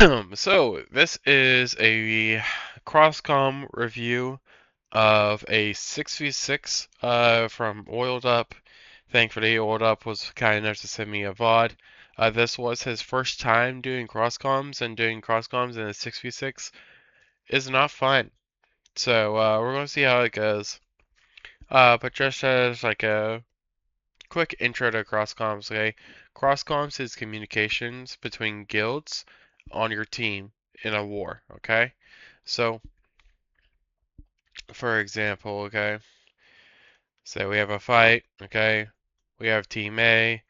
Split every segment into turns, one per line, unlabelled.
So this is a Crosscom review of a 6v6 from Oiled Up. Thankfully, Oiled Up was kind enough to send me a VOD. This was his first time doing crosscoms, and doing crosscoms in a 6v6 is not fun. So we're gonna see how it goes. But just as like a quick intro to crosscoms, okay? Crosscoms is communications between guilds on your team in a war, okay? So, for example, okay, say we have a fight, okay? We have team A,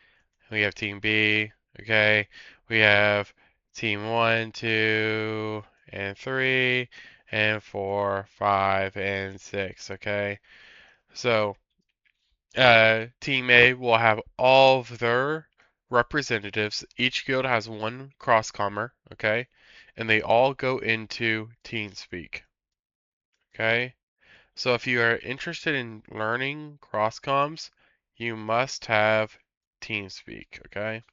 we have team B, okay? We have team 1, 2, and 3, and 4, 5, and 6, okay? So, Team A will have all of their representatives. Each guild has one crosscommer, okay? And they all go into TeamSpeak, okay? So if you are interested in learning crosscoms, you must have TeamSpeak, okay?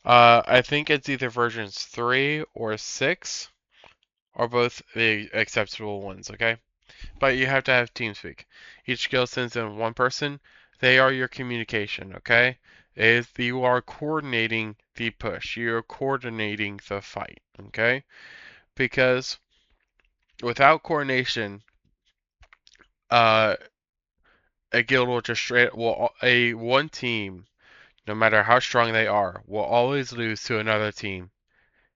I think it's either versions 3 or 6 are both the acceptable ones, okay? But you have to have TeamSpeak. Each guild sends in one person. They are your communication, okay? Is you are coordinating the push. You are coordinating the fight, okay? Because without coordination, uh, a guild will just straight will a one team, no matter how strong they are, will always lose to another team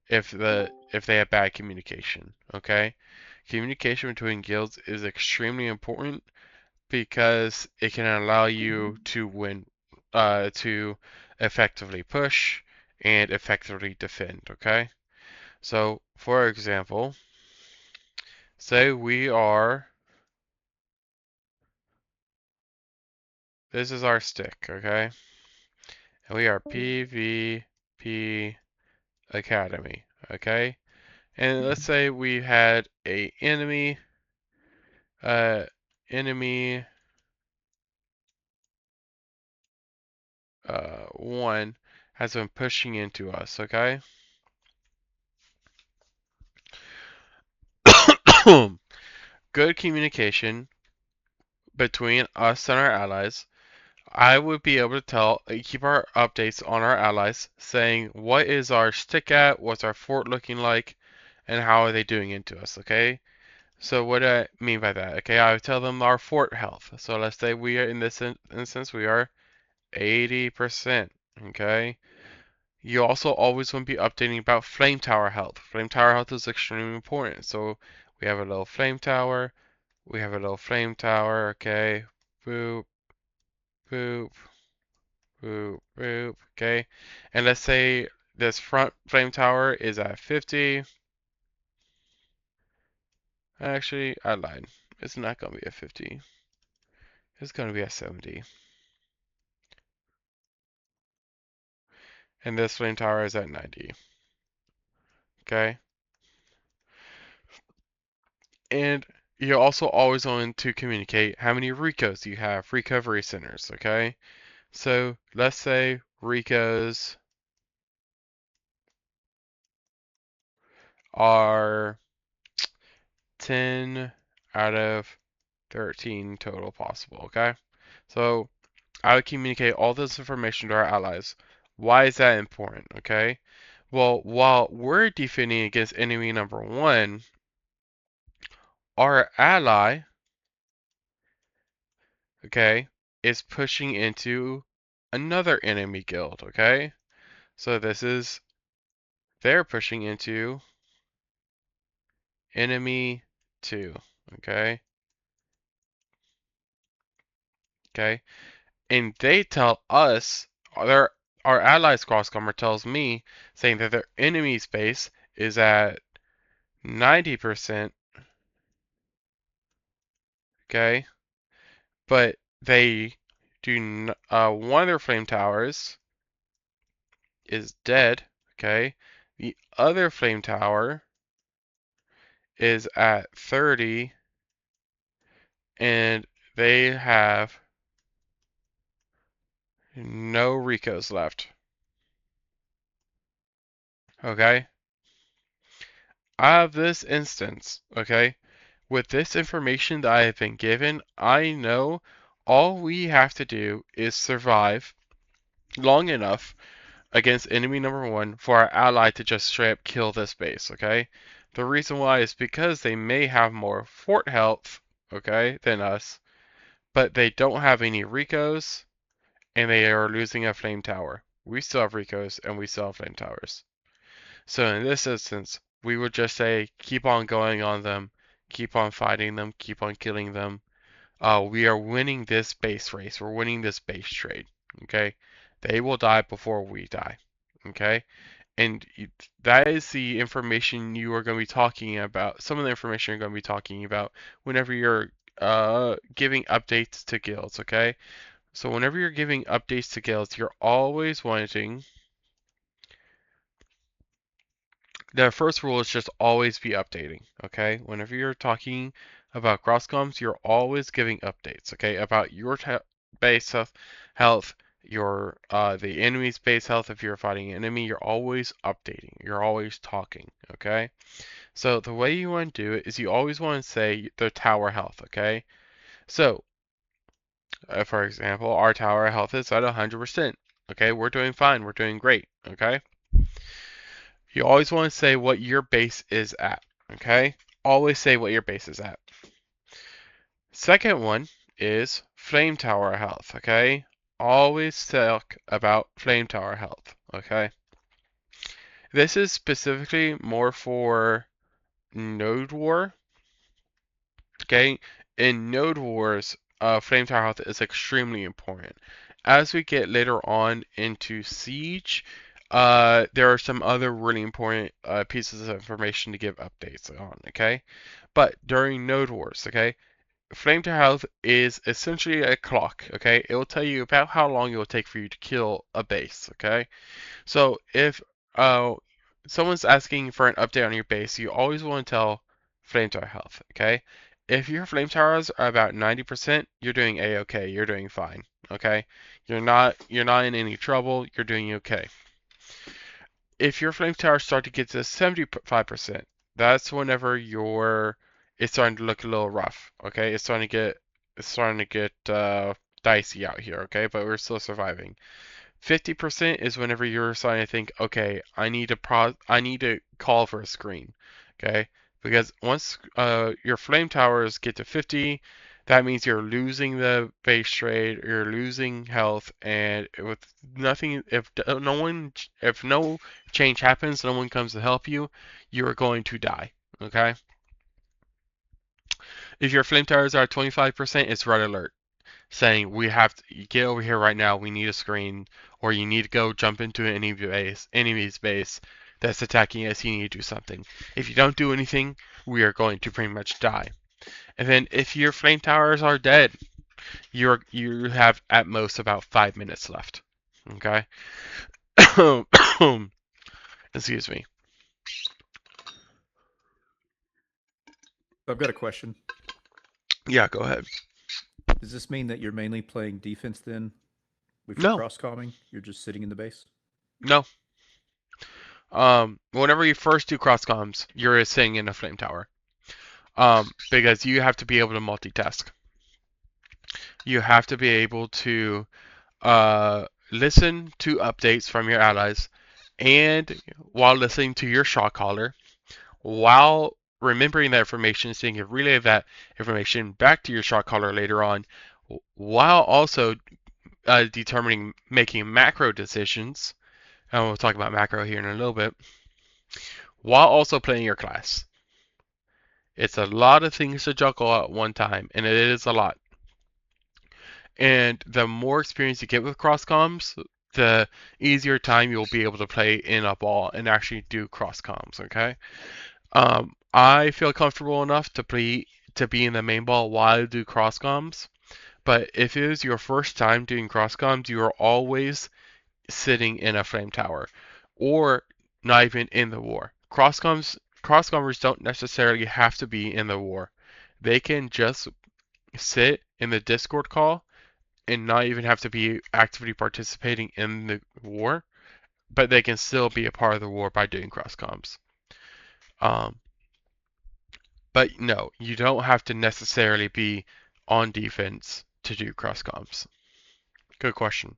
if they have bad communication, okay? Communication between guilds is extremely important because it can allow you to win, to effectively push and effectively defend, okay? So, for example, say we are, this is our stick, okay? And we are PvP Academy, okay? And let's say we had a uh, enemy, one has been pushing into us, okay? Good communication between us and our allies. I would be able to keep our updates on our allies, saying what is our stick at, what's our fort looking like, and how are they doing into us, okay? So what do I mean by that? Okay, I would tell them our fort health. So let's say we are, in this instance, we are 80%, okay? You also always want to be updating about flame tower health. Flame tower health is extremely important. So we have a little flame tower, we have a little flame tower, okay? Boop, boop, boop, boop, okay? And let's say this front flame tower is at 50. Actually, I lied. It's not going to be at 50. It's going to be at 70. And this flame tower is at 90. Okay? And you also always want to communicate how many Ricos you have, recovery centers, okay? So let's say Ricos are 10 out of 13 total possible, okay? So I would communicate all this information to our allies. Why is that important, okay? Well, while we're defending against enemy number one, our ally, okay, is pushing into another enemy guild, okay? So this is, they're pushing into enemy 2, okay? Okay? And they tell us, our allies crosscomer tells me, saying that their enemy space is at 90%, okay? But they one of their flame towers is dead, okay? The other flame tower is at 30 and they have no Ricos left. Okay? I have this instance, okay? With this information that I have been given, I know all we have to do is survive long enough against enemy number one for our ally to just straight up kill this base, okay? The reason why is because they may have more fort health, okay, than us, but they don't have any Ricos, and they are losing a flame tower. We still have Ricos, and we still have flame towers. So in this instance, we would just say, keep on going on them, keep on fighting them, keep on killing them. We are winning this base race. We're winning this base trade. Okay? They will die before we die. Okay? And that is the information you are going to be talking about. Some of the information you're going to be talking about whenever you're giving updates to guilds. Okay? So whenever you're giving updates to guilds, you're always wanting. The first rule is just always be updating, okay? Whenever you're talking about crosscoms, you're always giving updates, okay? About your base health, your the enemy's base health. If you're fighting an enemy, you're always updating. You're always talking, okay? So the way you want to do it is you always want to say the tower health, okay? So, for example, our tower health is at 100%. Okay, we're doing fine. We're doing great. Okay. You always want to say what your base is at, okay? Always say what your base is at. Second one is flame tower health, okay? Always talk about flame tower health, okay? This is specifically more for Node War, okay? In Node Wars, flame tower health is extremely important. As we get later on into Siege, there are some other really important pieces of information to give updates on, okay? But during Node Wars, okay, Flame to Health is essentially a clock, okay? It will tell you about how long it will take for you to kill a base, okay? So if someone's asking for an update on your base, you always want to tell Flame Tower Health, okay? If your flame towers are about 90%, you're doing a-okay. You're doing fine, okay? You're not in any trouble. You're doing okay. If your flame towers start to get to 75%, that's whenever it's starting to look a little rough. Okay, it's starting to get dicey out here. Okay, but we're still surviving. 50% is whenever you're starting to think, okay, I need to call for a screen. Okay, because once your flame towers get to 50, that means you're losing the base trade, you're losing health, and with nothing, if no change happens, no one comes to help you, you're going to die. Okay. If your flame towers are at 25%, it's red alert, saying we have to get over here right now. We need a screen, or you need to go jump into an enemy's base that's attacking us. You need to do something. If you don't do anything, we are going to pretty much die. And then if your flame towers are dead, you have at most about 5 minutes left. Okay. Excuse me.
I've got a question.
Yeah, go ahead.
Does this mean that you're mainly playing defense then with your
No,
cross-comming? You're just sitting in the base?
no. Whenever you first do cross comms, you're sitting in a flame tower. Because you have to be able to multitask. You have to be able to listen to updates from your allies, and while listening to your shot caller, while remembering that information so you can relay that information back to your shot caller later on, while also making macro decisions, and we'll talk about macro here in a little bit, while also playing your class. It's a lot of things to juggle at one time, and it is a lot. And the more experience you get with cross comms, the easier time you'll be able to play in a ball and actually do cross comms. Okay. I feel comfortable enough to be in the main ball while I do cross comms. But if it is your first time doing cross comms, you are always sitting in a flame tower, or not even in the war. Cross-commers don't necessarily have to be in the war. They can just sit in the Discord call and not even have to be actively participating in the war, but they can still be a part of the war by doing cross comms. But no, you don't have to necessarily be on defense to do cross comps. Good question.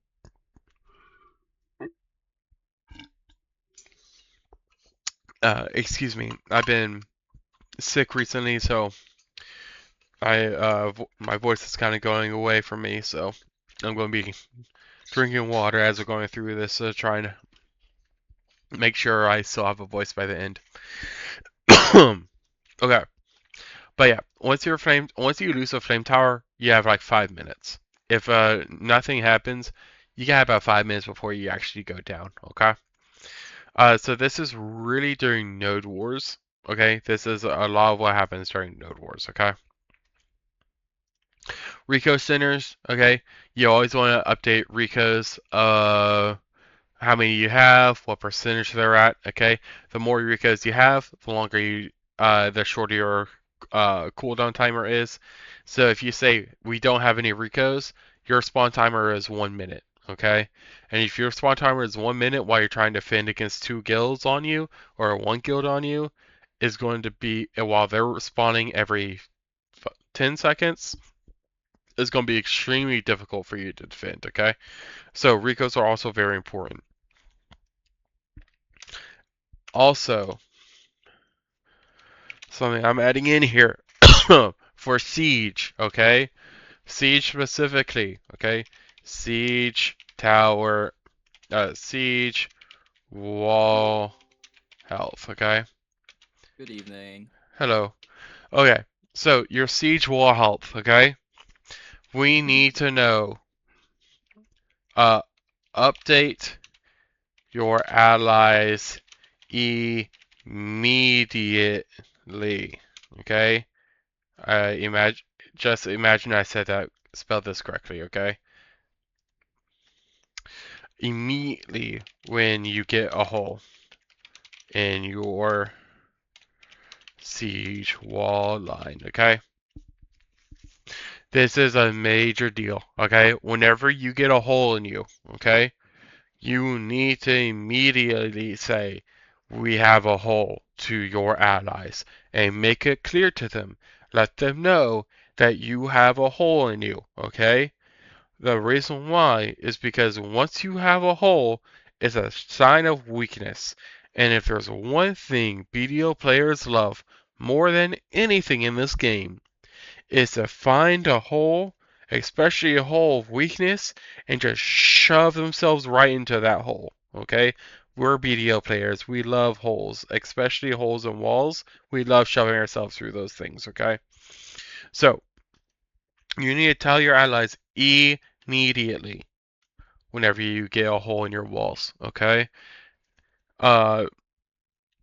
Excuse me, I've been sick recently, so my voice is kind of going away from me, so I'm going to be drinking water as we're going through this, trying to make sure I still have a voice by the end. Okay, but yeah, once you lose a flame tower, you have like 5 minutes. If nothing happens, you got about 5 minutes before you actually go down. Okay. So this is really during Node Wars. Okay, this is a lot of what happens during Node Wars. Okay. Rico centers. Okay, you always want to update Ricos. How many you have, what percentage they're at. Okay, the more Ricos you have, the longer the shorter your cooldown timer is. So if you say we don't have any Ricos, your spawn timer is 1 minute. Okay, and if your spawn timer is 1 minute while you're trying to defend against two guilds on you or one guild on you, is going to be while they're spawning every 10 seconds, is going to be extremely difficult for you to defend. Okay, so Ricos are also very important. Also, something I'm adding in here for Siege, okay? Siege specifically, okay? Siege tower, Siege wall health, okay?
Good evening.
Hello. Okay, so your Siege wall health, okay? We need to know, uh, update your allies immediately, okay? Just imagine I spelled this correctly, okay? Immediately when you get a hole in your siege wall line, okay? This is a major deal, okay? Whenever you get a hole in you, okay? You need to immediately say, we have a hole to your allies and make it clear to them. Let them know that you have a hole in you, okay? The reason why is because once you have a hole, it's a sign of weakness. And if there's one thing BDO players love more than anything in this game, is to find a hole, especially a hole of weakness, and just shove themselves right into that hole. Okay? We're BDO players. We love holes, especially holes in walls. We love shoving ourselves through those things. Okay? So, you need to tell your allies immediately whenever you get a hole in your walls. Okay? Uh,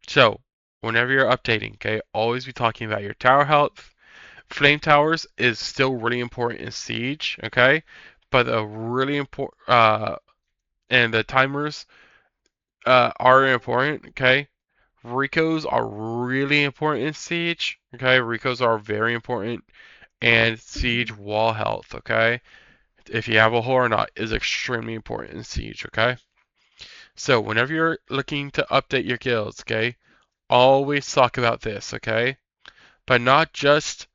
so, whenever you're updating, okay, always be talking about your tower health. Flame towers is still really important in Siege, okay? But a really important and the timers are important, okay? Ricos are really important in Siege, okay? Ricos are very important, and Siege wall health, okay? If you have a hole or not is extremely important in Siege, okay? So whenever you're looking to update your guilds, okay, always talk about this, okay? But not just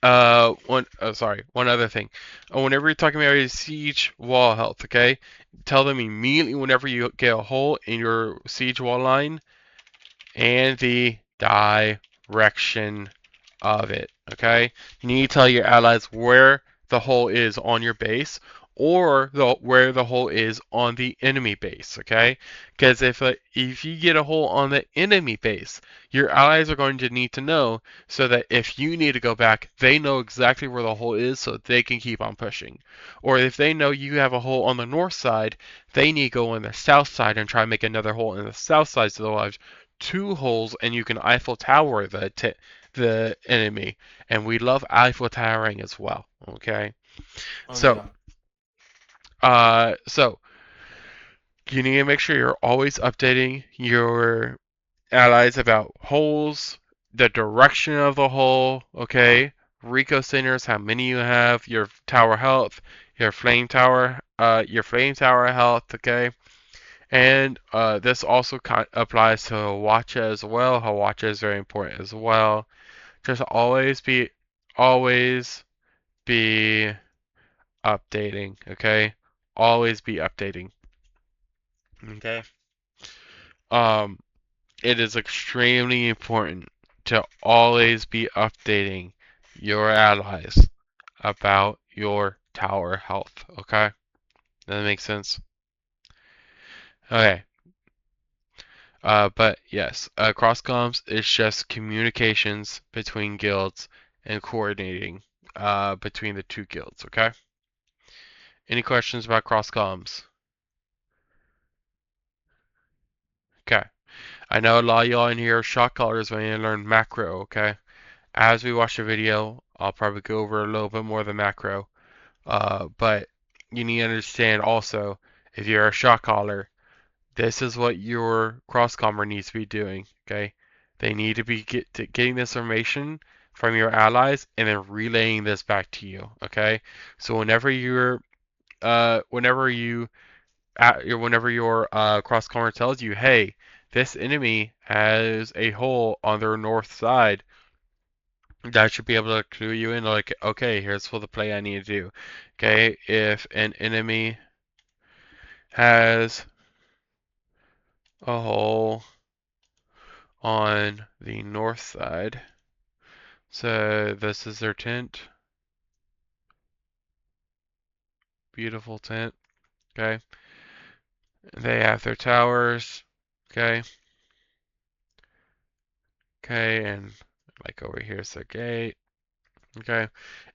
one other thing. Whenever you're talking about your siege wall health, okay, tell them immediately whenever you get a hole in your siege wall line and the direction of it, okay? You need to tell your allies where the hole is on your base or where the hole is on the enemy base, okay? Because if you get a hole on the enemy base, your allies are going to need to know so that if you need to go back, they know exactly where the hole is so they can keep on pushing. Or if they know you have a hole on the north side, they need to go on the south side and try and make another hole in the south side so they'll have two holes and you can Eiffel Tower the enemy. And we love Eiffel Towering as well, okay?
Oh,
So,
yeah.
so you need to make sure you're always updating your allies about holes, the direction of the hole, okay? Rico centers, how many you have, your tower health, your flame tower health, okay? And this also applies to Hawacha as well. Hawacha is very important as well. Just always be updating, okay? Always be updating. Okay? Um, it is extremely important to always be updating your allies about your tower health, okay? Does that make sense? Okay. But yes, cross comms is just communications between guilds and coordinating between the two guilds, okay? Any questions about cross comms? Okay. I know a lot of y'all in here are shot callers when you learn macro, okay? As we watch the video, I'll probably go over a little bit more of the macro. But you need to understand also, if you're a shot caller, this is what your cross commer needs to be doing, okay? They need to be getting this information from your allies and then relaying this back to you, okay? So whenever your cross commer tells you, hey, this enemy has a hole on their north side, that should be able to clue you in, like, okay, here's what the play I need to do. Okay, if an enemy has a hole on the north side, so this is their tent. Beautiful tent. Okay. They have their towers. Okay. Okay, and like over here is their gate. Okay.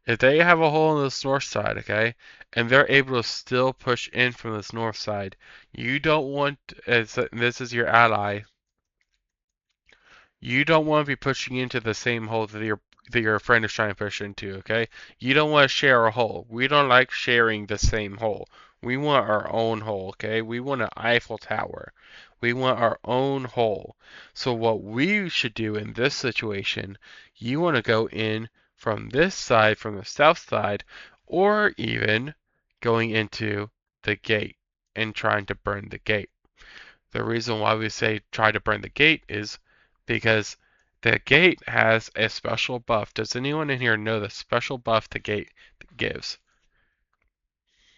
If they have a hole on this north side, okay, and they're able to still push in from this north side, you don't want, as this is your ally, you don't want to be pushing into the same hole that your friend is trying to push into, okay? You don't want to share a hole. We don't like sharing the same hole. We want our own hole, okay? We want an Eiffel Tower. We want our own hole. So what we should do in this situation, you want to go in from this side, from the south side, or even going into the gate and trying to burn the gate. The reason why we say try to burn the gate is because the gate has a special buff. Does anyone in here know the special buff the gate gives?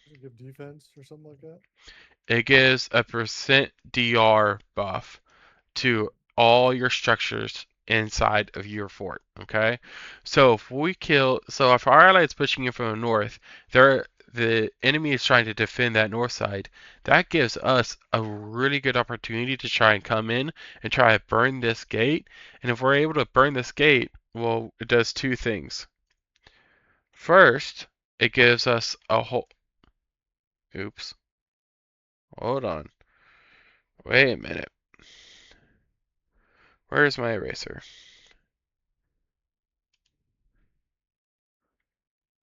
Does it give defense or something like that?
It gives a percent DR buff to all your structures inside of your fort. Okay, so if our ally is pushing in from the north, the enemy is trying to defend that north side. That gives us a really good opportunity to try and come in and try to burn this gate. And if we're able to burn this gate, well, it does two things. First, it gives us a whole. Oops. Hold on. Wait a minute. Where's my eraser?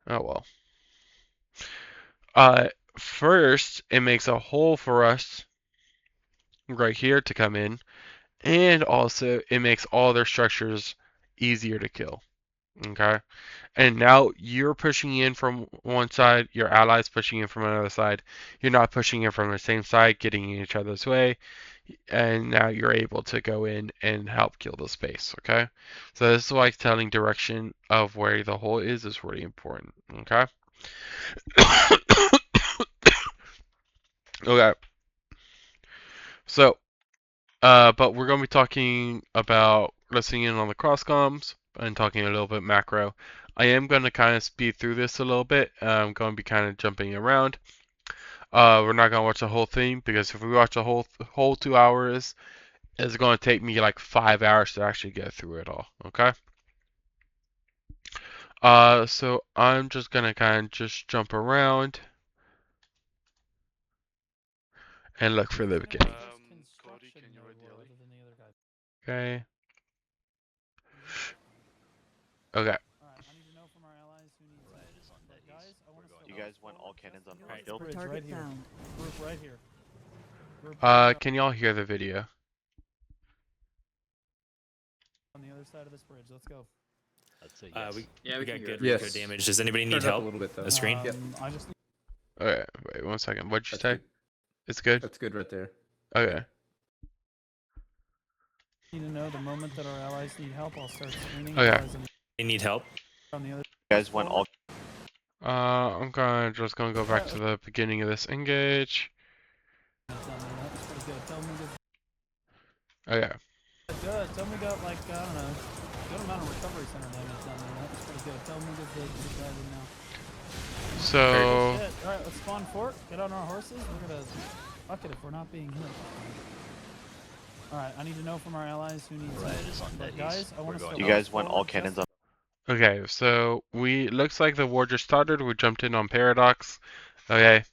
Oh well. First, it makes a hole for us right here to come in, and also it makes all their structures easier to kill. Okay? And now you're pushing in from one side, your allies pushing in from another side. You're not pushing in from the same side, getting in each other's way, and now you're able to go in and help kill the space. Okay? So this is why telling direction of where the hole is really important. Okay? Okay. So, but we're going to be talking about listening in on the cross comms and talking a little bit macro. I am going to kind of speed through this a little bit. I'm going to be kind of jumping around. We're not going to watch the whole thing because if we watch the whole 2 hours, it's going to take me like 5 hours to actually get through it all. Okay. So I'm just going to kind of just jump around and look for the beginning.
Cody, can you read the alley?
Okay. Okay.
You guys want all cannons on one field?
Target found.
Group right here.
Can y'all hear the video?
On the other side of this bridge. Let's go.
Let's see.
we
got
can
good
Yes.
recode damage. Does anybody need
Turned up
help?
a little bit though.
A screen?
Yep.
I just need
Okay, wait 1 second. What'd you
That's
say?
good.
It's good?
That's good right there.
Okay.
Need to know the moment that our allies need help, I'll start screening.
Okay.
Otherwise
They need help.
I'm on the other.
You guys went all.
I'm just gonna go back to the beginning of this engage.
That's pretty good. Tell me
Okay.
good. Tell me got like I don't know, good amount of recovery center damage down there. That's pretty good. Tell me the driving now.
So
Shit. All right, let's spawn fort. Get on our horses. We're gonna fuck it if we're not being hit. All right, I need to know from our allies who needs
Right,
help.
it's on
But
Netties.
guys, I
We're
want to
going
You guys went all cannons on.
okay, so looks like the war just started. We jumped in on Paradox. Okay.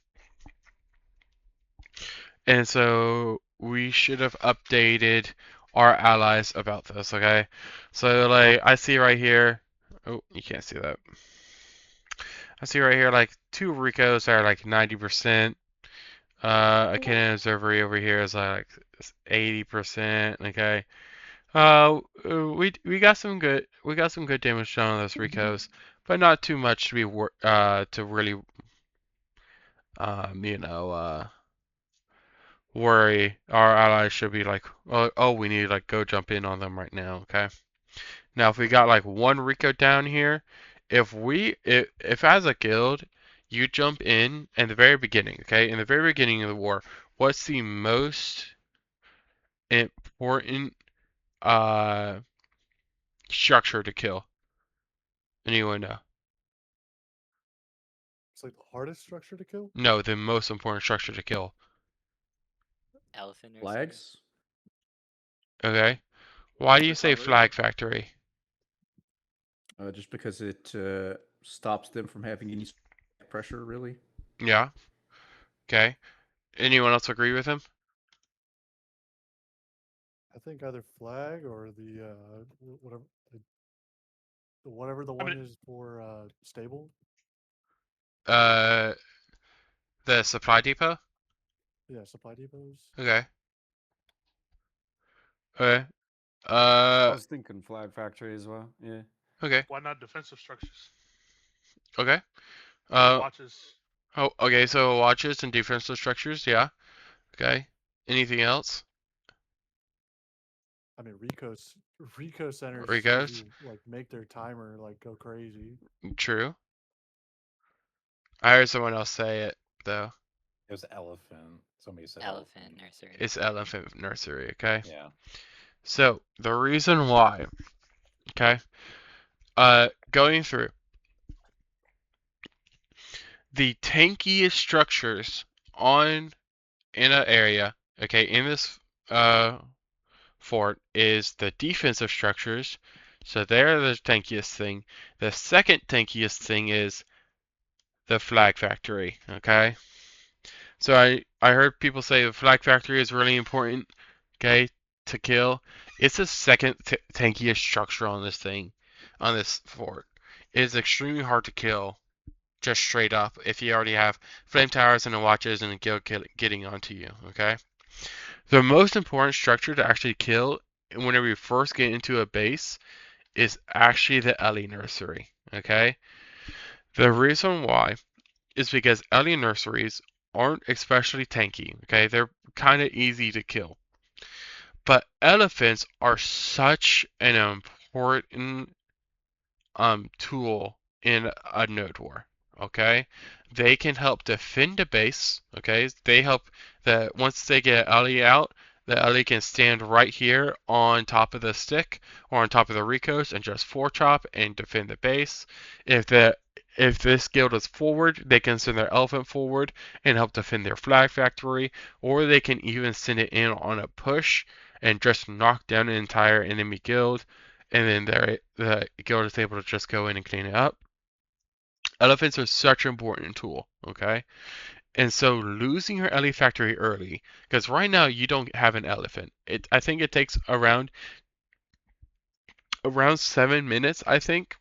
And so we should have updated our allies about this, okay? So like I see right here, oh, you can't see that. I see right here like 2 Ricos are like 90%. A Cannon Observer over here is like 80%, okay? We got some good damage done on those Ricos, but not too much to be to really you know worry. Our allies should be like, oh, we need to like go jump in on them right now, okay? Now, if we got like 1 Rico down here, if as a guild, you jump in the very beginning, okay? In the very beginning of the war, what's the most important structure to kill? Anyone know?
It's like the hardest structure to kill.
No, the most important structure to kill.
Elephant or
Flags?
Okay? Why do you say
Recovery?
flag factory?
Just because it stops them from having any pressure, really.
Yeah. Okay. Anyone else agree with him?
I think either flag or the whatever whatever the one is for stable.
The supply depot?
Yeah, supply depots.
Okay. Okay.
I was thinking flag factory as well. Yeah.
Okay.
Why not defensive structures?
Okay.
Watches.
Oh, okay, so watches and defensive structures, yeah. Okay. Anything else?
I mean, Rico centers
Ricos?
usually, like make their timer like go crazy.
True. I heard someone else say it, though.
It was elephant. Somebody said
Elephant nursery.
It's Elephant Nursery, okay?
Yeah.
So, the reason why, okay? Going through. The tankiest structures in an area, okay, in this fort is the defensive structures. So they're the tankiest thing. The second tankiest thing is the flag factory, okay? So I heard people say the flag factory is really important, okay, to kill. It's the second tankiest structure on this thing, on this fort. It is extremely hard to kill, just straight up, if you already have flame towers and the watches and a guild getting onto you, okay? The most important structure to actually kill whenever you first get into a base is actually the Ellie Nursery, okay? The reason why is because Ellie Nurseries aren't especially tanky, okay? They're kind of easy to kill. But elephants are such an important tool in a node war, okay? They can help defend a base, okay? They help that once they get Ellie out, the Ellie can stand right here on top of the stick or on top of the Ricos and just 4-chop and defend the base. If this guild is forward, they can send their elephant forward and help defend their flag factory, or they can even send it in on a push and just knock down an entire enemy guild, and then the guild is able to just go in and clean it up. Elephants are such an important tool, okay? And so losing your Ellie factory early, because right now you don't have an elephant. I think it takes around 7 minutes, I think,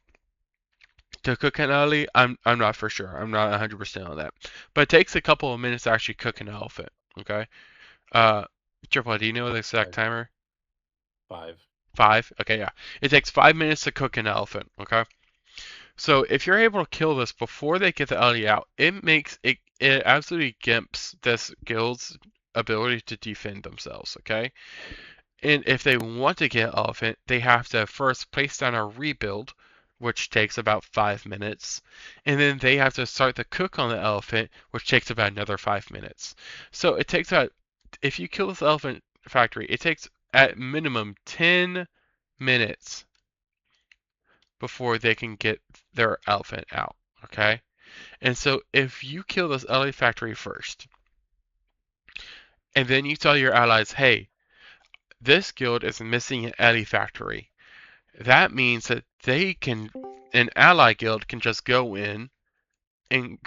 to cook an Ellie. I'm not for sure. I'm not 100% on that. But it takes a couple of minutes to actually cook an elephant, okay? Triple, do you know the exact timer?
5.
5? Okay, yeah. It takes 5 minutes to cook an elephant, okay? So if you're able to kill this before they get the Ellie out, it makes it absolutely gimps this guild's ability to defend themselves, okay? And if they want to get elephant, they have to first place down a rebuild, which takes about 5 minutes, and then they have to start the cook on the elephant, which takes about another 5 minutes. So it takes about, if you kill this elephant factory, it takes at minimum 10 minutes before they can get their elephant out, okay? And so if you kill this elephant factory first, and then you tell your allies, hey, this guild is missing an Ellie factory, that means that an ally guild can just go in and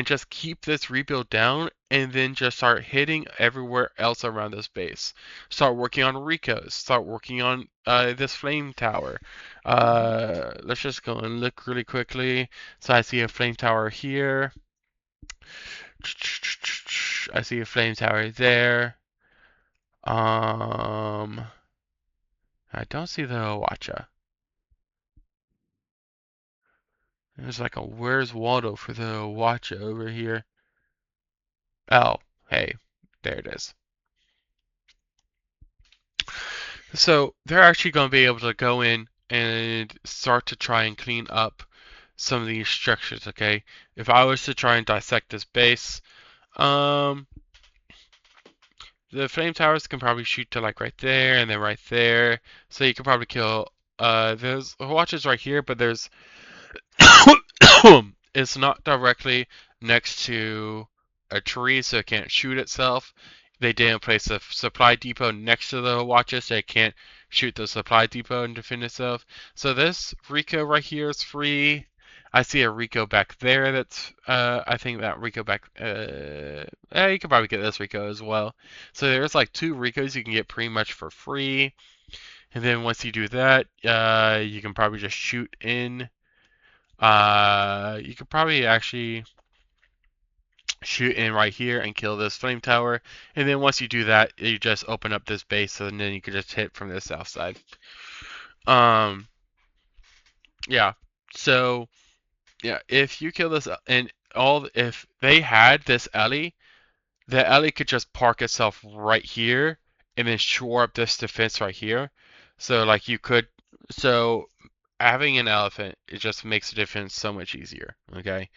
just keep this rebuild down, and then just start hitting everywhere else around this base. Start working on Ricos. Start working on this flame tower. Let's just go and look really quickly. So I see a flame tower here. I see a flame tower there. I don't see the Hwacha. There's like a Where's Waldo for the Hwacha over here. Oh, hey, there it is. So they're actually going to be able to go in and start to try and clean up some of these structures, okay? If I was to try and dissect this base, the flame towers can probably shoot to like right there and then right there. So you can probably kill, there's Hwachas right here, but there's, it's not directly next to a tree, so it can't shoot itself. They didn't place a supply depot next to the Hwacha, so it can't shoot the supply depot and defend itself. So this Rico right here is free. I see a Rico back there that's, I think that Rico back, you can probably get this Rico as well. So there's like 2 Ricos you can get pretty much for free. And then once you do that, you can probably just shoot in. You could probably actually shoot in right here and kill this flame tower, and then once you do that, you just open up this base, and then you can just hit from the south side. Yeah. So, yeah, if you kill this, and if they had this Ellie, the Ellie could just park itself right here, and then shore up this defense right here. So, like, so having an elephant, it just makes the defense so much easier, okay?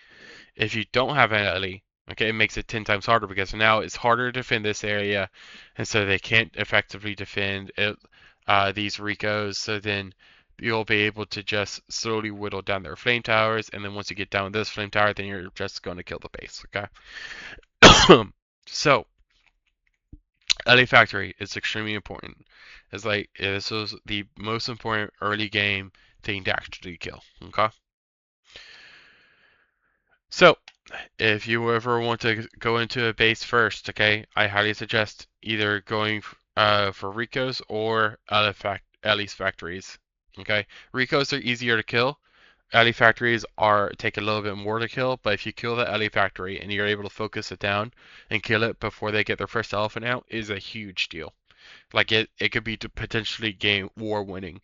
If you don't have an Ellie, okay, it makes it 10 times harder, because now it's harder to defend this area, and so they can't effectively defend these Ricos. So then you'll be able to just slowly whittle down their flame towers, and then once you get down this flame tower, then you're just going to kill the base, okay? So, Ellie Factory is extremely important. It's like, this was the most important early game thing to actually kill, okay? So, if you ever want to go into a base first, okay, I highly suggest either going for Ricos or Ellie's factories. Okay, Ricos are easier to kill. Ellie factories take a little bit more to kill, but if you kill the Ellie factory and you're able to focus it down and kill it before they get their first elephant out, is a huge deal. Like it could be potentially game war winning.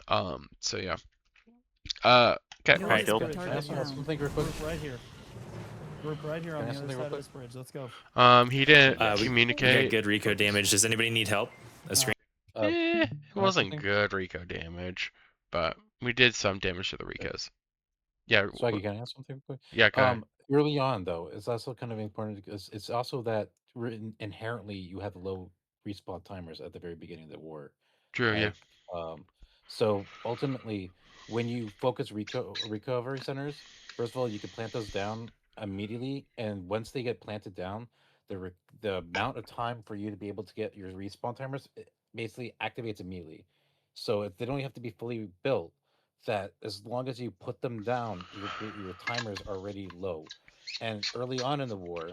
So yeah. Okay.
Yo,
Alright,
let's
Dylan.
go
Can I ask
target
something real quick?
Group right here. Group right here on
Can I
the
ask
other
something
side
real
of this bridge. Let's go.
He didn't
We got
communicate.
good Rico damage. Does anybody need help? A screen.
It wasn't
something?
good Rico damage, but we did some damage to the Ricos. Yeah,
Swaggy, can I ask something quick?
yeah, go ahead.
Early on though, it's also kind of important because it's also that inherently you have low respawn timers at the very beginning of the war.
True, yeah.
Like, so ultimately, when you focus recovery centers, first of all, you can plant those down immediately, and once they get planted down, the amount of time for you to be able to get your respawn timers basically activates immediately. So if they don't have to be fully built, that as long as you put them down, your timers are already low. And early on in the war,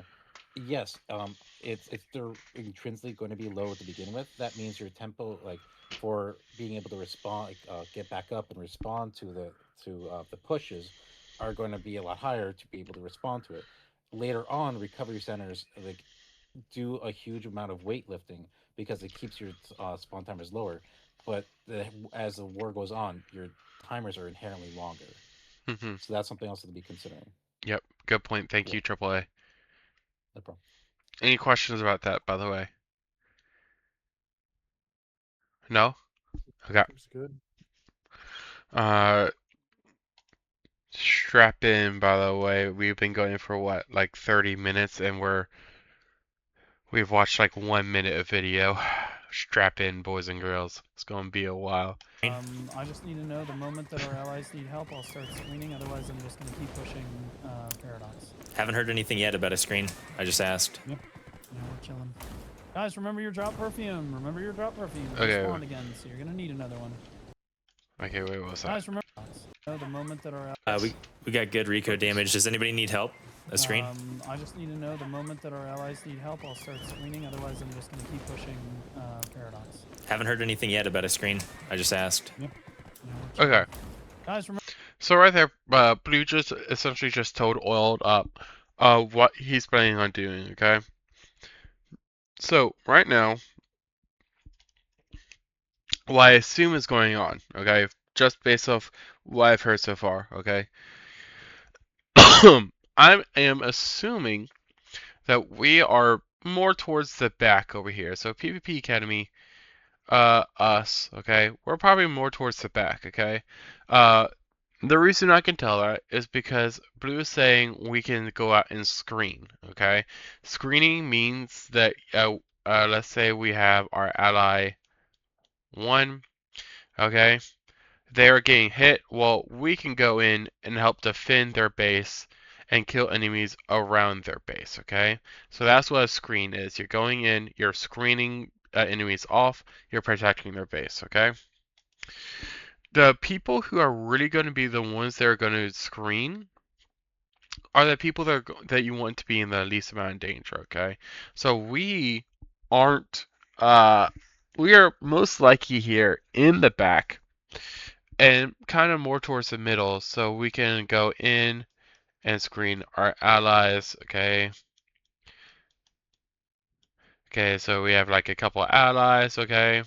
yes, it's if they're intrinsically going to be low to begin with, that means your tempo, like for being able to respond, get back up and respond to the pushes, are going to be a lot higher to be able to respond to it. Later on, recovery centers like do a huge amount of weightlifting because it keeps your spawn timers lower. But as the war goes on, your timers are inherently longer.
Hmm.
So that's something else to be considering.
Yep, good point. Thank
Yeah.
you, AAA.
No problem.
Any questions about that, by the way? No? Okay.
Looks good.
Strap in, by the way. We've been going for what, like 30 minutes, and we've watched like 1 minute of video. Strap in, boys and girls. It's gonna be a while.
I just need to know the moment that our allies need help, I'll start screening. Otherwise, I'm just gonna keep pushing Paradox.
Haven't heard anything yet about a screen. I just asked.
Yep. Yeah, we're chilling. Guys, remember your drop perfume. Remember your drop perfume. It
Okay.
spawned again, so you're gonna need another one.
Okay, wait, what was that?
Guys, remember the moment that our allies.
We got good Rico damage. Does anybody need help? A screen?
I just need to know the moment that our allies need help, I'll start screening. Otherwise, I'm just gonna keep pushing Paradox.
Haven't heard anything yet about a screen. I just asked.
Yep. Yeah, we're chilling.
Okay.
Guys, remember.
So right there, Blue just essentially just told Oiled up what he's planning on doing, okay? So right now, what I assume is going on, okay, just based off what I've heard so far, okay? I am assuming that we are more towards the back over here. So PvP Academy, us, okay, we're probably more towards the back, okay? The reason I can tell that is because Blue is saying we can go out and screen, okay? Screening means that, let's say we have our ally 1, okay? They're getting hit, well, we can go in and help defend their base and kill enemies around their base, okay? So that's what a screen is. You're going in, you're screening enemies off, you're protecting their base, okay? The people who are really going to be the ones that are going to screen are the people that you want to be in the least amount of danger, okay? So we aren't, we are most likely here in the back and kind of more towards the middle, so we can go in and screen our allies, okay? Okay, so we have like a couple of allies, okay?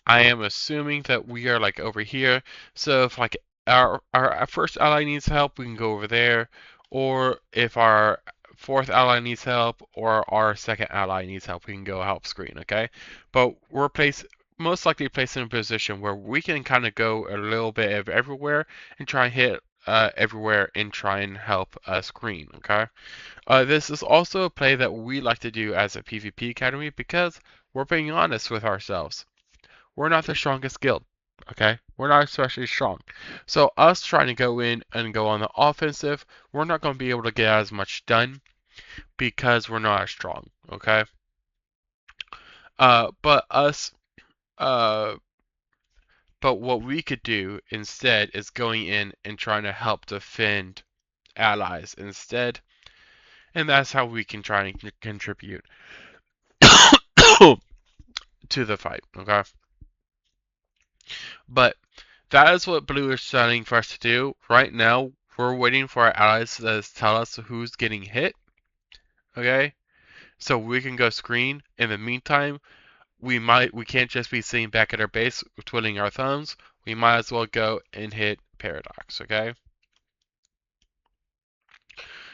I am assuming that we are like over here. So if like our first ally needs help, we can go over there. Or if our fourth ally needs help or our second ally needs help, we can go help screen, okay? But we're most likely placed in a position where we can kind of go a little bit of everywhere and try and hit everywhere and try and help screen, okay? This is also a play that we like to do as a PvP Academy because we're being honest with ourselves. We're not the strongest guild, okay? We're not especially strong. So us trying to go in and go on the offensive, we're not going to be able to get as much done because we're not as strong, okay? But what we could do instead is going in and trying to help defend allies instead. And that's how we can try and contribute to the fight, okay? But that is what Blue is trying for us to do. Right now, we're waiting for our allies to tell us who's getting hit, okay? So we can go screen. In the meantime, we can't just be sitting back at our base twiddling our thumbs. We might as well go and hit Paradox, okay?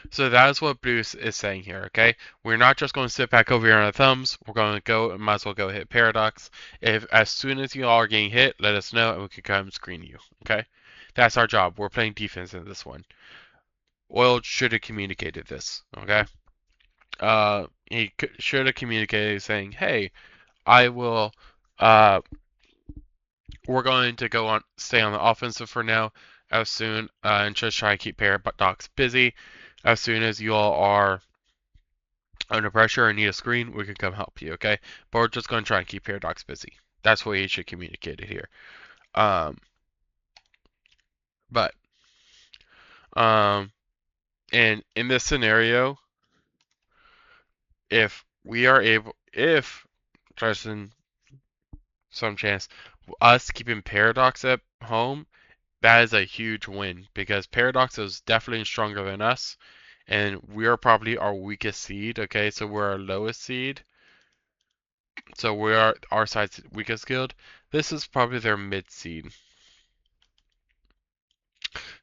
So that is what Bruce is saying here, okay? We're not just going to sit back over here on our thumbs. We're going to go and might as well go hit Paradox. As soon as you all are getting hit, let us know and we can come screen you, okay? That's our job. We're playing defense in this one. Oil should have communicated this, okay? He should have communicated saying, hey, I will, we're going to stay on the offensive for now as soon, and just try to keep Paradox busy. As soon as you all are under pressure and need a screen, we can come help you, okay? But we're just going to try and keep Paradox busy. That's what you should communicate it here. And in this scenario, if Justin, some chance, us keeping Paradox at home, that is a huge win because Paradox is definitely stronger than us. And we are probably our weakest seed, okay? So we're our lowest seed. So we are our side's weakest guild. This is probably their mid seed.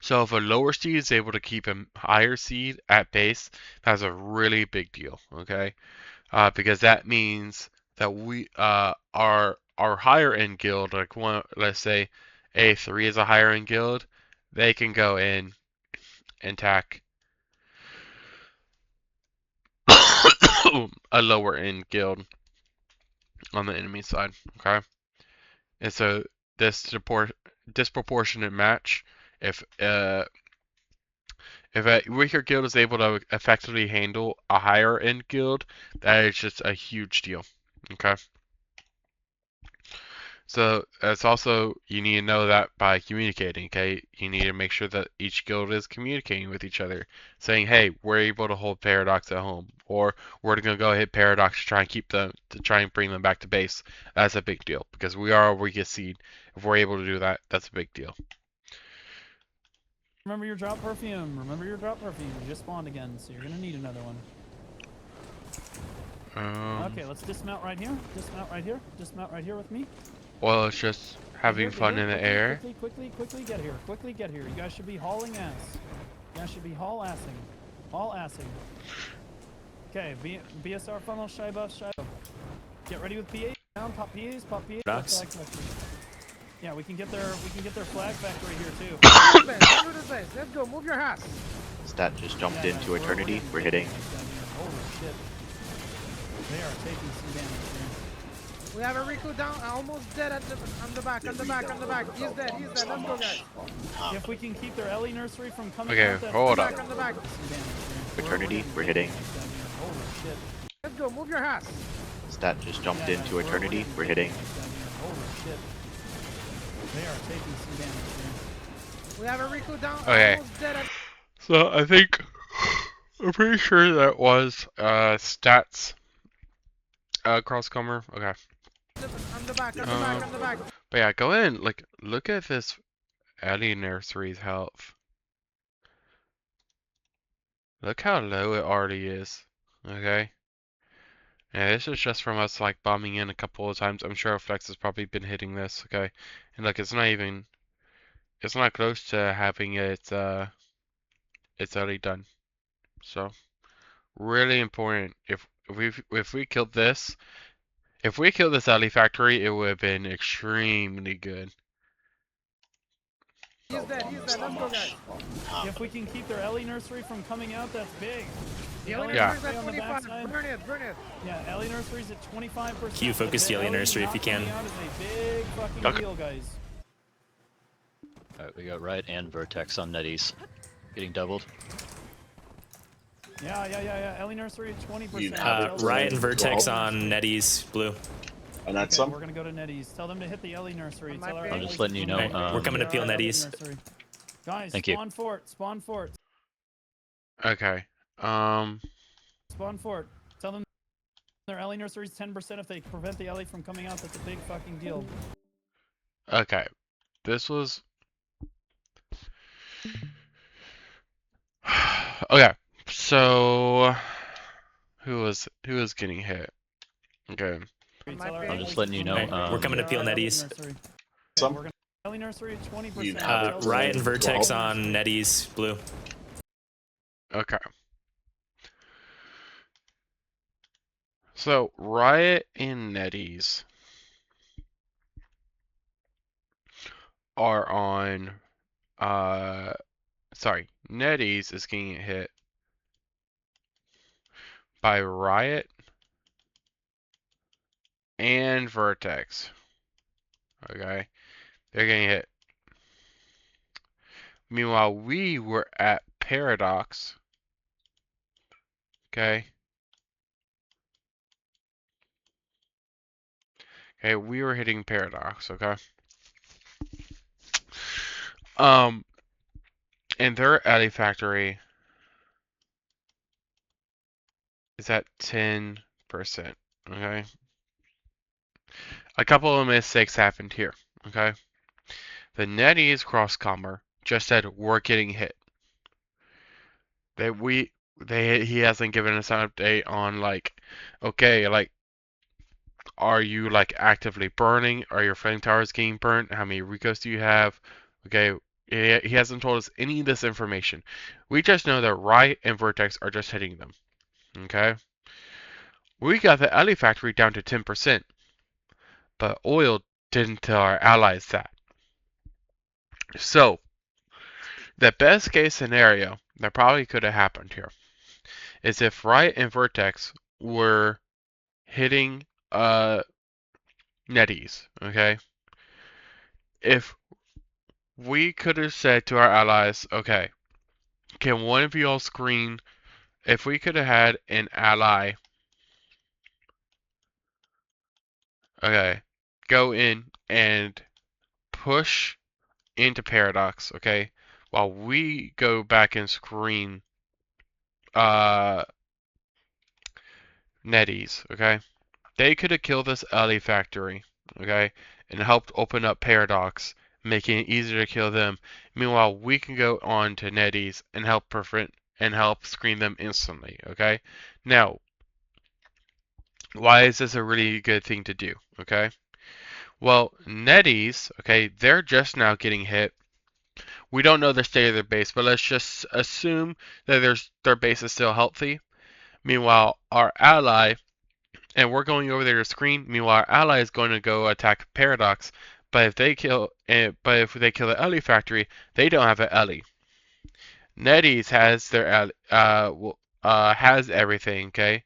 So if a lower seed is able to keep a higher seed at base, that's a really big deal, okay? Because that means that we our higher end guild, like one, let's say A3 is a higher end guild, they can go in and attack a lower end guild on the enemy side, okay? And so this disproportionate match, if a weaker guild is able to effectively handle a higher end guild, that is just a huge deal, okay? So it's also, you need to know that by communicating, okay? You need to make sure that each guild is communicating with each other, saying, hey, we're able to hold Paradox at home, or we're gonna go hit Paradox to try and keep them, to try and bring them back to base. That's a big deal, because we are our weakest seed. If we're able to do that, that's a big deal.
Remember your drop perfume. Remember your drop perfume. You just spawned again, so you're gonna need another one. Okay, let's dismount right here. Dismount right here. Dismount right here with me.
Well, it's just having fun in the air.
Quickly get here. Quickly get here. You guys should be hauling ass. You guys should be haul-assing. Haul-assing. Okay, BSR funnel, shy buff, shy buff. Get ready with PA. Down, pop PAs, pop PAs.
Docs.
Yeah, we can get their flag factory here too.
Let's go, move your ass.
Stat just jumped into Eternity. We're hitting.
Holy shit. They are taking some damage here.
We have a Riku down, almost dead on the back. He's dead. Let's go, guys.
If we can keep their Ellie nursery from coming
Okay,
out, that's
hold
some
up.
damage here.
Eternity. We're hitting.
Holy shit.
Let's go, move your ass.
Stat just jumped into Eternity. We're hitting.
Holy shit. They are taking some damage here.
We have a Riku down,
Okay.
almost dead on...
So I think, I'm pretty sure that was stats crosscomer. Okay.
On the back.
But yeah, go in, like, look at this Ellie Nursery's health. Look how low it already is, okay? And this is just from us, like, bombing in a couple of times. I'm sure Flex has probably been hitting this, okay? And look, it's not close to having it's already done. So, really important. If we killed this, if we killed this Ellie factory, it would have been extremely good.
He's dead. Let's go, guys.
If we can keep their Ellie nursery from coming out, that's big.
The Ellie
Yeah.
nursery's at
On the
25.
backside.
Burn it.
Yeah, Ellie nursery's at 25%.
Q, focus the Ellie nursery if you can.
Coming out is a big fucking
Okay.
deal, guys.
Alright, we got Riot and Vertex on NetEase. Getting doubled.
Yeah. Ellie nursery at 20%.
Riot and Vertex on NetEase, blue.
And that's
Okay, we're gonna go to NetEase. Tell them to hit the Ellie nursery. Tell our
I'm just
Ellie
letting you know,
to
We're coming to
hit
peel
our Ellie
NetEase.
nursery. Guys,
Thank you.
spawn fort.
Okay.
Spawn fort. Tell them their Ellie nursery's 10% if they prevent the Ellie from coming out. That's a big fucking deal.
Okay. This was okay. So who was getting hit? Okay.
Tell our
I'm
Ellie
just letting you know,
We're coming to
our
peel
Ellie
NetEase.
nursery.
Some-
We're gonna Ellie nursery at 20%.
Riot and Vertex on NetEase, blue.
Okay. So Riot and NetEase are on sorry, NetEase is getting hit by Riot and Vertex. Okay. They're getting hit. Meanwhile, we were at Paradox. Okay. Okay, we were hitting Paradox, okay? And their Ellie factory is at 10%, okay? A couple of mistakes happened here, okay? The NetEase crosscomer just said we're getting hit. He hasn't given us an update on like, okay, like, are you like actively burning? Are your flame towers getting burnt? How many recos do you have? Okay, He hasn't told us any of this information. We just know that Riot and Vertex are just hitting them. Okay? We got the Ellie factory down to 10%, but Oil didn't tell our allies that. So, the best case scenario that probably could have happened here is if Riot and Vertex were hitting NetEase, okay? If we could have said to our allies, okay, can one of you all screen, if we could have had an ally, okay, go in and push into Paradox, okay, while we go back and screen NetEase, okay? They could have killed this Ellie factory, okay, and helped open up Paradox, making it easier to kill them. Meanwhile, we can go on to NetEase and help prevent and help screen them instantly, okay? Now, why is this a really good thing to do, okay? Well, NetEase, okay, they're just now getting hit. We don't know the state of their base, but let's just assume that their base is still healthy. Meanwhile, our ally, and we're going over there to screen. Meanwhile, our ally is going to go attack Paradox. But if they kill the Ellie factory, they don't have an Ellie. NetEase has their has everything, okay,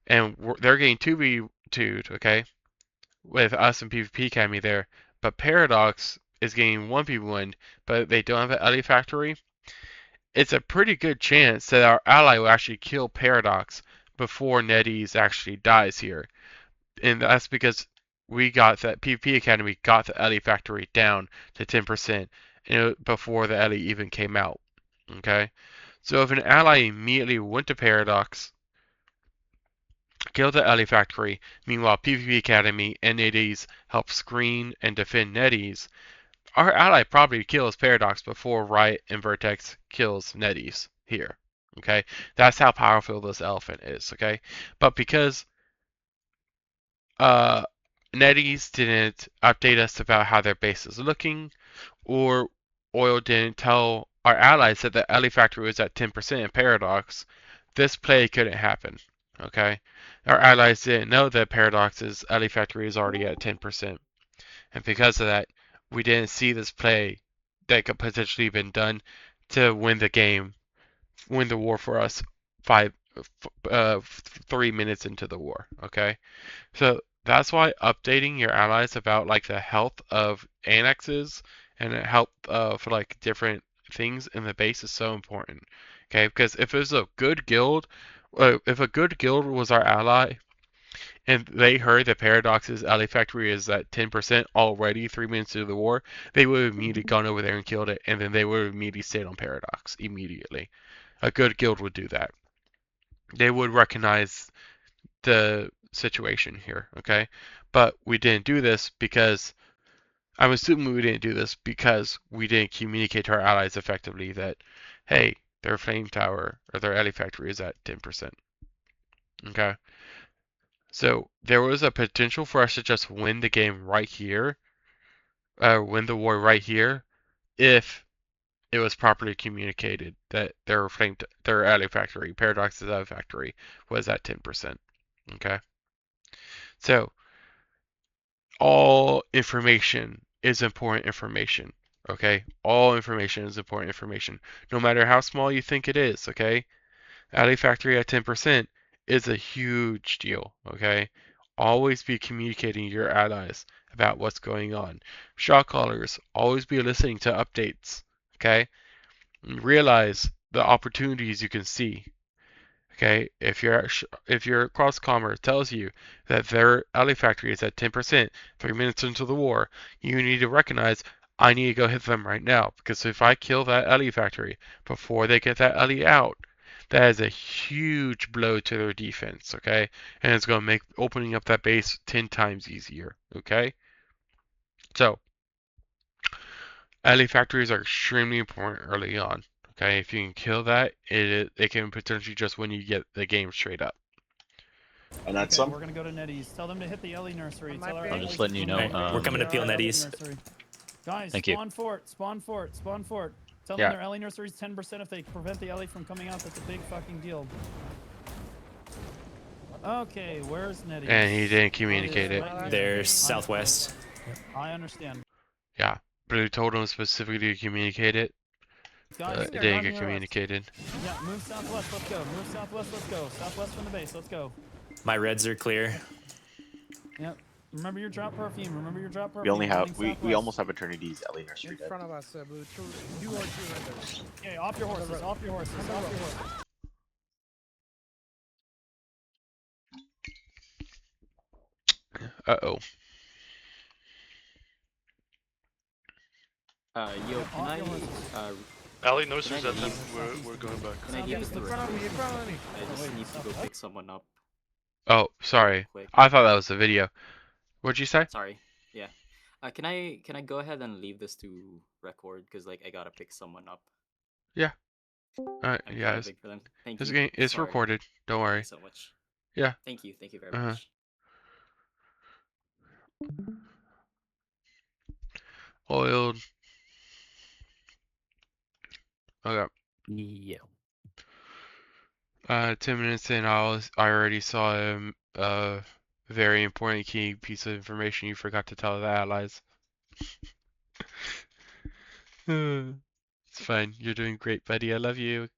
and they're getting 2v2'd, okay, with us and PvP Academy there. But Paradox is getting 1v1, but they don't have an Ellie factory. It's a pretty good chance that our ally will actually kill Paradox before NetEase actually dies here. And that's because we got that PvP Academy got the Ellie factory down to 10% before the Ellie even came out. Okay? So if an ally immediately went to Paradox, killed the Ellie factory, meanwhile PvP Academy and NetEase help screen and defend NetEase, our ally probably kills Paradox before Riot and Vertex kills NetEase here. Okay? That's how powerful this elephant is, okay? But because NetEase didn't update us about how their base is looking, or Oil didn't tell our allies that the Ellie factory was at 10% in Paradox, this play couldn't happen, okay? Our allies didn't know that Paradox's Ellie factory is already at 10%. And because of that, we didn't see this play that could potentially have been done to win the game, win the war for us 3 minutes into the war, okay? So that's why updating your allies about like the health of annexes and the health for like different things in the base is so important, okay? Because if it was a good guild, if a good guild was our ally, and they heard that Paradox's Ellie factory is at 10% already 3 minutes into the war, they would have immediately gone over there and killed it, and then they would have immediately stayed on Paradox immediately. A good guild would do that. They would recognize the situation here, okay? But we didn't do this because, I'm assuming we didn't do this because we didn't communicate to our allies effectively that, hey, their flame tower or their Ellie factory is at 10%, okay? So there was a potential for us to just win the game right here, win the war right here, if it was properly communicated that their Ellie factory, Paradox's Ellie factory, was at 10%. Okay. So all information is important information. Okay. All information is important information, no matter how small you think it is. Okay. Ellie factory at 10% is a huge deal, okay? Always be communicating to your allies about what's going on. Shot callers, always be listening to updates, okay? And realize the opportunities you can see, okay? If your cross-commer tells you that their Ellie factory is at 10% 3 minutes into the war, you need to recognize, I need to go hit them right now, because if I kill that Ellie factory before they get that Ellie out, that is a huge blow to their defense, okay? And it's going to make opening up that base 10 times easier, okay? So, Ellie factories are extremely important early on, okay? If you can kill that, it can potentially just win you get the game straight up.
And that's
We're going to go to NetEase. Tell them to hit the Ellie nursery.
I'm just letting you know.
We're coming to peel NetEase.
Guys,
Thank you.
spawn fort, spawn fort, spawn fort. Tell
Yeah.
them their alley nurseries 10% if they prevent the alley from coming out. That's a big fucking deal. Okay, where's Nettie?
And he didn't communicate it.
They're southwest.
I understand.
Yeah. Blue told him specifically to communicate it.
Guys,
It didn't get communicated.
Yeah, move southwest, let's go. Move southwest, let's go. Southwest from the base, let's go.
My reds are clear.
Yep. Remember your drop perfume. Remember your drop perfume.
We only have
Heading
we
southwest.
almost have Eternity's alley nursery
In
dead.
front of us, Blue. You or two vendors.
Okay, off your horses, off your horses, off your horses.
Uh-oh.
Yo, can I,
Ali knows who's at them. We're going back.
can I leave
In front of me, in front of me.
I just need to go pick someone up.
Oh, sorry.
Quick.
I thought that was the video. What'd you say?
Sorry. Yeah. Can I go ahead and leave this to record? Cause like I gotta pick someone up.
Alright,
I'm
yeah,
kinda big for them. Thank
this
you.
game is
Sorry.
recorded. Don't
Thank
worry.
you so much.
Yeah.
Thank you very
Uh-huh.
much.
Oiled. Okay.
Yeah.
10 minutes in, I already saw a very important key piece of information you forgot to tell the allies. It's fine. You're doing great, buddy. I love you.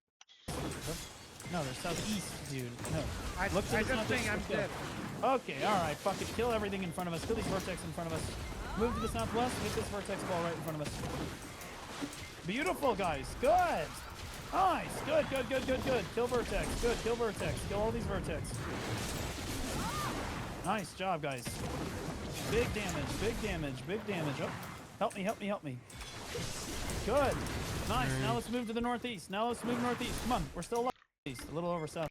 No, they're southeast, dude. No.
I
Look to the
just
southeast,
think I'm
let's go.
dead.
Okay, alright, fuck it. Kill everything in front of us. Kill these vertex in front of us. Move to the southwest. Hit this vertex ball right in front of us. Beautiful, guys. Good. Nice. Good. Kill vertex. Good. Kill vertex. Kill all these vertex. Nice job, guys. Big damage. Oh, help me. Good. Nice. Now let's move to the northeast. Come on. We're still east. A little over south.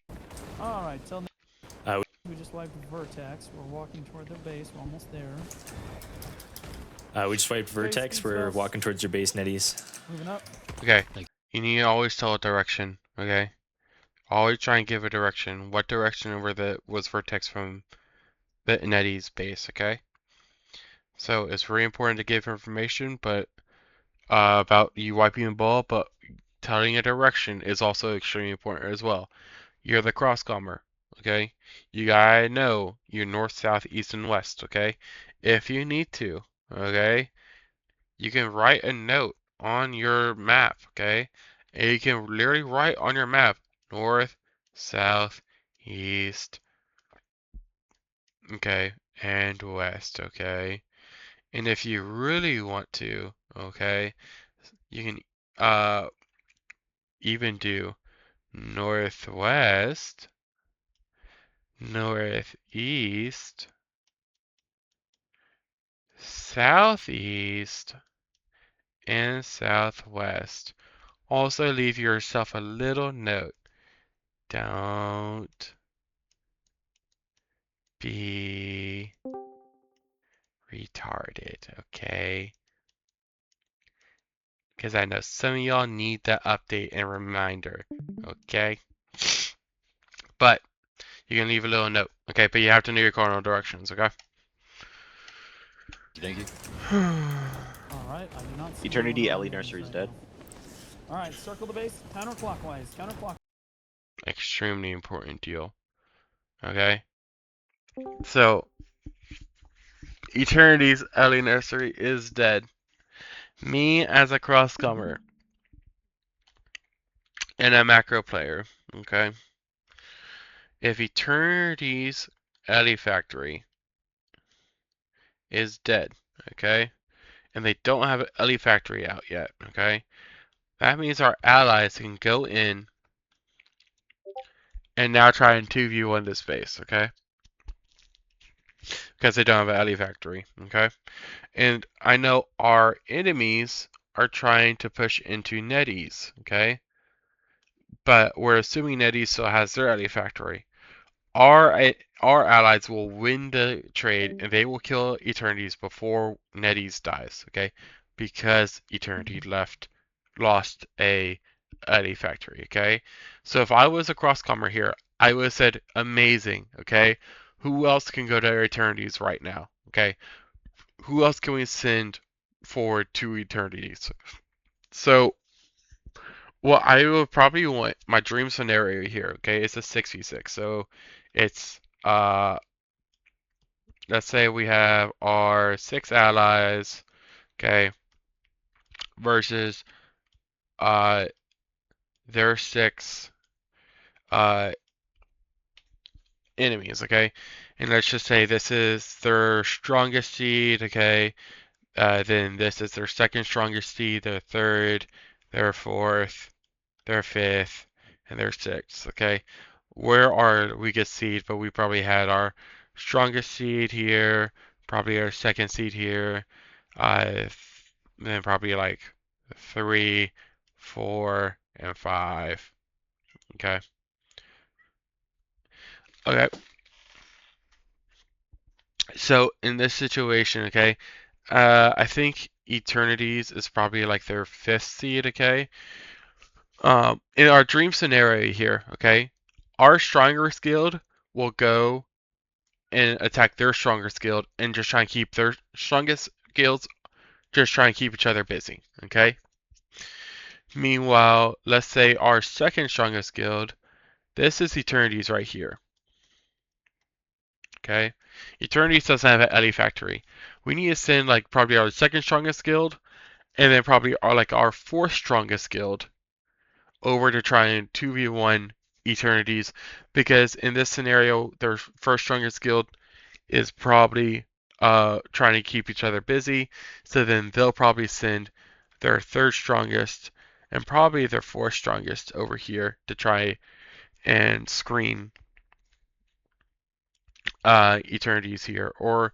Alright, tell me. We just wiped the vertex. We're walking toward their base. We're almost there.
We just wiped vertex.
speed
We're
fast.
walking towards your base, Netties.
Moving up.
Okay. You need to always tell a direction, okay? Always try and give a direction. What direction was vertex from the Nettie's base, okay? So it's very important to give information, but about you wiping the ball, but telling a direction is also extremely important as well. You're the cross-commer, okay? You gotta know your north, south, east, and west, okay? If you need to, okay? You can write a note on your map, okay? And you can literally write on your map north, south, east, okay, and west, okay? And if you really want to, okay, you can even do northwest, northeast, southeast, and southwest. Also leave yourself a little note. Don't be retarded, okay? Because I know some of y'all need that update and reminder, okay? But you can leave a little note, okay? But you have to know your cardinal directions, okay?
Thank you.
Alright, I do not see
Eternity
anyone
alley
on the
nursery is
right
dead.
now. Alright, circle the base. Counterclockwise.
Extremely important deal, okay? So, Eternity's alley nursery is dead. Me as a cross-comer and a macro player, okay? If Eternity's alley factory is dead, okay? And they don't have an alley factory out yet, okay? That means our allies can go in and now try and 2v1 this base, okay? Because they don't have an alley factory, okay? And I know our enemies are trying to push into Nettie's, okay? But we're assuming Nettie's still has their alley factory. Our allies will win the trade and they will kill Eternity's before Nettie's dies, okay? Because Eternity lost a alley factory, okay? So if I was a cross-comer here, I would have said, amazing, okay? Who else can go to Eternity's right now, okay? Who else can we send forward 2 eternities. So what I would probably want, my dream scenario here, okay, is a 6v6. So it's let's say we have our 6 allies, okay, versus their 6 enemies, okay? And let's just say this is their strongest seed, okay? Then this is their second strongest seed, their third, their fourth, their fifth, and their sixth, okay? Where are we get seed, but we probably had our strongest seed here, probably our second seed here, then probably like 3, 4, and 5, okay? Okay. So in this situation, okay, I think Eternities is probably like their 5th seed, okay? In our dream scenario here, okay, our strongest guild will go and attack their strongest guild and just try and keep their strongest guilds just try and keep each other busy, okay? Meanwhile, let's say our second strongest guild, this is Eternities right here. Okay? Eternities doesn't have an Ellie factory. We need to send like probably our second strongest guild and then probably our 4th strongest guild over to try and 2v1 Eternities, because in this scenario their first strongest guild is probably trying to keep each other busy, so then they'll probably send their 3rd strongest and probably their 4th strongest over here to try and screen Eternities here, or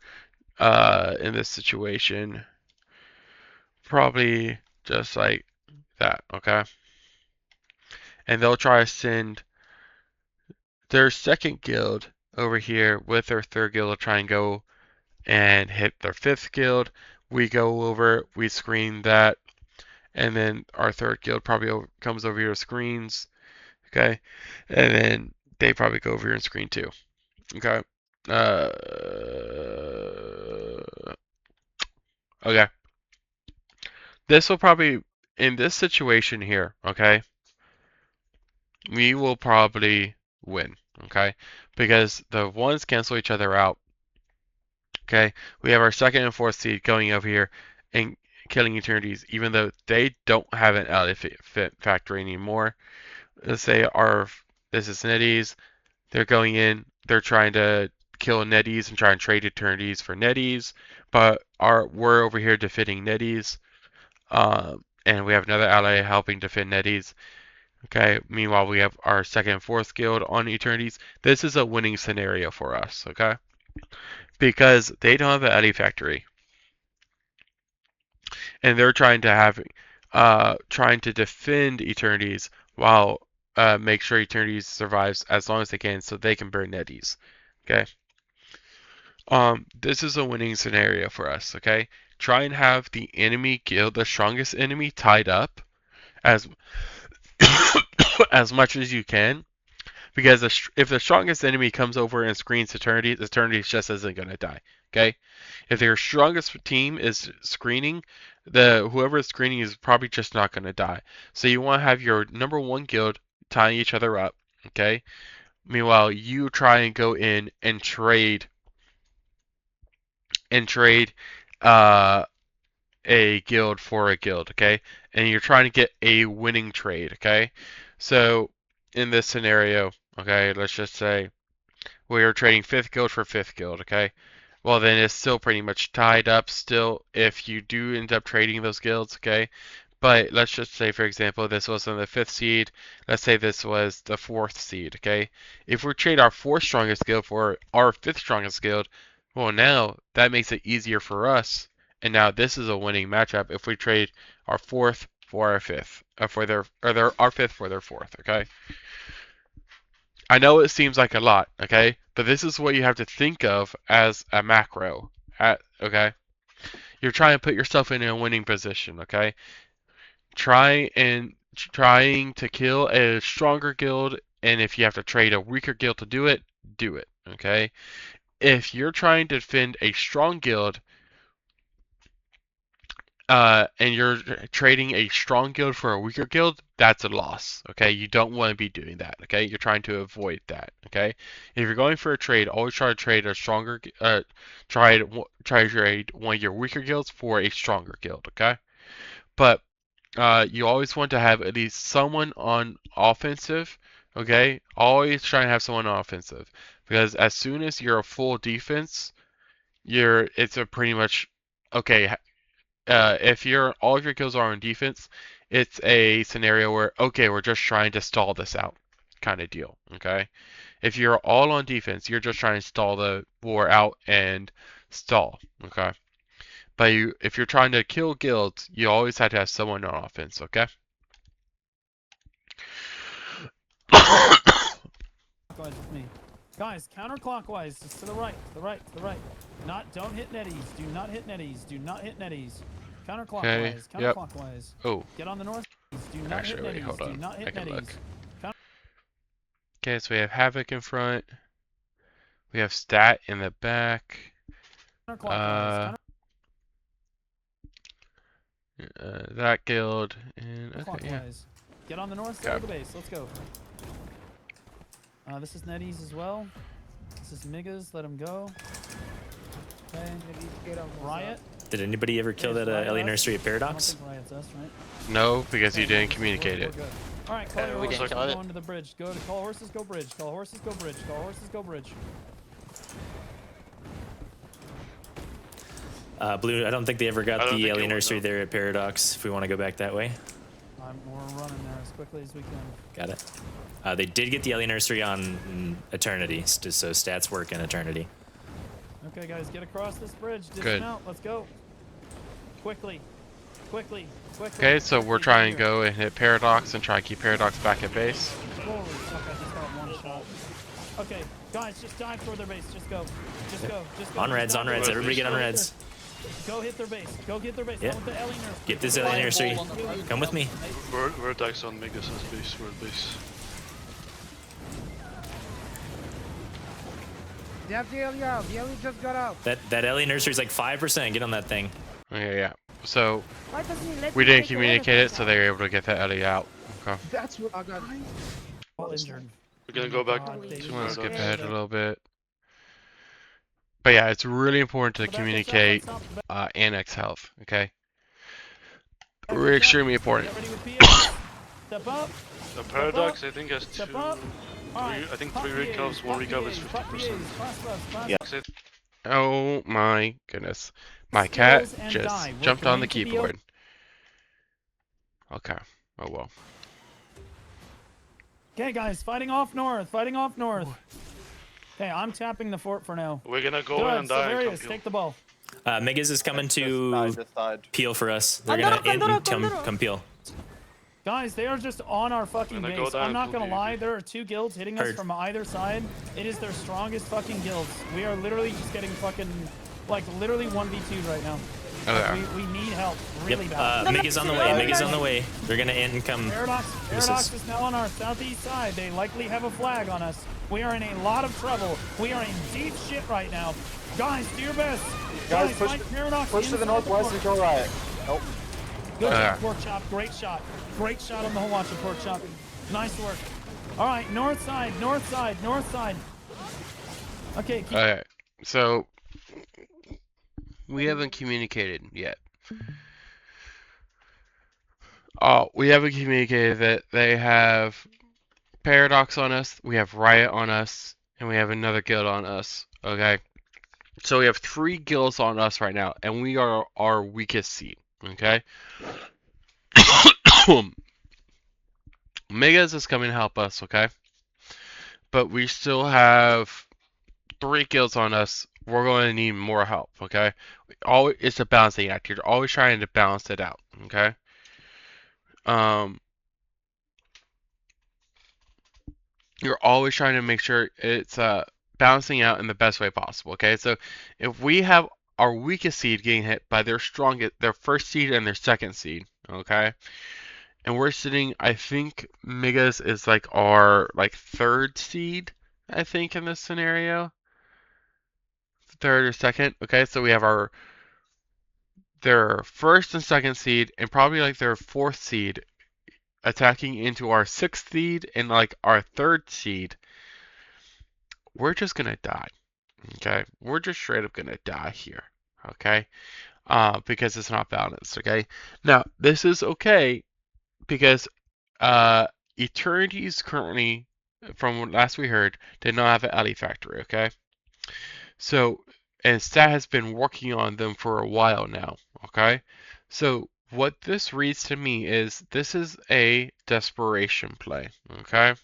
in this situation probably just like that, okay? And they'll try to send their second guild over here with their 3rd guild to try and go and hit their 5th guild. We go over, we screen that, and then our 3rd guild probably comes over here to screens, okay? And then they probably go over here and screen too, okay? Okay. This will probably, in this situation here, okay, we will probably win, okay? Because the ones cancel each other out, okay? We have our 2nd and 4th seed going over here and killing Eternities, even though they don't have an Ally factory anymore. Let's say this is Netties, they're going in, they're trying to kill Netties and try and trade Eternities for Netties, but we're over here defending Netties, and we have another ally helping defend Netties. Okay, meanwhile we have our 2nd and 4th guild on Eternities. This is a winning scenario for us, okay? Because they don't have an Ellie factory. And they're trying to defend Eternities while make sure Eternities survives as long as they can so they can burn Netties. Okay? This is a winning scenario for us, okay? Try and have the enemy guild, the strongest enemy, tied up as as much as you can, because if the strongest enemy comes over and screens Eternities, Eternities just isn't going to die, okay? If their strongest team is screening, whoever is screening is probably just not going to die. So you want to have your number 1 guild tying each other up, okay? Meanwhile, you try and go in and trade a guild for a guild, okay? And you're trying to get a winning trade, okay? So in this scenario, okay, let's just say we are trading 5th guild for 5th guild, okay? Well, then it's still pretty much tied up still if you do end up trading those guilds, okay? But let's just say, for example, this was on the 5th seed. Let's say this was the 4th seed, okay? If we trade our 4th strongest guild for our 5th strongest guild, well, now that makes it easier for us. And now this is a winning matchup if we trade our 4th for our 5th, our 5th for their 4th, okay? I know it seems like a lot, okay? But this is what you have to think of as a macro, okay? You're trying to put yourself in a winning position, okay? Trying to kill a stronger guild, and if you have to trade a weaker guild to do it, okay? If you're trying to defend a strong guild, and you're trading a strong guild for a weaker guild, that's a loss. Okay, you don't want to be doing that. Okay, you're trying to avoid that. Okay, if you're going for a trade, always try to trade a stronger. Try to trade one of your weaker guilds for a stronger guild. Okay, but you always want to have at least someone on offensive. Okay, always try and have someone on offensive, because as soon as you're a full defense, it's a pretty much okay. If all of your kills are on defense, it's a scenario where, okay, we're just trying to stall this out kind of deal, okay? If you're all on defense, you're just trying to stall the war out and stall, okay? But if you're trying to kill guilds, you always have to have someone on offense, okay?
With me. Guys, counterclockwise, just to the right, to the right, to the right. Don't hit netties. Do not hit netties. Do not hit netties. Counterclockwise,
Okay, yep.
counterclockwise.
Oh.
Get on the north. Do not
Actually,
hit
wait,
netties.
hold
Do
on.
not
I
hit
can
netties.
look. Okay, so we have Havoc in front. We have Stat in the back.
Counterclockwise.
That guild and okay, yeah.
Counterclockwise. Get on the north side of the base. Let's go. This is netties as well. This is Migas. Let him go. Okay. Riot.
Did anybody ever kill that Ellie Nursery at Paradox?
Riot's us, right?
No, because you didn't communicate it.
All right, call your
we
horses.
didn't kill it.
Go into the bridge. Go to call horses. Go bridge. Call horses. Go bridge. Call horses. Go bridge.
Blue, I don't think they ever
I
got
don't
the
think
Ellie
it would,
Nursery
no.
there at Paradox, if we want to go back that way.
We're running there as quickly as we can.
Got it. They did get the Ellie Nursery on Eternity, so stats work in Eternity.
Okay, guys, get across this bridge.
Good.
Dismount. Let's go. Quickly. Quickly. Quickly.
Okay, so we're
Quickly,
trying to
here.
go and hit Paradox and try to keep Paradox back at base.
Holy fuck, I just got one shot. Okay, guys, just dive toward their base. Just go. Just go. Just go.
On
Just
reds,
dive
on
toward
reds.
their
Everybody
base.
get on
Go hit
reds.
Go hit their base. Go get their base.
Yeah.
I want the Ellie Nurse.
Get this Ellie Nursery. Come with me.
Vertex on Megas' base, we're at base.
They have the Ellie out. The Ellie just got out.
That Ellie Nursery's like 5%. Get on that thing.
Okay, yeah. So
Why doesn't he let
we
me
didn't
take the
communicate it, so
elephant
they were able to get that Ellie out. Okay.
That's what I got.
All injured.
We're gonna go back
God, they
Just want to skip
Paradox.
ahead a little bit. But yeah, it's really important to
Rebecca,
communicate
shot, let's
Annex health. Okay.
stop.
Really extremely important.
Get ready with PS. Step up.
The Paradox, I think, has
Step
two.
up. All right.
I think
pop
3
PAs,
recovs, 1
pop
recover is
PAs, pop
50%.
PAs, cross left, cross
Yeah.
That's it.
Oh my goodness. My cat
Skills and
just
die. We're
jumped on
going
the
to be
keyboard. Okay. Oh well.
Okay, guys, fighting off north. Fighting off north. Okay, I'm tapping the fort for now.
We're gonna go
Go
in
ahead,
and die. and
Severius,
come kill.
take the ball.
Megas is coming to peel for us. They're gonna come peel.
Guys, they are just on our fucking
Gonna go
base.
down
I'm not
to
gonna
PvP.
lie, there are 2 guilds hitting us
Heard.
from either side. It is their strongest fucking guilds. We are literally just getting fucking, like, literally 1v2 right now.
Okay.
We need help really
Yep.
bad.
Megas on the way. Megas on the way. They're gonna in and come.
Paradox is now on our southeast side. They likely have a flag on us. We are in a lot of trouble. We are in deep shit right now. Guys, do your best.
Guys,
fight Paradox
push to the
inside
northwest
fort.
and kill Riot. Nope.
Good job, Pork Chop. Great shot. Great shot on the whole watch of Pork Chop. Nice work. All right, north side, north side, north side. Okay, keep
Okay. So we haven't communicated yet. We haven't communicated that they have Paradox on us, we have Riot on us, and we have another guild on us. Okay. So we have 3 guilds on us right now, and we are our weakest seed. Okay. Megas is coming to help us, okay? But we still have 3 guilds on us. We're going to need more help, okay? It's a balancing act. You're always trying to balance it out, okay? You're always trying to make sure it's balancing out in the best way possible, okay? So if we have our weakest seed getting hit by their first seed and their second seed, okay? And we're sitting, I think Megas is like our 3rd seed, I think, in this scenario. 3rd or 2nd. Okay, so we have their first and second seed and probably like their fourth seed attacking into our sixth seed and like our third seed, we're just gonna die. Okay, we're just straight up gonna die here. Okay, because it's not balanced. Okay, now this is okay because Eternity's currently, from what last we heard, did not have an alley factory. Okay, so and Stat has been working on them for a while now. Okay, so what this reads to me is this is a desperation play. Okay,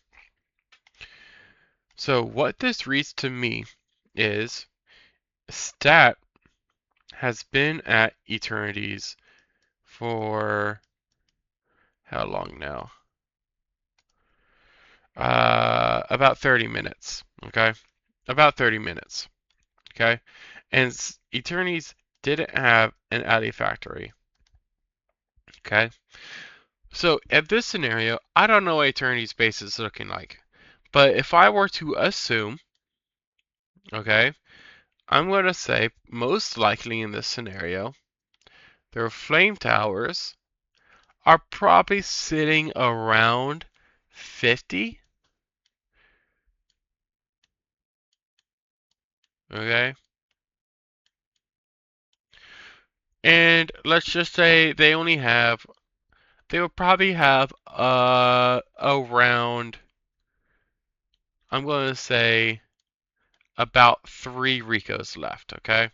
so what this reads to me is Stat has been at Eternity's for how long now? About 30 minutes. Okay, about 30 minutes. Okay, and Eternity's didn't have an alley factory. Okay, so at this scenario, I don't know what Eternity's base is looking like, but if I were to assume, okay, I'm going to say most likely in this scenario, their flame towers are probably sitting around 50. Okay. And let's just say they only have, they will probably have around, I'm going to say about 3 Ricos left, okay?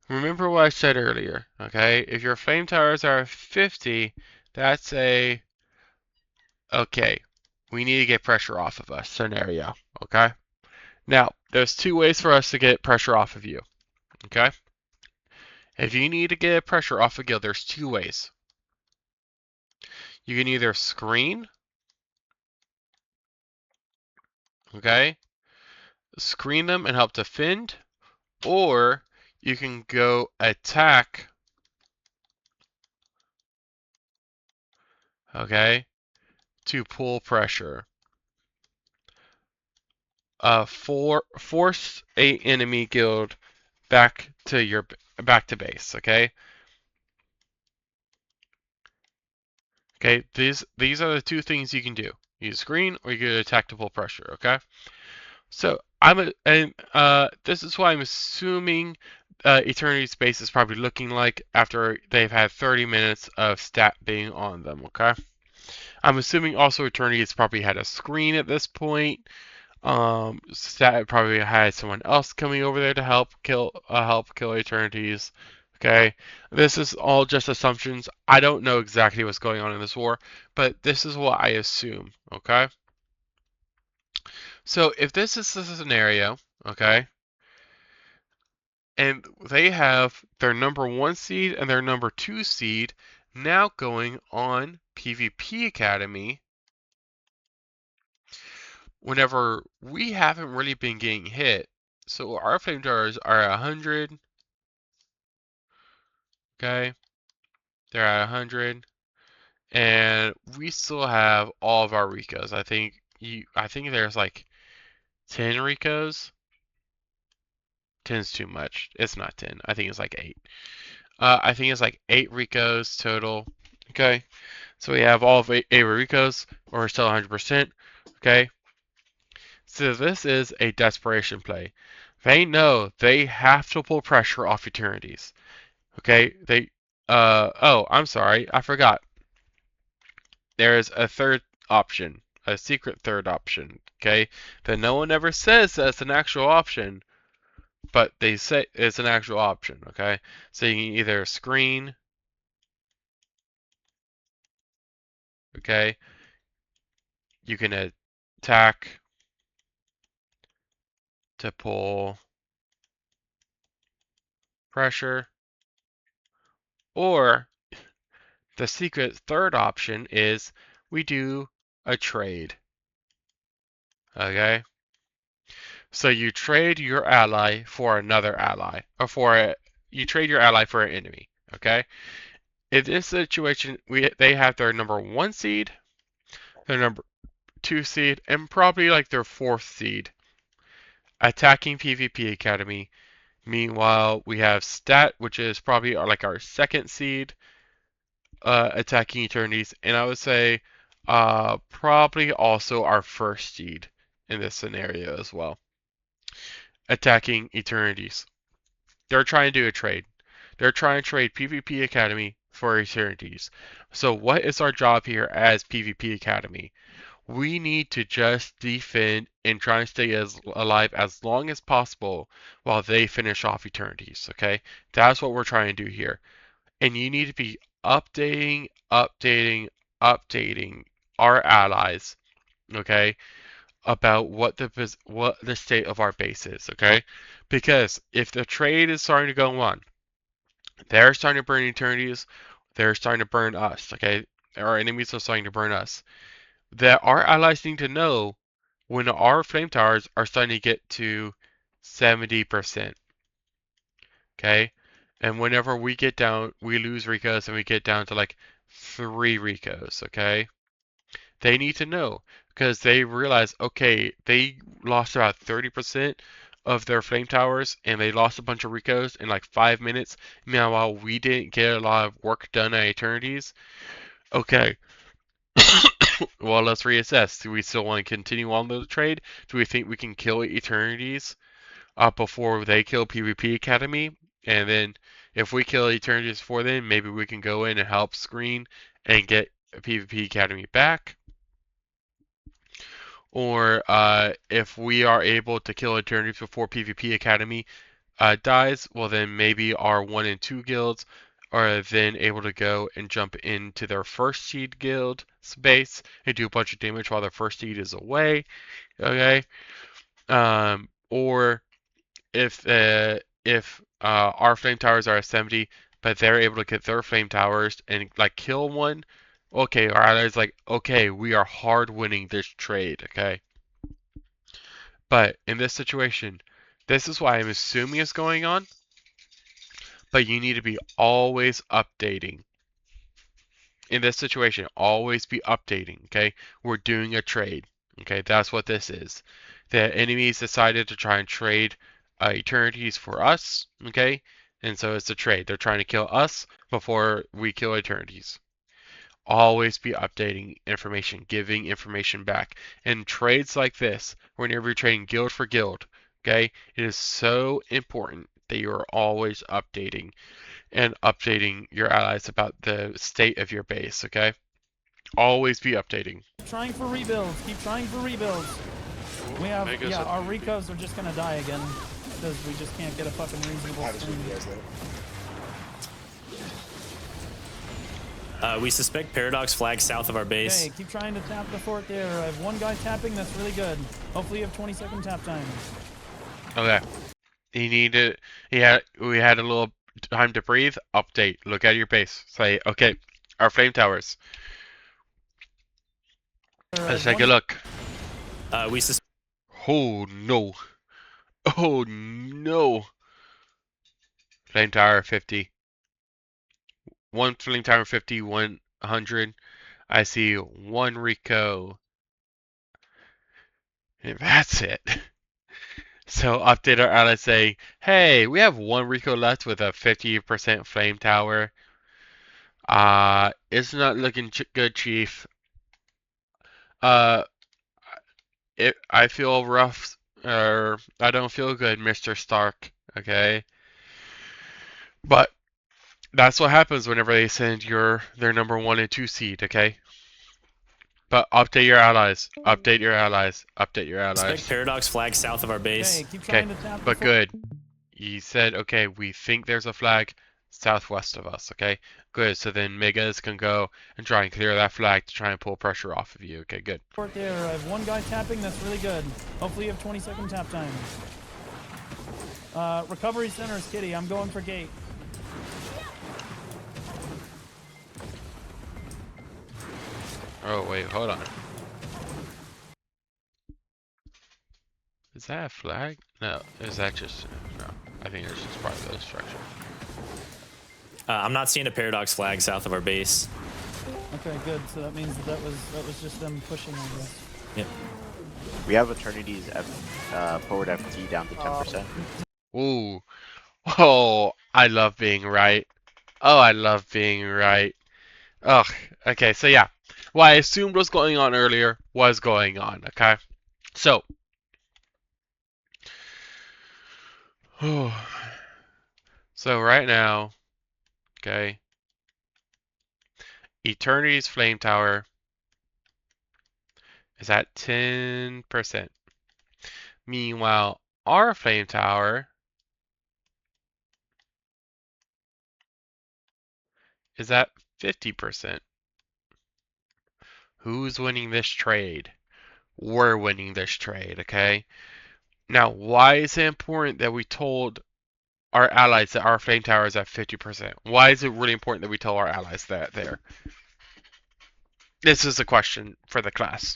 Remember what I said earlier, okay? If your flame towers are 50, that's a, okay, we need to get pressure off of us scenario, okay? Now, there's 2 ways for us to get pressure off of you, okay? If you need to get pressure off a guild, there's 2 ways. You can either screen, okay? Screen them and help defend, or you can go attack, okay, to pull pressure. Force a enemy guild back to base, okay? Okay, these are the 2 things you can do. You can screen or you can attack to pull pressure, okay? So this is why I'm assuming Eternity's base is probably looking like after they've had 30 minutes of Stat being on them, okay? I'm assuming also Eternity has probably had a screen at this point. Stat probably had someone else coming over there to help kill Eternities. Okay, this is all just assumptions. I don't know exactly what's going on in this war, but this is what I assume. Okay. So if this is the scenario, okay, and they have their number 1 seed and their number 2 seed now going on PvP Academy, whenever we haven't really been getting hit, so our flame towers are 100, okay, they're at 100, and we still have all of our Ricos. I think there's like 10 Ricos. 10's too much. It's not 10. I think it's like 8. I think it's like 8 Ricos total. Okay, so we have all of 8 Ricos, or we're still 100%. Okay, so this is a desperation play. They know they have to pull pressure off Eternities. Okay, oh, I'm sorry, I forgot. There is a third option, a secret third option, okay, that no one ever says that's an actual option, but they say it's an actual option, okay? So you can either screen, okay, you can attack to pull pressure, or the secret third option is we do a trade, okay? So you trade your ally for another ally, or you trade your ally for an enemy, okay? In this situation, they have their number 1 seed, their number 2 seed, and probably like their 4th seed attacking PvP Academy Meanwhile, we have Stat, which is probably our second seed, attacking Eternities, and I would say probably also our first seed in this scenario as well, attacking Eternities. They're trying to do a trade. They're trying to trade PvP Academy for Eternities. So what is our job here as PvP Academy? We need to just defend and try and stay as alive as long as possible while they finish off Eternities, okay? That's what we're trying to do here. And you need to be updating our allies, okay, about what the state of our base is, okay? Because if the trade is starting to go on, they're starting to burn Eternities, they're starting to burn us, okay? Our enemies are starting to burn us. That our allies need to know when our flame towers are starting to get to 70%, okay? And whenever we get down, we lose Ricos and we get down to like 3 Ricos, okay? They need to know because they realize, okay, they lost about 30% of their flame towers and they lost a bunch of Ricos in like 5 minutes. Meanwhile, we didn't get a lot of work done at Eternities. Okay. Well, let's reassess. Do we still want to continue on the trade? Do we think we can kill Eternities before they kill PvP Academy? And then if we kill Eternities before then, maybe we can go in and help screen and get PvP Academy back. Or if we are able to kill Eternities before PvP Academy dies, well then maybe our 1 and 2 guilds are then able to go and jump into their first seed guild space and do a bunch of damage while their first seed is away. Okay. Or if our flame towers are at 70, but they're able to get their flame towers and like kill one, okay, our allies like, okay, we are hard winning this trade, okay? But in this situation, this is what I'm assuming is going on, but you need to be always updating. In this situation, always be updating, okay? We're doing a trade, okay? That's what this is. The enemies decided to try and trade Eternities for us, okay? And so it's a trade. They're trying to kill us before we kill Eternities. Always be updating information, giving information back. And trades like this, whenever you're trading guild for guild, okay, it is so important that you are always updating and updating your allies about the state of your base, okay? Always be updating.
Keep trying for rebuilds. Keep trying for rebuilds. We have, yeah, our Ricos are just gonna die again because we just can't get a fucking reasonable stream.
We suspect Paradox flag south of our base.
Okay, keep trying to tap the fort there. I have one guy tapping. That's really good. Hopefully you have 20-second tap time.
Okay. We had a little time to breathe. Update. Look at your base. Say, okay, our flame towers. Let's take a look.
We suspect.
Oh no. Oh no. Flame tower 50. One flame tower 50, 100. I see one Rico. And that's it. So update our allies say, hey, we have one Rico left with a 50% flame tower. It's not looking good, Chief. I feel rough, or I don't feel good, Mr. Stark, okay? But that's what happens whenever they send their number 1 and 2 seed, okay? But update your allies. Update your allies. Update your allies.
Suspect Paradox flag south of our base.
Okay, keep trying to tap
but good. You said, okay, we think there's a flag southwest of us, okay? Good, so then Megas can go and try and clear that flag to try and pull pressure off of you. Okay, good.
Fort there. I have one guy tapping. That's really good. Hopefully you have 20-second tap time. Recovery center is Kitty. I'm going for gate.
Oh, wait, hold on. Is that a flag? No, is that just... No, I think it's just part of the structure.
I'm not seeing a Paradox flag south of our base.
Okay, good. So that means that was just them pushing, I guess.
Yep.
We have Eternity's forward FT down to 10%.
Ooh, Oh, I love being right. Oh, I love being right. Ugh. Okay, so yeah. What I assumed was going on earlier was going on, okay? So. So right now, okay. Eternity's Flame Tower is at 10%. Meanwhile, our Flame Tower is at 50%. Who's winning this trade? We're winning this trade, okay? Now, why is it important that we told our allies that our Flame Tower is at 50%? Why is it really important that we tell our allies that there? This is a question for the class.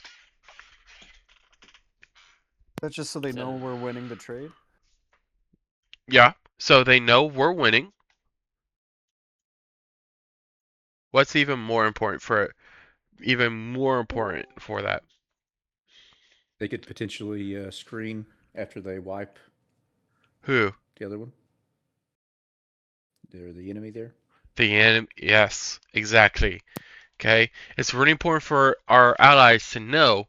That's just so they know we're winning the trade.
Yeah, so they know we're winning. What's even more important for that?
They could potentially screen after they wipe
Who?
the other one. They're the enemy there.
The enemy. Yes, exactly. Okay, it's really important for our allies to know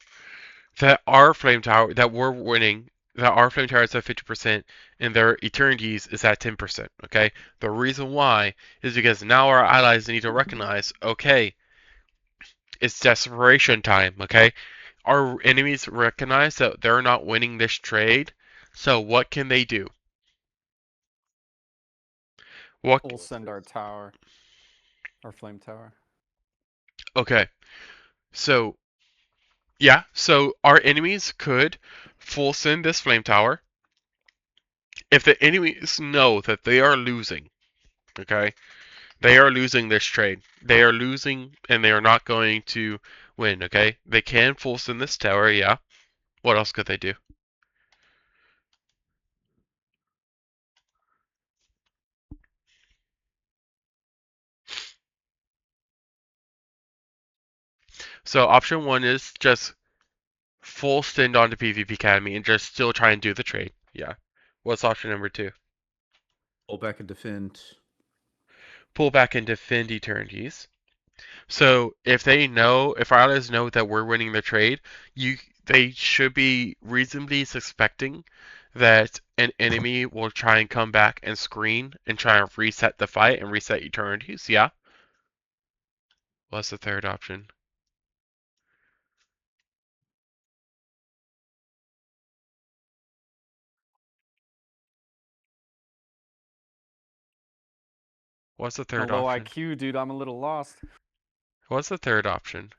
that our Flame Tower, that we're winning, that our Flame Tower is at 50% and their Eternities is at 10%. Okay, the reason why is because now our allies need to recognize, okay, it's desperation time. Okay, our enemies recognize that they're not winning this trade, so what can they do?
We'll send our tower, our flame tower.
Okay, so yeah, so our enemies could full send this Flame Tower. If the enemies know that they are losing, okay, they are losing this trade. They are losing and they are not going to win, okay? They can full send this tower, yeah. What else could they do? So option one is just full send onto PvP Academy and just still try and do the trade. Yeah. What's option number two?
Pull back and defend.
Pull back and defend Eternities. So if they know, if our allies know that we're winning the trade, they should be reasonably suspecting that an enemy will try and come back and screen and try and reset the fight and reset Eternities. Yeah. What's the third option? What's the third
Low
option?
IQ, dude. I'm a little lost.
What's the third option?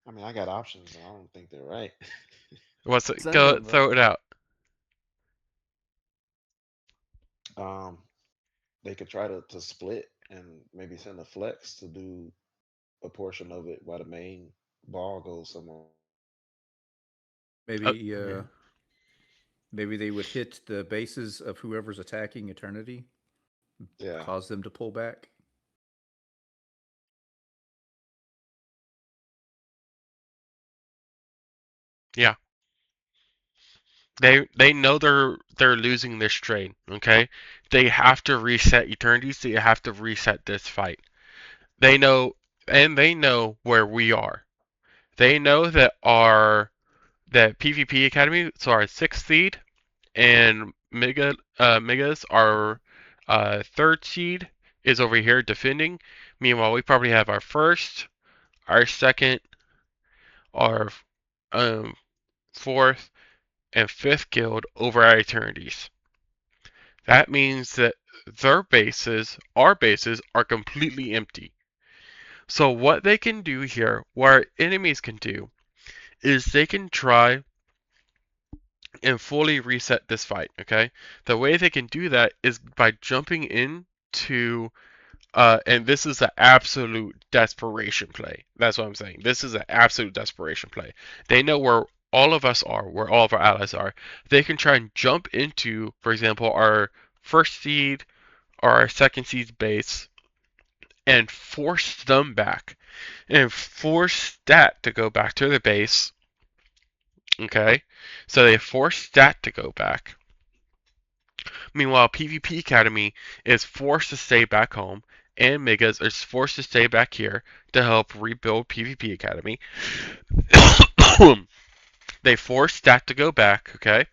I mean, I got options, and I don't think they're right.
What's it?
Send
Go
them,
throw it out.
They could try to split and maybe send a flex to do a portion of it while the main ball goes somewhere.
Maybe
yeah.
maybe they would hit the bases of whoever's attacking Eternity.
Yeah.
Cause them to pull back.
Yeah. They know they're losing this trade, okay? They have to reset Eternities, they have to reset this fight. They know, and they know where we are. They know that that PvP Academy, so our 6th seed, and Megas, our 3rd seed, is over here defending. Meanwhile, we probably have our 1st, our 2nd, our 4th, and 5th guild over our Eternities. That means that their bases, our bases, are completely empty. So what they can do here, what our enemies can do, is they can try and fully reset this fight, okay? The way they can do that is by jumping into, and this is an absolute desperation play. That's what I'm saying. This is an absolute desperation play. They know where all of us are, where all of our allies are. They can try and jump into, for example, our 1st seed or our 2nd seed's base and force them back and force that to go back to the base. Okay, so they force that to go back. Meanwhile, PvP Academy is forced to stay back home, and Megas is forced to stay back here to help rebuild PvP Academy. They forced Stat to go back, okay?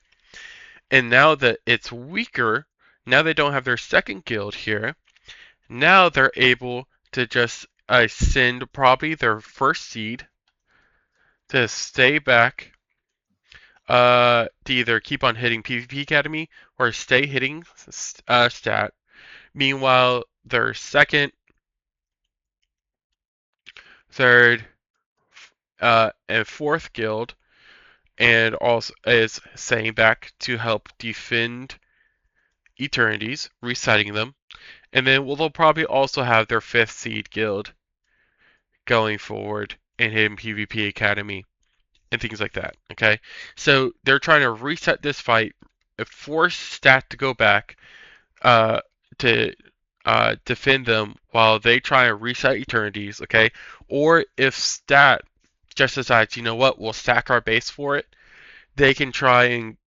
And now that it's weaker, now they don't have their second guild here, now they're able to just send probably their first seed to stay back, to either keep on hitting PvP Academy or stay hitting Stat. Meanwhile, their second, third, and fourth guild, and also is staying back to help defend Eternities, reciting them, and then they'll probably also have their fifth seed guild going forward and hitting PvP Academy and things like that. Okay, so they're trying to reset this fight, force Stat to go back to defend them while they try and reset Eternities. Okay, or if Stat just decides, you know what, we'll stack our base for it, they can try and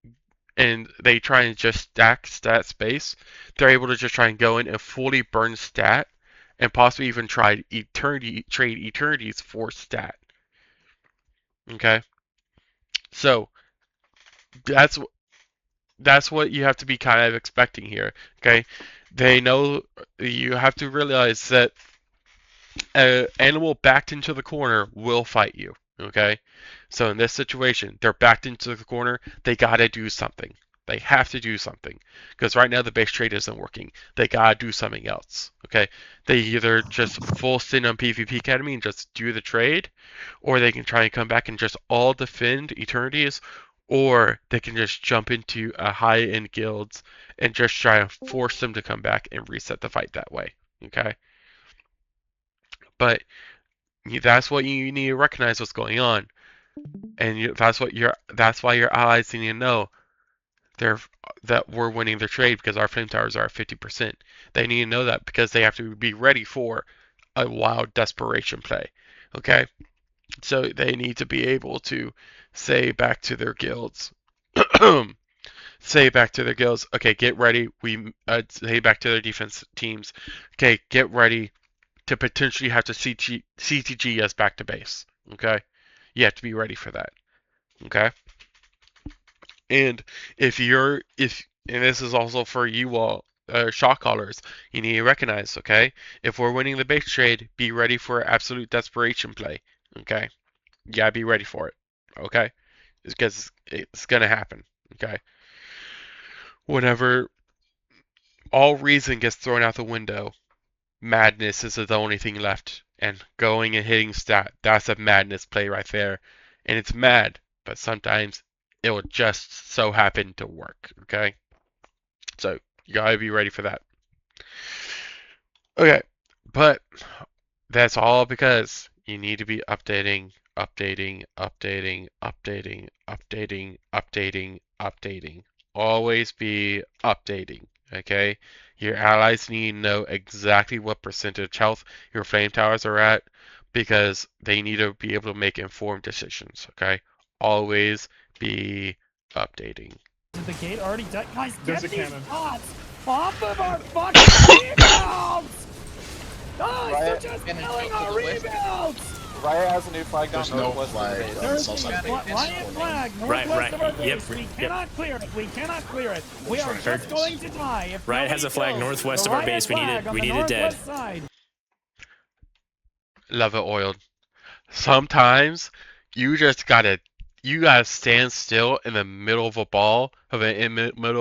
they try and just stack Stat space. They're able to just try and go in and fully burn Stat and possibly even try trade Eternities for Stat. Okay, so that's what you have to be kind of expecting here. Okay, they know you have to realize that an animal backed into the corner will fight you. Okay, so in this situation, they're backed into the corner. They gotta do something. They have to do something because right now the base trade isn't working. They gotta do something else. Okay, they either just full send on PvP Academy and just do the trade, or they can try and come back and just all defend Eternities, or they can just jump into a high-end guilds and just try and force them to come back and reset the fight that way. Okay, but that's what you need to recognize what's going on, and that's why your allies need to know that we're winning the trade because our flame towers are at 50%. They need to know that because they have to be ready for a wild desperation play. Okay, so they need to be able to say back to their guilds, okay, get ready. Say back to their defense teams, okay, get ready to potentially have to CTG us back to base. Okay, you have to be ready for that. Okay, and and this is also for you all, shot callers, you need to recognize, okay, if we're winning the base trade, be ready for absolute desperation play. Okay, you gotta be ready for it. Okay, because it's gonna happen. Okay, whenever all reason gets thrown out the window, madness is the only thing left, and going and hitting Stat, that's a madness play right there, and it's mad, but sometimes it will just so happen to work. Okay, so you gotta be ready for that. Okay, but that's all because you need to be updating. Always be updating, okay? Your allies need to know exactly what percentage health your flame towers are at because they need to be able to make informed decisions, okay? Always be updating.
The gate already died. Guys, get these bots off of our fucking rebuilds! Guys, they're just killing our rebuilds!
Riot has a new flag down
There's no
northwest
flag.
of the base.
There's
also
Riot flag northwest of our base. We cannot clear it. We cannot clear it. We are just going to die. If
Riot has a flag northwest of our base. We need it dead.
Love it, Oiled. Sometimes you gotta stand still in the middle of middle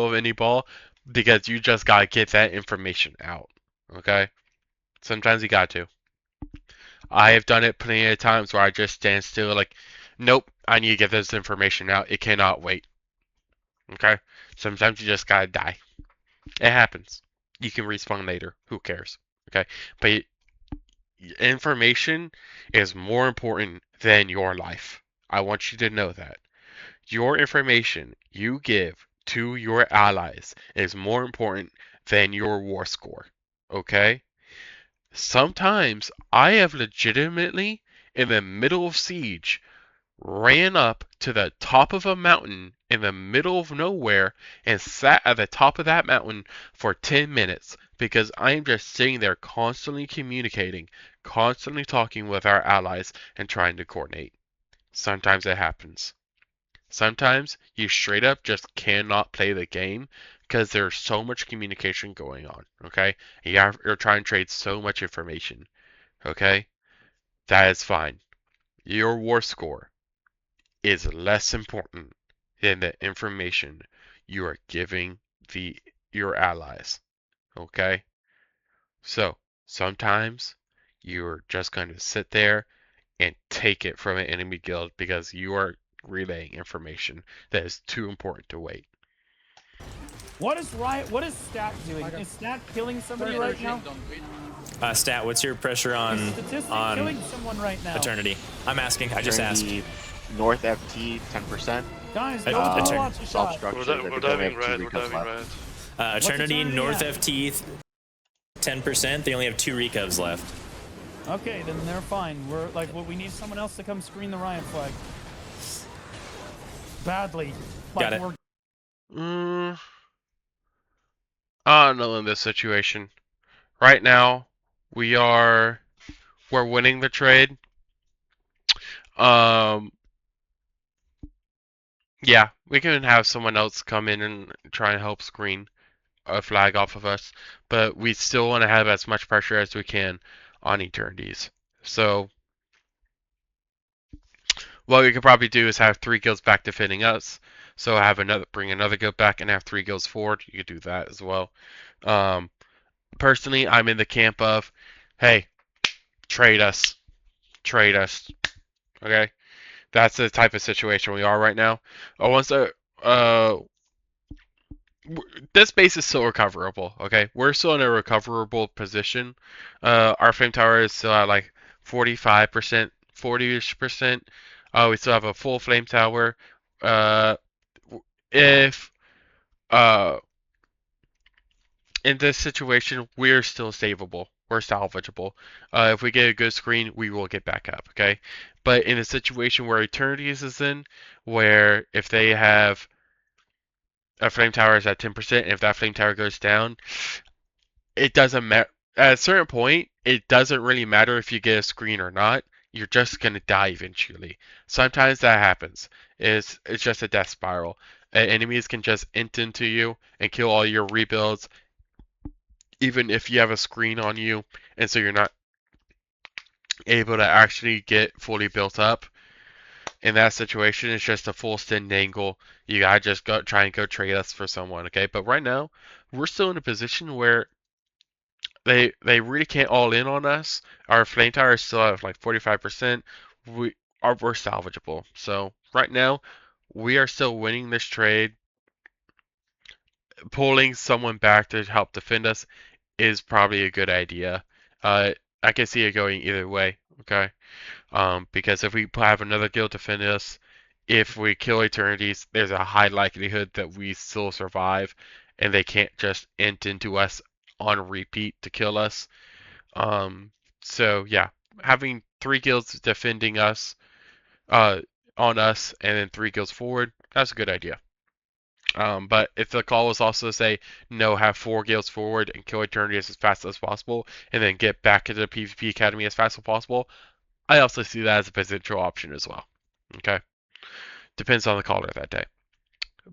of any ball because you just gotta get that information out. Okay? Sometimes you got to. I have done it plenty of times where I just stand still like, nope, I need to get this information out. It cannot wait. Okay? Sometimes you just gotta die. It happens. You can respawn later. Who cares? Okay? But information is more important than your life. I want you to know that. Your information you give to your allies is more important than your war score. Okay? Sometimes I have legitimately, in the middle of siege, ran up to the top of a mountain in the middle of nowhere and sat at the top of that mountain for 10 minutes because I am just sitting there constantly communicating, constantly talking with our allies and trying to coordinate. Sometimes it happens. Sometimes you straight up just cannot play the game because there's so much communication going on, okay? And you're trying to trade so much information, okay? That is fine. Your war score is less important than the information you are giving your allies, okay? So, sometimes you're just going to sit there and take it from an enemy guild because you are relaying information that is too important to wait.
What is Stat doing? Is Stat killing somebody right now?
Stat, what's your pressure on
Statistic killing someone right now.
Eternity? I'm asking. I just asked.
North FT 10%.
Guys, go with the watch a
Soft
shot.
structure.
We're diving red. We're diving red.
Eternity
Eternity
North
at?
FT 10%. They only have 2 recovs left.
Okay, then they're fine. We're like, well, we need someone else to come screen the Riot flag. Badly. Like,
Got it.
I don't know in this situation. Right now, we're winning the trade. Yeah, we can have someone else come in and try and help screen a flag off of us, but we still want to have as much pressure as we can on Eternities. So what we could probably do is have 3 guilds back defending us. So bring another guild back and have 3 guilds forward. You could do that as well. Personally, I'm in the camp of, hey, trade us. Okay, that's the type of situation we are right now. This base is still recoverable. Okay, we're still in a recoverable position. Our flame tower is still at like 45%, 40-ish%. We still have a full flame tower. In this situation, we're still savable. We're salvageable. If we get a good screen, we will get back up, okay? But in a situation where Eternities is in, where if they have a flame tower is at 10%, and if that flame tower goes down, it doesn't matter. At a certain point, it doesn't really matter if you get a screen or not. You're just going to die eventually. Sometimes that happens. It's just a death spiral. Enemies can just int into you and kill all your rebuilds, even if you have a screen on you, and so you're not able to actually get fully built up. In that situation, it's just a full send angle. You gotta just try and go trade us for someone, okay? But right now, we're still in a position where they really can't all in on us. Our flame tower is still at like 45%. We're salvageable. So right now, we are still winning this trade. Pulling someone back to help defend us is probably a good idea. I can see it going either way, okay? Because if we have another guild defend us, if we kill Eternities, there's a high likelihood that we still survive, and they can't just int into us on repeat to kill us. So yeah, having 3 guilds defending us, on us, and then 3 guilds forward, that's a good idea. But if the call was also to say, no, have 4 guilds forward and kill Eternities as fast as possible, and then get back into the PvP Academy as fast as possible, I also see that as a potential option as well. Okay? Depends on the caller that day.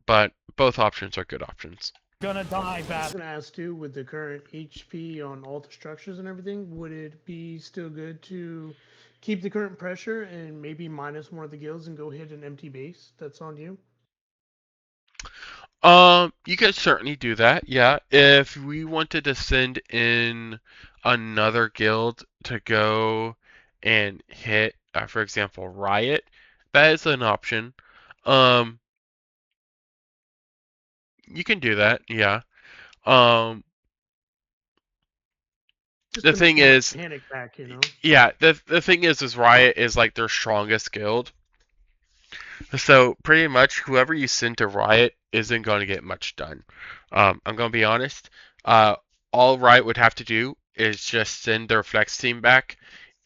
But both options are good options.
Gonna die bad.
I was gonna ask too, with the current HP on all the structures and everything, would it be still good to keep the current pressure and maybe minus one of the guilds and go hit an empty base? That's on you.
You could certainly do that, yeah. If we wanted to send in another guild to go and hit, for example, Riot, that is an option. You can do that, yeah. The thing is,
panic back, you know.
yeah, the thing is Riot is like their strongest guild. So pretty much whoever you send to Riot isn't going to get much done. I'm going to be honest. All Riot would have to do is just send their flex team back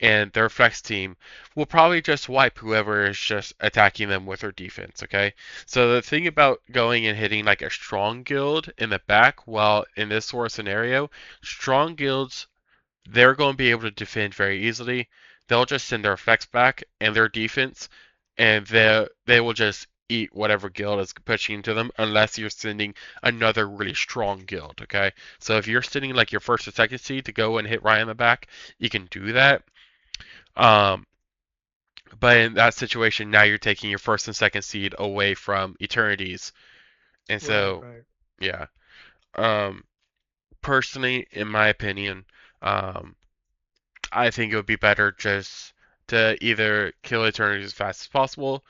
and their flex team will probably just wipe whoever is just attacking them with their defense, okay? So the thing about going and hitting like a strong guild in the back, well, in this sort of scenario, strong guilds, they're going to be able to defend very easily. They'll just send their flex back and their defense, and they will just eat whatever guild is pushing into them unless you're sending another really strong guild, okay? So if you're sending like your first or second seed to go and hit right in the back, you can do that. But in that situation, now you're taking your first and second seed away from Eternities. And so,
Right.
yeah. Personally, in my opinion, I think it would be better just to either kill Eternities as fast as possible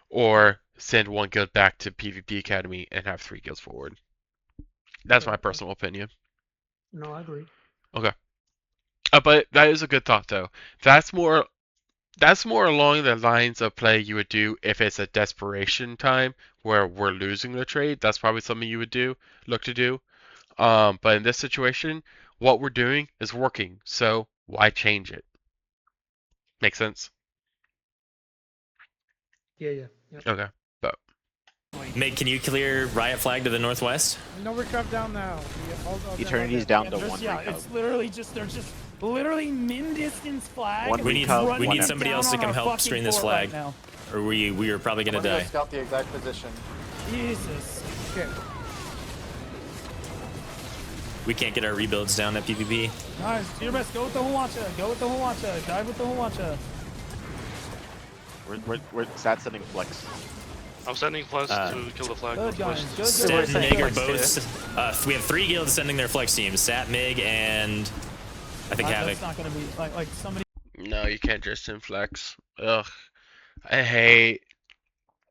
or send one guild back to PvP Academy and have 3 guilds forward. That's my personal opinion.
No, I agree.
Okay. But that is a good thought, though. That's more along the lines of play you would do if it's a desperation time where we're losing the trade. That's probably something you would look to do. But in this situation, what we're doing is working, so why change it? Make sense?
Yeah.
Okay. But
Meg, can you clear Riot Flag to the northwest?
No recov down now.
Eternity's down to one
Yeah,
recov.
it's literally just they're just literally min distance flag.
One
We need
recov,
we
one
need
empty.
somebody else to come help screen this flag, or we are probably gonna die.
Scout the exact position.
Jesus. Okay.
We can't get our rebuilds down at PvP.
Guys, do your best. Go with the Huacha. Go with the Huacha. Dive with the Huacha.
We're stat sending flex.
I'm sending flex to kill the flag.
Good guys. Good.
Stat and Mig are
Flex
both. We have 3 guilds sending their flex teams: Stat, Mig, and I think Havoc.
That's not gonna be like somebody.
no, you can't just send flex. Ugh. I hate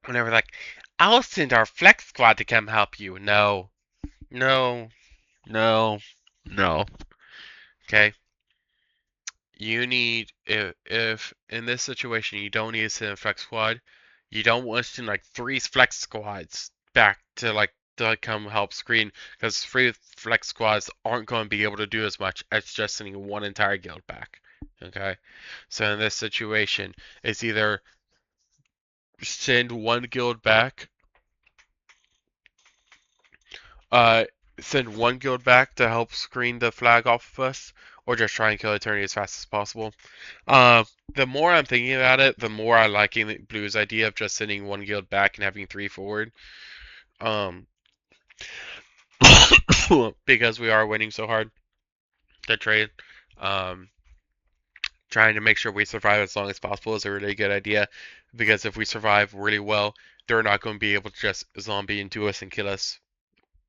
whenever like, I'll send our flex squad to come help you. No. Okay. You need if in this situation you don't need to send a flex squad, you don't want to send like 3 flex squads back to come help screen, because 3 flex squads aren't going to be able to do as much as just sending one entire guild back. Okay, so in this situation, it's either send one guild back, send one guild back to help screen the flag off of us, or just try and kill Eternity as fast as possible. The more I'm thinking about it, the more I'm liking Blue's idea of just sending one guild back and having 3 forward. Because we are winning so hard the trade. Trying to make sure we survive as long as possible is a really good idea, because if we survive really well, they're not going to be able to just zombie into us and kill us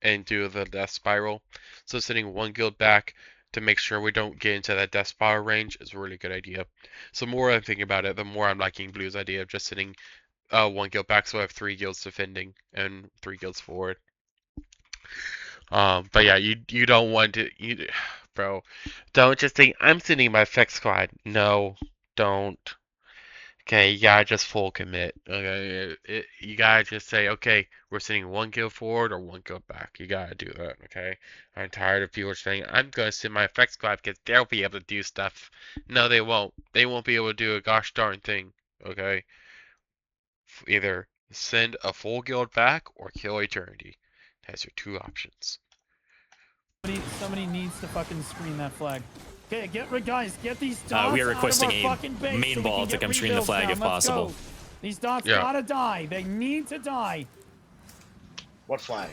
and do the death spiral. So sending one guild back to make sure we don't get into that death spiral range is a really good idea. So the more I'm thinking about it, the more I'm liking Blue's idea of just sending one guild back, so I have 3 guilds defending and 3 guilds forward. But yeah, you don't want to, bro, don't just think I'm sending my flex squad. No, don't. Okay, you gotta just full commit. Okay, you gotta just say, okay, we're sending one guild forward or one guild back. You gotta do that. Okay, I'm tired of people saying I'm gonna send my flex squad because they'll be able to do stuff. No, they won't. They won't be able to do a gosh darn thing. Okay, either send a full guild back or kill Eternity. That's your 2 options.
Somebody needs to fucking screen that flag. Okay, guys, get these dots
we are requesting
out of our fucking base
a main
so we
ball
can
to
get
come screen the
rebuilds
flag
down.
if
Let's
possible.
go. These dots
Yeah.
gotta die. They need to die.
What flag?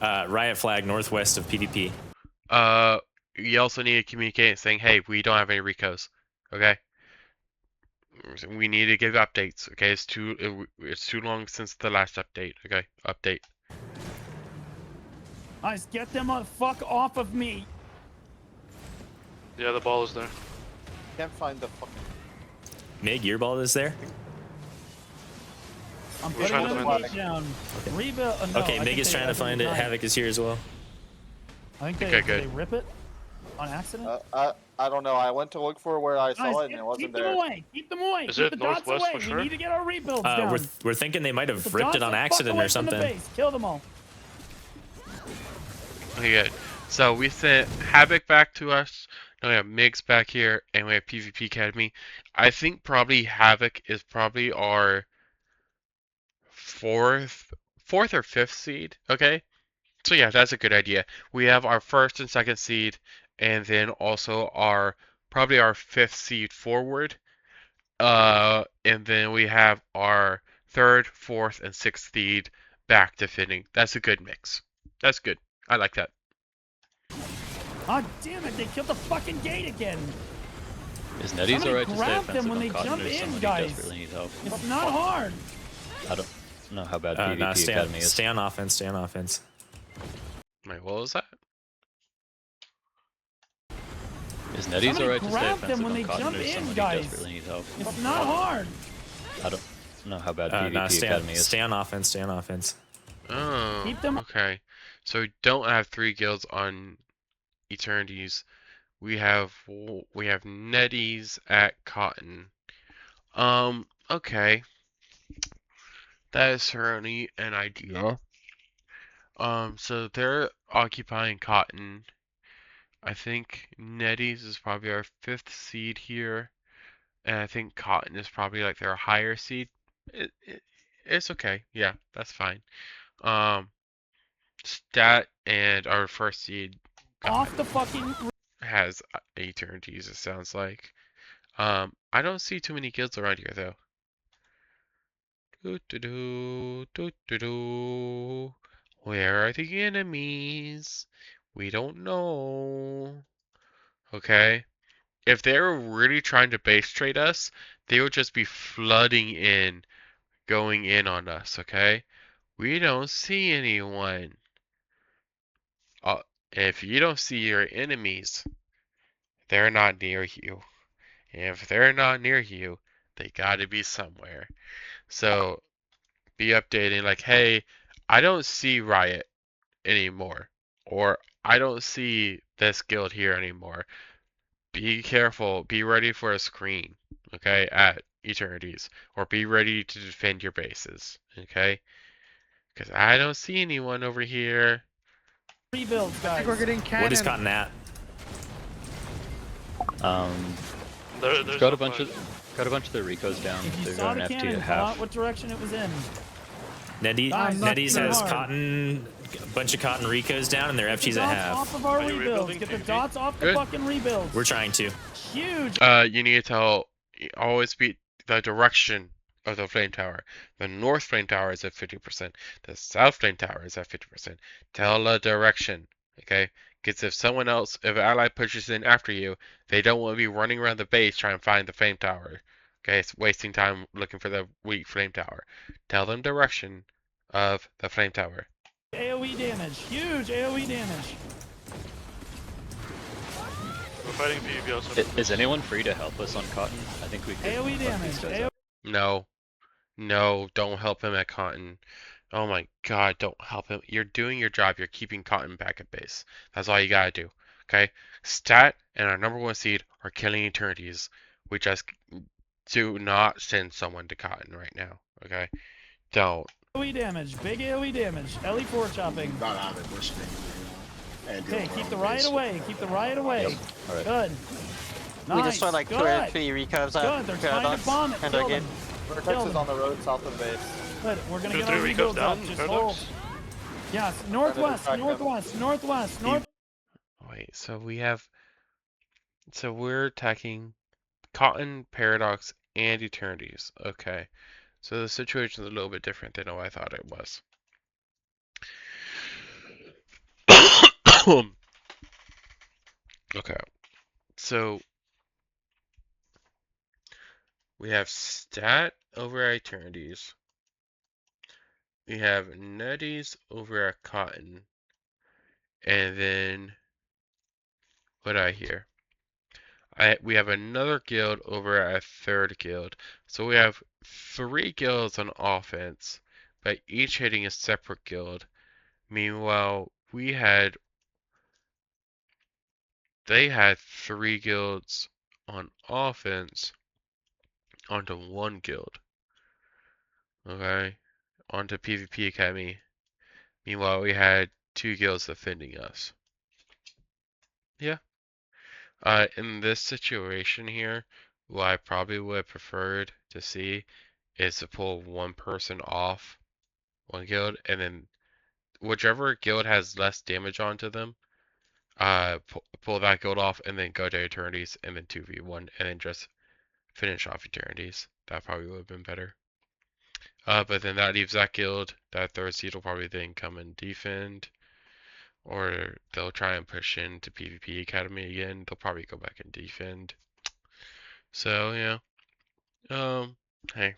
Riot Flag northwest of PvP.
You also need to communicate saying, hey, we don't have any recos. Okay? We need to give updates. Okay, it's too long since the last update. Okay, update.
Guys, get them on fuck off of me.
Yeah, the ball is there.
Can't find the fucking.
Mig, your ball is there?
I'm
We're
putting
trying to
an
find
engage down. Rebuild. No,
Okay,
I
Mig
think
is
they-
trying to
I think
find
they
it.
died.
Havoc is here as well.
I think they,
Okay,
did
good.
they rip it on accident.
I don't know. I went to look for where I saw
Guys,
it and it wasn't
keep
there.
them away. Keep them away.
Is
Keep
it
the dots
northwest
away.
for sure?
We need to get our rebuilds down.
We're thinking they might have
The
ripped
dots
it on
the fuck
accident
away
or
from the
something.
base. Kill them all.
Okay, good. So we sent Havoc back to us. Now we have Migs back here, and we have PvP Academy. I think probably Havoc is probably our fourth or fifth seed. Okay, so yeah, that's a good idea. We have our first and second seed, and then also probably our fifth seed forward. And then we have our third, fourth, and sixth seed back defending. That's a good mix. That's good. I like that.
Ah, damn it! They killed the fucking gate again.
Is Netties
Somebody
alright to stay
grab
offensive
them when
on
they
Cotton,
jump
or
in,
somebody
guys.
desperately needs help?
It's not hard.
I don't know how bad
No,
PvP
stay
Academy
on,
is.
stay on offense. Stay on offense.
Wait, what was that?
Is Netties
Somebody
alright to stay
grab them
offensive
when
on
they
Cotton,
jump
or
in,
somebody
guys.
desperately needs help?
It's not hard.
I don't know how bad
No,
PvP
stay
Academy
on,
is.
stay on offense. Stay on offense.
Oh,
Keep them-
okay. So we don't have 3 guilds on Eternities. We have Netties at Cotton. Okay. That is certainly an idea. So they're occupying Cotton. I think Netties is probably our 5th seed here, and I think Cotton is probably like their higher seed. It's okay. Yeah, that's fine. Stat and our first seed
Off the fucking.
has Eternities, it sounds like. I don't see too many guilds around here though. Where are the enemies? We don't know. Okay. If they were really trying to base trade us, they would just be flooding in, going in on us, okay? We don't see anyone. If you don't see your enemies, they're not near you. And if they're not near you, they gotta be somewhere. So be updating like, hey, I don't see Riot anymore. Or I don't see this guild here anymore. Be careful. Be ready for a screen, okay, at Eternities. Or be ready to defend your bases, okay? Because I don't see anyone over here.
Rebuilds, guys.
I think we're getting cannon.
What is Cotton at?
There's
got
no
a bunch of their recos down.
If you
They're
saw
going
the
FT
cannon,
at
call out
half.
what direction it was in.
Netties
not
has
hard.
Cotton, a bunch of Cotton Recos down, and their
Get the
FG's at
dots
half.
off of our
Are you
rebuilds.
rebuilding
Get the
PvP?
dots off the
Good.
fucking rebuilds.
We're trying to.
Huge.
You need to always be the direction of the flame tower. The north flame tower is at 50%. The south flame tower is at 50%. Tell the direction, okay? Because if an ally pushes in after you, they don't want to be running around the base trying to find the flame tower. Okay, it's wasting time looking for the weak flame tower. Tell them direction of the flame tower.
AoE damage. Huge AoE damage.
We're fighting PvP also.
Is anyone free to help us on Cotton? I think we could.
AoE
fuck
damage.
these guys
AoE
up.
No, don't help him at Cotton. Oh my god, don't help him. You're doing your job. You're keeping Cotton back at base. That's all you gotta do. Okay? Stat and our number 1 seed are killing Eternities. We just do not send someone to Cotton right now. Okay? Don't.
AoE damage. Big AoE damage. LE4 chopping.
Not out of this thing.
Okay, keep the riot away. Keep the riot away.
Alright.
Good.
We
Nice.
just saw like 2
Good.
or 3 recovs
Good. They're trying to bomb it.
and
Kill
again.
them.
Vertex
Kill
is
them.
on the road south of base.
Good. We're gonna
2
get
or
our
3
rebuilds
recos
up.
down,
Just
Paradox?
hold. Yes. Northwest.
track them.
Northwest.
Wait, so we're attacking Cotton, Paradox, and Eternities. Okay. So the situation is a little bit different than what I thought it was. Okay. So we have Stat over at Eternities. We have Netties over at Cotton. And then what I hear? We have another guild over at a third guild. So we have 3 guilds on offense, but each hitting a separate guild. Meanwhile, they had 3 guilds on offense onto 1 guild. Okay? Onto PvP Academy. Meanwhile, we had 2 guilds defending us. Yeah. In this situation here, what I probably would have preferred to see is to pull one person off one guild, and then whichever guild has less damage onto them, pull that guild off, and then go to Eternities, and then 2v1, and then just finish off Eternities. That probably would have been better. But then that leaves that guild. That third seed will probably then come and defend. Or they'll try and push into PvP Academy again. They'll probably go back and defend. So, yeah. Hey.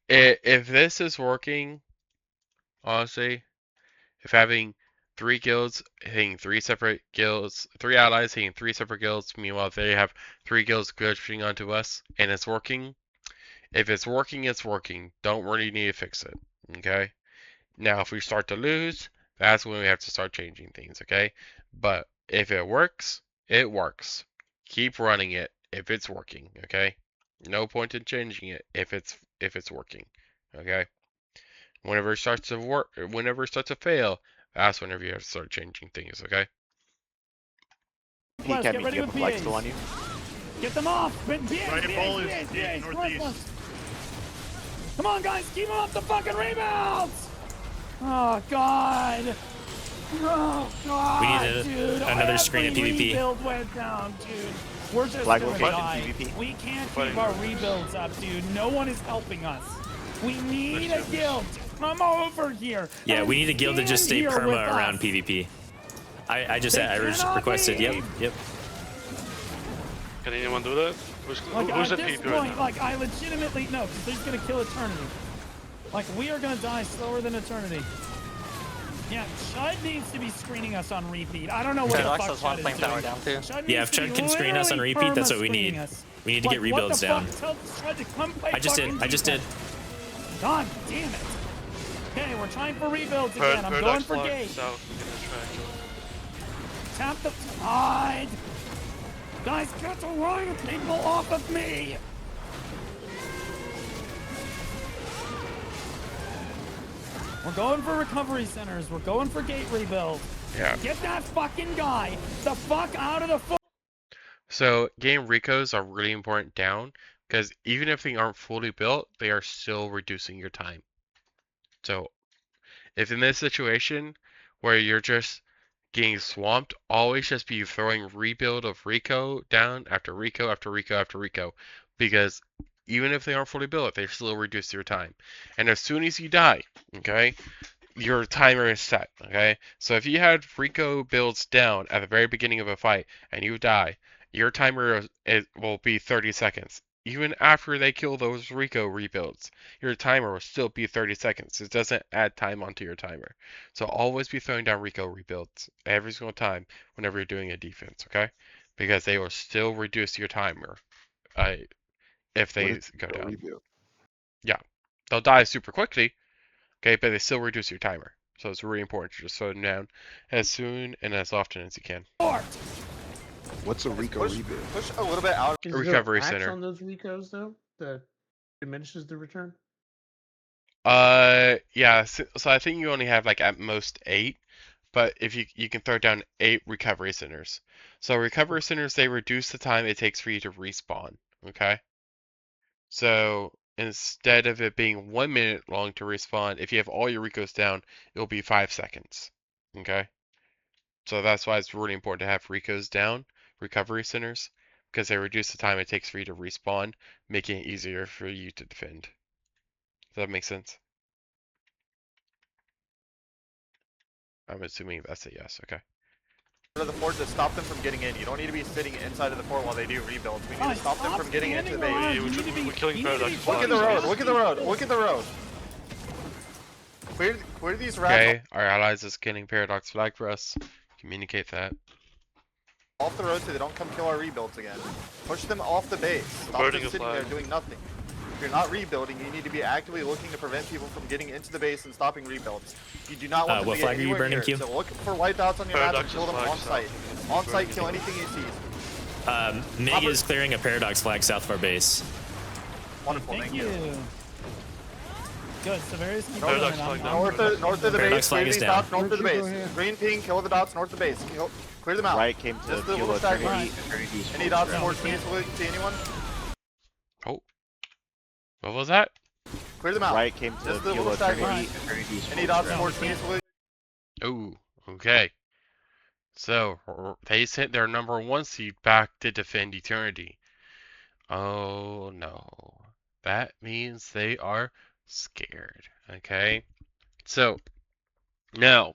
If this is working, honestly, if having 3 guilds hitting 3 separate guilds, 3 allies hitting 3 separate guilds, meanwhile they have 3 guilds pushing onto us, and it's working, if it's working, it's working. Don't really need to fix it, okay? Now, if we start to lose, that's when we have to start changing things, okay? But if it works, it works. Keep running it if it's working, okay? No point in changing it if it's working, okay? Whenever it starts to work, whenever it starts to fail, that's whenever you have to start changing things, okay?
Peek at me, you have a flag still on you.
Get them off!
Right ball is northeast.
Come on, guys, keep them off the fucking rebounds! Oh god! Oh god!
We need
dude,
another screen in PvP.
Rebuild went down, dude. We're just
Flag
gonna
location
die.
PvP.
We can't keep our rebuilds up, dude. No one is helping us. We need a guild to come over here.
Yeah, we need a guild to just stay
stand here with
perma around
us.
PvP. I just
They cannot
requested. Yep,
leave.
yep.
Can anyone do that? Who's
Like,
who's
at
at
this
PP right
point,
now?
like, I legitimately know, because he's gonna kill Eternity. Like, we are gonna die slower than Eternity. Yeah, Chud needs to be screening us on repeat. I don't know what the fuck Chud is doing. Chud
Yeah, if
needs to
Chud
be
can screen us on
literally
repeat, that's what we
perma-screening
need.
us.
We need to get
Like, what
rebuilds
the
down.
fuck? Tell Chud to come play
I just did.
fucking
I just did.
defense. God damn it. Okay, we're trying for rebuilds again. I'm
Paradox
going for
flag
gate.
south in the triangle.
Tap the tide. Guys, get the riot people off of me. We're going for recovery centers. We're going for gate rebuild.
Yeah.
Get that fucking guy the fuck out of the foot.
So game recos are really important down, because even if they aren't fully built, they are still reducing your time. So if in this situation where you're just getting swamped, always just be throwing rebuild of Rico down after Rico after Rico after Rico, because even if they aren't fully built, they still reduce your time. And as soon as you die, okay, your timer is set, okay? So if you had Rico builds down at the very beginning of a fight and you die, your timer will be 30 seconds. Even after they kill those Rico rebuilds, your timer will still be 30 seconds. It doesn't add time onto your timer. So always be throwing down Rico rebuilds every single time whenever you're doing a defense, okay? Because they will still reduce your timer if they go down.
Rebuild?
Yeah, they'll die super quickly, okay, but they still reduce your timer. So it's really important to just slow them down as soon and as often as you can.
What's a Rico rebuild?
Push a little bit out.
Is
Recovery
there a patch
center.
on those Ricos though that diminishes the return?
Yeah, so I think you only have like at most 8, but if you can throw down 8 recovery centers. So recovery centers, they reduce the time it takes for you to respawn, okay? So instead of it being 1 minute long to respawn, if you have all your Ricos down, it'll be 5 seconds, okay? So that's why it's really important to have Ricos down, recovery centers, because they reduce the time it takes for you to respawn, making it easier for you to defend. Does that make sense? I'm assuming that's a yes, okay.
To the fort to stop them from getting in. You don't need to be sitting inside of the fort while they do rebuilds. We need to stop them from getting into the base.
We're killing Paradox.
Look at the road. Look at the road. Look at the road. Clear these rats
Okay, our allies is getting Paradox flag for us. Communicate that.
off the road so they don't come kill our rebuilds again. Push them off the base. Stop
Burning
them
a
sitting there
flag.
doing nothing. If you're not rebuilding, you need to be actively looking to prevent people from getting into the base and stopping rebuilds. You do not want them
What
to get
flag are you
anywhere
burning,
near.
Q?
So look for wipeouts on your map and
Paradox's
kill them
flag
on site. On site, kill
Burning.
anything you see.
Mig is clearing a Paradox flag south of our base.
Wonderful,
Thank
thank
you.
you.
Good, Severus. keep
Paradox
going.
flag
I'm-
down.
I'm-
North of the
Paradox
base,
flag
clear
is
these
down.
dots north of the
Where'd you
base.
go here?
Green ping, kill the dots north of the base. Clear them out.
Riot came to
Just the
heal
little side
Eternity.
ones.
Eternity's
Any
fully
dots
trapped.
more to anyone?
Oh. What was that?
Clear them out.
Riot came to
Just the
heal
little side
Eternity.
ones.
Eternity's
Any
fully
dots
trapped.
more to
Oh, okay. So, they sent their number 1 seed back to defend Eternity. Oh no. That means they are scared. Okay? So, now,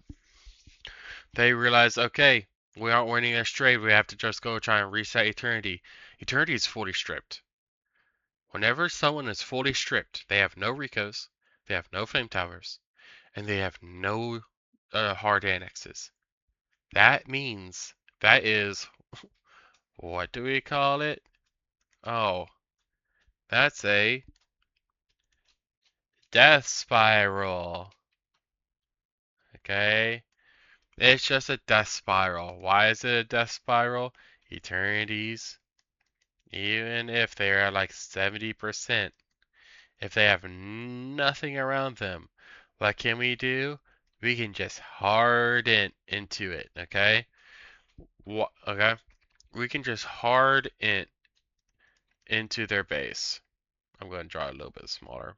they realize, okay, we aren't winning this trade. We have to just go try and reset Eternity. Eternity is fully stripped. Whenever someone is fully stripped, they have no recos, they have no flame towers, and they have no hard annexes. That means that is, what do we call it? Oh, that's a death spiral. Okay? It's just a death spiral. Why is it a death spiral? Eternities, even if they are like 70%, if they have nothing around them, what can we do? We can just harden into it, okay? Okay? We can just hard into their base. I'm going to draw it a little bit smaller.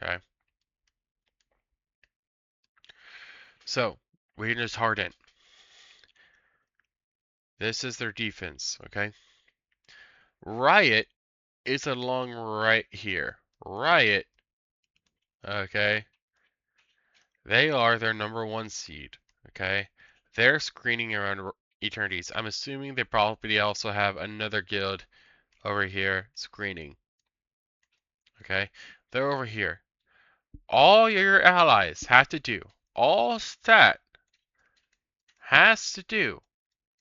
Okay? So, we can just harden. This is their defense, okay? Riot is along right here. Riot, okay? They are their number 1 seed, okay? They're screening around Eternities. I'm assuming they probably also have another guild over here screening. Okay? They're over here. All your allies have to do, all stat has to do,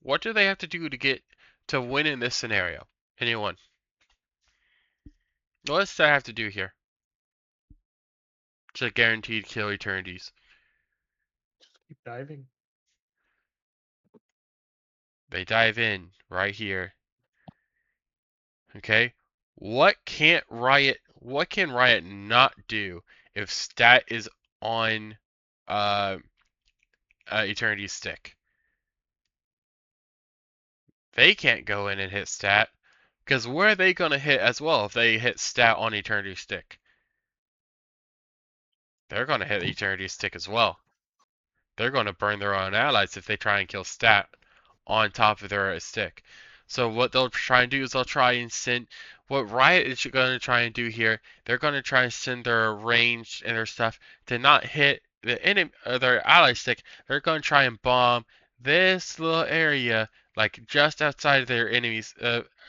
what do they have to do to get to win in this scenario? Anyone? What does stat have to do here to guaranteed kill Eternities?
Keep diving.
They dive in right here. Okay? What can Riot not do if stat is on Eternity's stick? They can't go in and hit stat, because where are they going to hit as well if they hit stat on Eternity's stick? They're going to hit Eternity's stick as well. They're going to burn their own allies if they try and kill stat on top of their stick. So what they'll try and do is they'll try and send, what Riot is going to try and do here, they're going to try and send their ranged and their stuff to not hit the enemy, their ally stick. They're going to try and bomb this little area, like just outside of their enemies,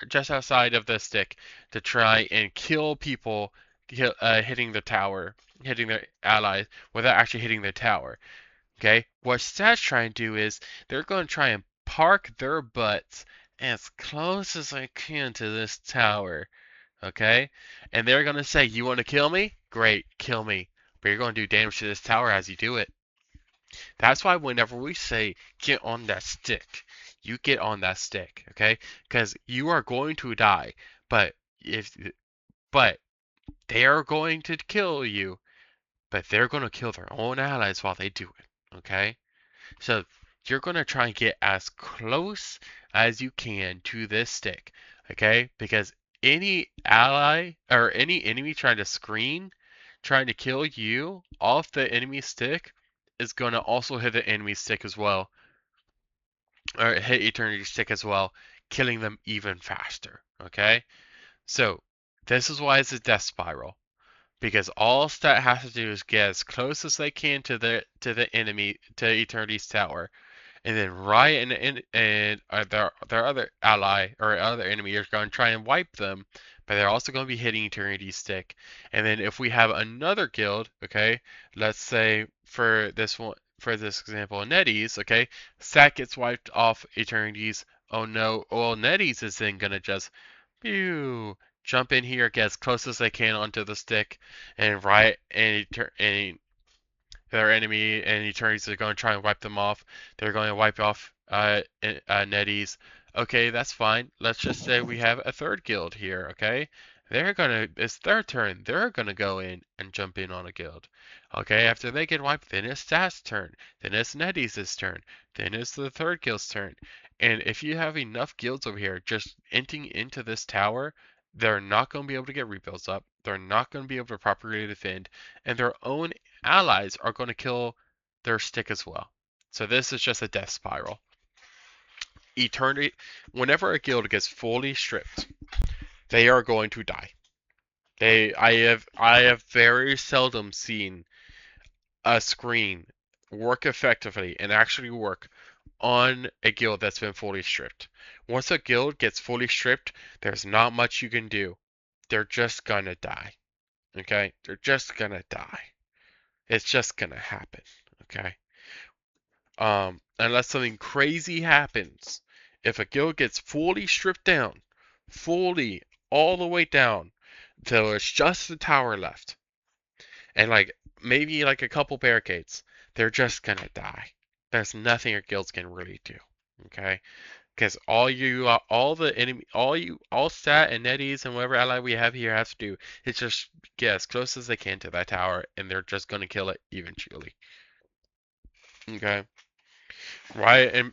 just outside of the stick, to try and kill people, hitting the tower, hitting their allies without actually hitting their tower. Okay, what Stat's trying to do is they're going to try and park their butts as close as I can to this tower. Okay, and they're going to say, you want to kill me? Great, kill me. But you're going to do damage to this tower as you do it. That's why whenever we say get on that stick, you get on that stick, okay? Because you are going to die, but they are going to kill you, but they're going to kill their own allies while they do it, okay? So you're going to try and get as close as you can to this stick, okay? Because any ally or any enemy trying to screen, trying to kill you off the enemy stick is going to also hit the enemy stick as well, or hit Eternity stick as well, killing them even faster, okay? So this is why it's a death spiral, because all stat has to do is get as close as they can to the enemy, to Eternity's tower, and then Riot and their other ally or other enemy are going to try and wipe them, but they're also going to be hitting Eternity's stick. And then if we have another guild, okay, let's say for this one, for this example, Netties, okay, stat gets wiped off Eternity's. Oh no, well Netties is then going to just jump in here, get as close as they can onto the stick, and Riot and their enemy and Eternities are going to try and wipe them off. They're going to wipe off Netties. Okay, that's fine. Let's just say we have a third guild here, okay? It's their turn. They're gonna go in and jump in on a guild. Okay, after they get wiped, then it's Stat's turn. Then it's Netties' turn. Then it's the third guild's turn. And if you have enough guilds over here just entering into this tower, they're not going to be able to get rebuilds up. They're not going to be able to properly defend. And their own allies are going to kill their stick as well. So this is just a death spiral. Eternity, whenever a guild gets fully stripped, they are going to die. I have very seldom seen a screen work effectively and actually work on a guild that's been fully stripped. Once a guild gets fully stripped, there's not much you can do. They're just gonna die. Okay? They're just gonna die. It's just gonna happen. Okay? Unless something crazy happens. If a guild gets fully stripped down, fully all the way down, till it's just the tower left, and like maybe like a couple barricades, they're just gonna die. There's nothing your guilds can really do. Okay? Because all Stat and Netties and whatever ally we have here have to do is just get as close as they can to that tower, and they're just gonna kill it eventually. Okay? Right, and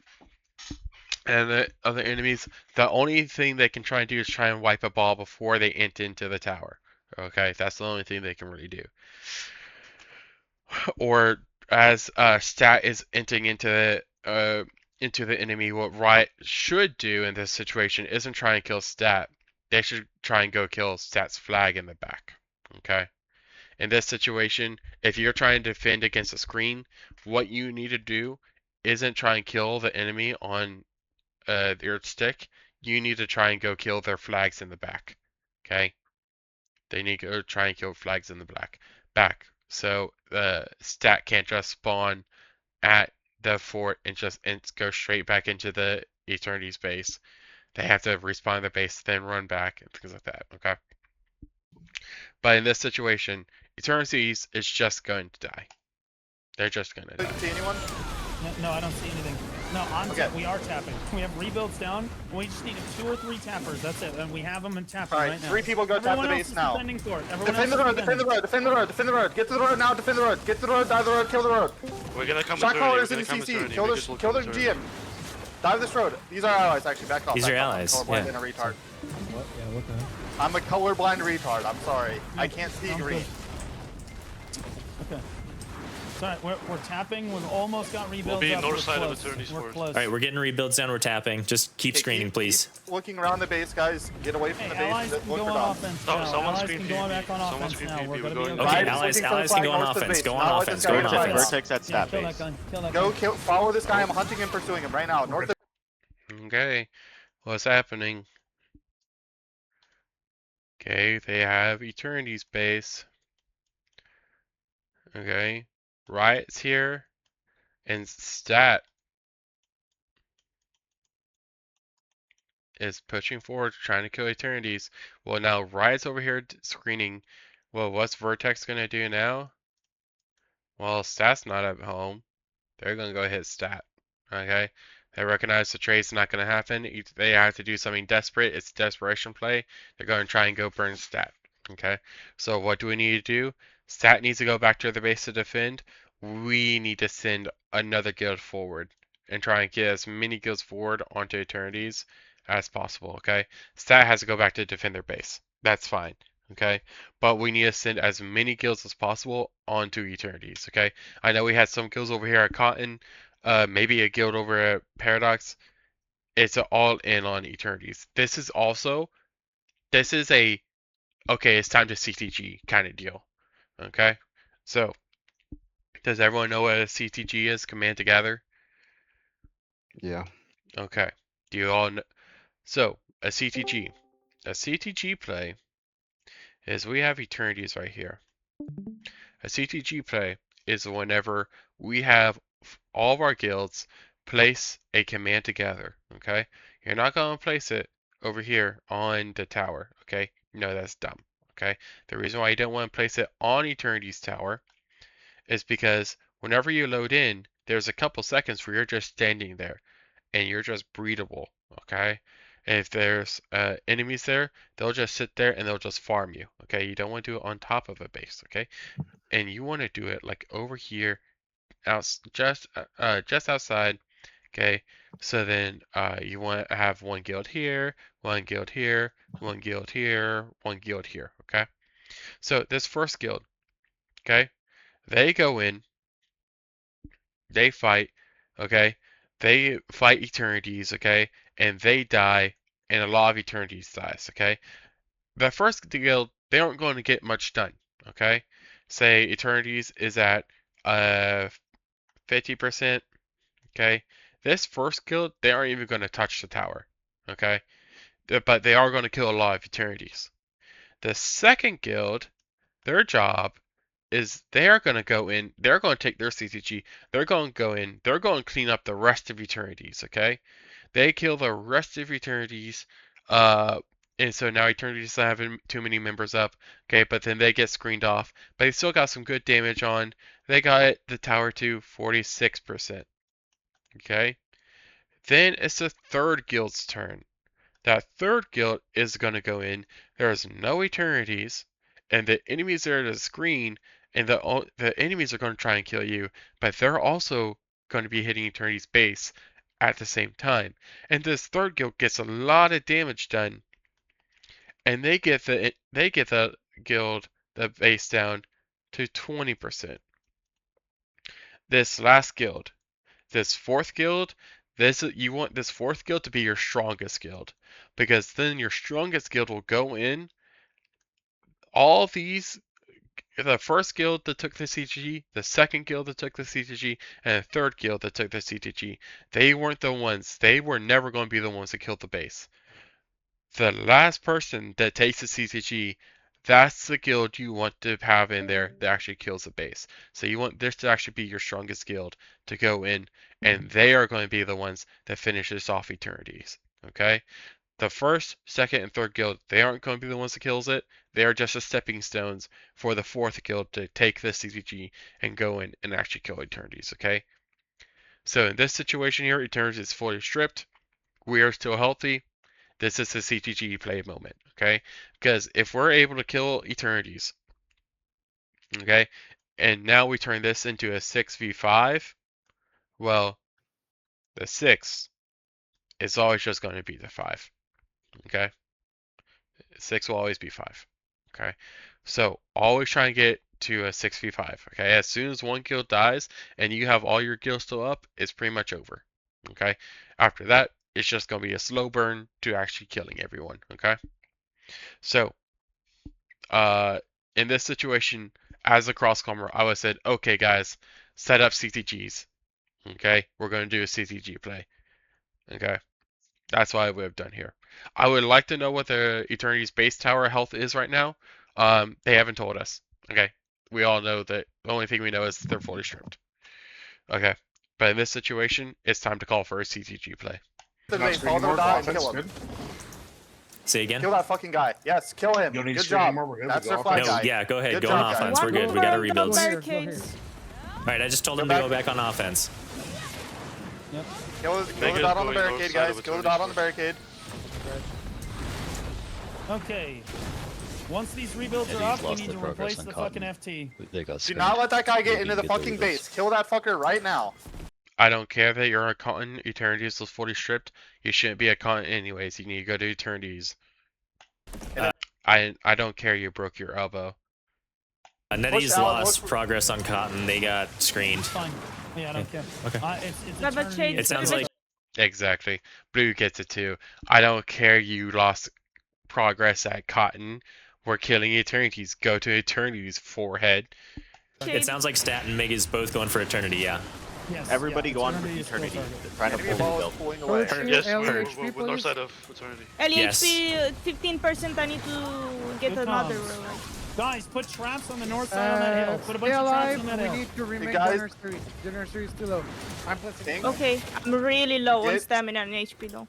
the other enemies, the only thing they can try and do is try and wipe a ball before they enter into the tower. Okay, that's the only thing they can really do. Or as Stat is entering into the enemy, what Riot should do in this situation isn't try and kill Stat. They should try and go kill Stat's flag in the back. Okay? In this situation, if you're trying to defend against a screen, what you need to do isn't try and kill the enemy on their stick. You need to try and go kill their flags in the back. Okay? They need to go try and kill flags in the back. So Stat can't just spawn at the fort and go straight back into the Eternity's base. They have to respawn the base, then run back, and things like that. Okay? But in this situation, Eternity's is just going to die. They're just going to die.
See anyone?
No, I don't see anything. No, we are tapping. We have rebuilds down, and we just need 2 or 3 tappers. That's it, and we have them and tapping right now.
3 people go tap the base now.
Defend the road,
defend the road, defend the road. Get to the road now, defend the road. Get to the road, dive the road, kill the road.
We're gonna come
Shot
with
callers in the CC. Kill the GM. Dive this road. These are allies, actually. Back off.
These are allies.
Colorblind and a retard. I'm a colorblind retard. I'm sorry. I can't see green.
Okay. Sorry, we're tapping. We've almost got rebuilds.
We'll be
up.
north
We're
side
close.
of Eternity's
We're
fort.
close.
All right, we're getting rebuilds down. We're tapping. Just keep screening, please.
Keep looking around the base, guys. Get away from the base.
Allies can go on offense now.
Someone's
Allies can go back on offense now. We're gonna be okay.
Okay, allies can go on offense. Go on offense. Go on offense.
Vertex at
Yeah,
stat
kill
base.
that gun. Kill that
Go
gun.
kill. Follow this guy. I'm hunting and pursuing him right now. North of.
Okay, what's happening? Okay, they have Eternity's base. Okay, Riot's here, and Stat is pushing forward, trying to kill Eternity's. Well, now Riot's over here screening. Well, what's Vertex gonna do now? Well, Stat's not at home. They're gonna go hit Stat. Okay. They recognize the trade's not going to happen. They have to do something desperate. It's a desperation play. They're going to try and go burn Stat. Okay. So what do we need to do? Stat needs to go back to the base to defend. We need to send another guild forward and try and get as many guilds forward onto Eternities as possible. Okay. Stat has to go back to defend their base. That's fine. Okay. But we need to send as many guilds as possible onto Eternities. Okay. I know we had some guilds over here at Cotton. Maybe a guild over at Paradox. It's all in on Eternities. This is a okay, it's time to CTG kind of deal. Okay, so does everyone know what a CTG is? Command to gather.
Yeah.
Okay. Do you all know? So a CTG play is we have Eternities right here. A CTG play is whenever we have all of our guilds place a command to gather. Okay, you're not going to place it over here on the tower. Okay, no, that's dumb. Okay, the reason why you don't want to place it on Eternity's tower is because whenever you load in, there's a couple seconds where you're just standing there and you're just breedable. Okay, If there's enemies there, they'll just sit there and they'll just farm you. Okay, you don't want to do it on top of a base. Okay, and you want to do it like over here, just outside. Okay, so then you want to have one guild here, one guild here, one guild here, one guild here. Okay, so this first guild, okay, they go in, they fight, okay, they fight eternities, okay, and they die, and a lot of eternities dies, okay. The first guild, they aren't going to get much done, okay. Say eternities is at 50%, okay. This first guild, they aren't even going to touch the tower, okay, but they are going to kill a lot of eternities. The second guild, their job is they're going to go in, they're going to take their CCG, they're going to go in, they're going to clean up the rest of eternities, okay? They kill the rest of eternities, and so now eternities don't have too many members up, okay? But then they get screened off, but they still got some good damage on. They got the tower to 46%, okay? Then it's the third guild's turn. That third guild is going to go in. There's no eternities, and the enemies are to screen, and the enemies are going to try and kill you, but they're also going to be hitting eternity's base at the same time. And this third guild gets a lot of damage done, and they get the guild, the base down to 20%. This last guild, this fourth guild, you want this fourth guild to be your strongest guild, because then your strongest guild will go in. All these, the first guild that took the CTG, the second guild that took the CTG, and the third guild that took the CTG, they weren't the ones. They were never going to be the ones that killed the base. The last person that takes the CTG, that's the guild you want to have in there that actually kills the base. So you want this to actually be your strongest guild to go in, and they are going to be the ones that finishes off eternities. Okay? The first, second, and third guild, they aren't going to be the ones that kills it. They are just the stepping stones for the fourth guild to take this CTG and go in and actually kill eternities. Okay? So in this situation here, eternities is fully stripped. We are still healthy. This is the CTG play moment, okay? Because if we're able to kill eternities, okay, and now we turn this into a 6v5, well, the 6 is always just going to be the 5, okay? 6 will always be 5, okay? So always try and get to a 6v5, okay? As soon as one guild dies and you have all your guilds still up, it's pretty much over, okay? After that, it's just going to be a slow burn to actually killing everyone, okay? So, in this situation, as a cross-commer, I would have said, okay, guys, set up CTGs, okay? We're going to do a CTG play, okay? That's what I would have done here. I would like to know what the Eternity's base tower health is right now. They haven't told us, okay? We all know that the only thing we know is they're fully stripped, okay? But in this situation, it's time to call for a CTG play.
Follow them down and kill him.
Say again?
Kill that fucking guy. Yes, kill him.
You don't need
Good
to
job.
anymore. We're good.
That's
We
their
go
flag
offense.
guy.
Yeah, go ahead.
Good
Go
job,
on
guys.
offense. We're good. We got to rebuild.
Barricades.
Alright, I just told them to go back on offense.
Yep.
Kill the dot on the barricade, guys. Kill the dot on the barricade.
Okay. Once these rebuilds are up, we need to replace the fucking FT.
Do not let that guy get into the fucking base. Kill that fucker right now.
I don't care that you're a Cotton. Eternities is fully stripped. You shouldn't be a Cotton anyways. You need to go to Eternities. I don't care you broke your elbow.
Nettie's lost progress on Cotton. They got screened.
Fine. Yeah, I don't care.
Okay.
It's eternity.
It sounds like
Exactly. Blue gets it too. I don't care you lost progress at Cotton. We're killing Eternities. Go to Eternities, forehead.
it sounds like Stat and Mig is both going for Eternity. Yeah.
Yes,
Everybody
yeah,
go on for
eternity is still
eternity.
target.
Trying to
Enemy
pull
ball
the
is
build.
pulling away.
Yes,
LHP,
we're
please.
north side of eternity.
Yes.
15%. I need to get
Good
another.
comms. Guys, put traps on the north side on that hill. Put a bunch
Stay
of traps
alive.
on that
We
hill.
need to remain
guys-
Generous 3. Generous 3 is too low. I'm placing.
Okay, I'm really low on
Get-
stamina and HP though.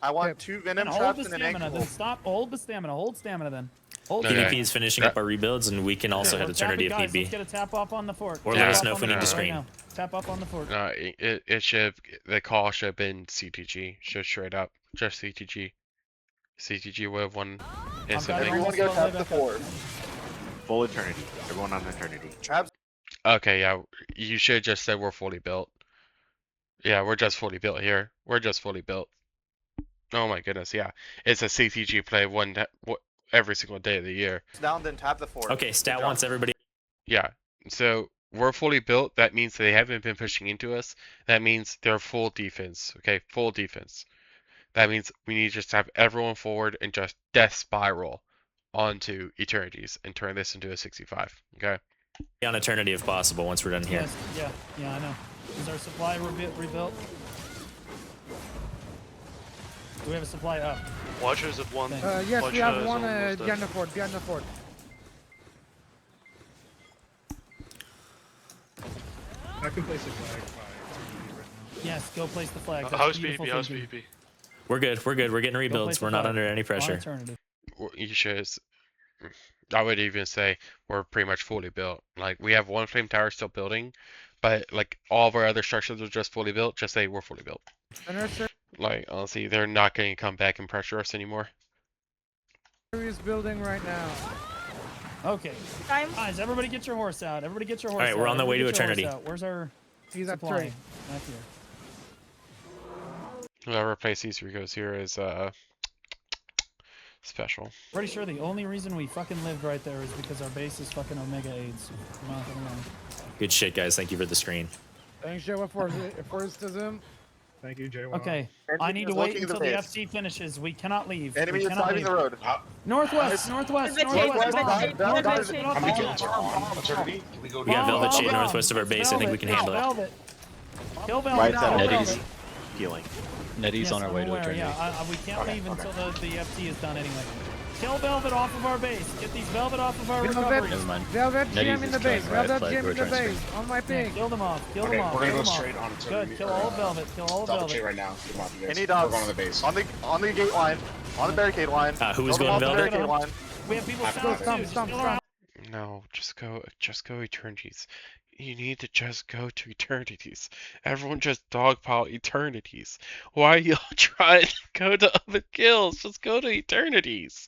I want 2 venom
And hold
traps
the
and an
stamina.
ankle.
Then stop. Hold the stamina. Hold stamina then. Hold
Okay.
PvP is finishing up our rebuilds, and we can also
Okay,
hit
we're tapping,
eternity if
guys,
need be.
Let's get a tap off on the fort.
Or
let
Tap
us
off
know
on
if we
the
need to
fort right
screen.
now. Tap up on the fort.
No, it should, the call should have been CTG, just straight up, just CTG. CTG would have won instantly.
Everyone go tap the fort.
Full eternity. Everyone on eternity.
Traps.
Okay, yeah, you should have just said we're fully built. Yeah, we're just fully built here. We're just fully built. Oh my goodness, yeah. It's a CTG play every single day of the year.
Down, then tap the fort.
Okay, stat wants everybody.
Yeah, so we're fully built. That means they haven't been pushing into us. That means they're full defense. Okay, full defense. That means we need to just have everyone forward and just death spiral onto eternities and turn this into a 65. Okay.
On eternity if possible once we're done here.
Yes, yeah, I know. Is our supply rebuilt? Do we have a supply up?
Watchers at one.
Yes, we have one
almost
behind the fort. Behind the fort.
I can place a flag
Yes, go place the flag. That's
How's
beautiful
PvP? How's
thinking.
PvP?
We're good. We're good. We're getting
Go
rebuilds.
place the
We're not
flag
under any
on
pressure.
eternity.
You should. I would even say we're pretty much fully built. Like we have one flame tower still building, but like all of our other structures are just fully built. Just say we're fully built. Like honestly, they're not going to come back and pressure us anymore.
Is building right now.
Okay.
Time.
Guys, everybody get your horse out. Everybody get your horse
All right,
out.
we're on the way to
Everybody get your
eternity.
horse out. Where's our
He's at
supply?
3.
Back here.
Whoever plays these Ricos here is special.
Pretty sure the only reason we fucking lived right there is because our base is fucking Omega AIDS. I'm not gonna lie.
Good shit, guys. Thank you for the screen.
Thanks, Joe, for him.
Thank you, Jay.
Okay, I need to wait until the FT finishes. We cannot leave.
Enemy
We
is
cannot
driving
leave.
the road.
Northwest.
Northwest,
Bomb.
Northwest.
Bomb.
Northwest.
Get off the map.
We got Velvet Shade northwest of our base. I think we can handle it.
Velvet. Kill Velvet.
Right
now,
side,
Velvet.
Nettie's healing. Nettie's
Yes,
on our
I'm
way to
aware,
eternity.
yeah, we can't leave until the FT is done anyway. Kill Velvet off of our base. Get these Velvet off of our recoveries.
Never mind.
Velvet
Nettie's
GM in the
is
base.
going right,
Velvet
flag,
GM
we're
in the
trying to
base. On my
Yeah,
ping.
kill them off. Kill them off.
We're gonna
kill
go
them off.
straight on eternity.
Good. Kill all of Velvet. Kill all of
Double
Velvet.
J right now. Come on, you guys.
Any
We're
dogs
going on the base.
on the gate line, on the barricade line.
Who was
Kill them
going
off the
Velvet?
barricade line.
We have people
Have to
south
go.
too. Just kill our
No, just go eternities. You need to just go to eternities. Everyone just dogpile eternities. Why are y'all trying to go to other kills? Just go to eternities.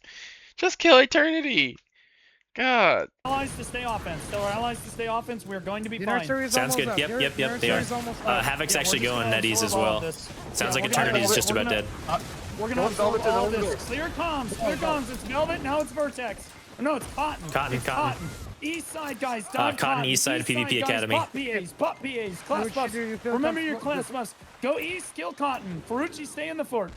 Just kill eternity. God.
allies to stay offense. Tell our allies to stay offense. We're going to be
The
fine.
nursery is
Sounds
almost
good.
up.
Yep,
Your
yep, they are.
nursery is almost up.
Havoc's
Yeah,
actually
we're just
going
gonna
Nettie's as
absorb all
well.
of this.
Sounds
Yeah,
like
we're gonna-
Eternity's just
we're
about
gonna-
dead.
We're gonna absorb all this. Clear comms. Clear comms. It's Velvet. Now it's Vertex. No, it's Cotton.
Cotton,
It's
Cotton.
East side guys. Down
Cotton, East side, PvP
guys,
Academy.
Pop PAs. Pop PAs. Class
Ferrucci,
buffs.
do you feel
Remember your
comfortable-
class buffs. Go east. Kill Cotton. Ferrucci, stay in the fort.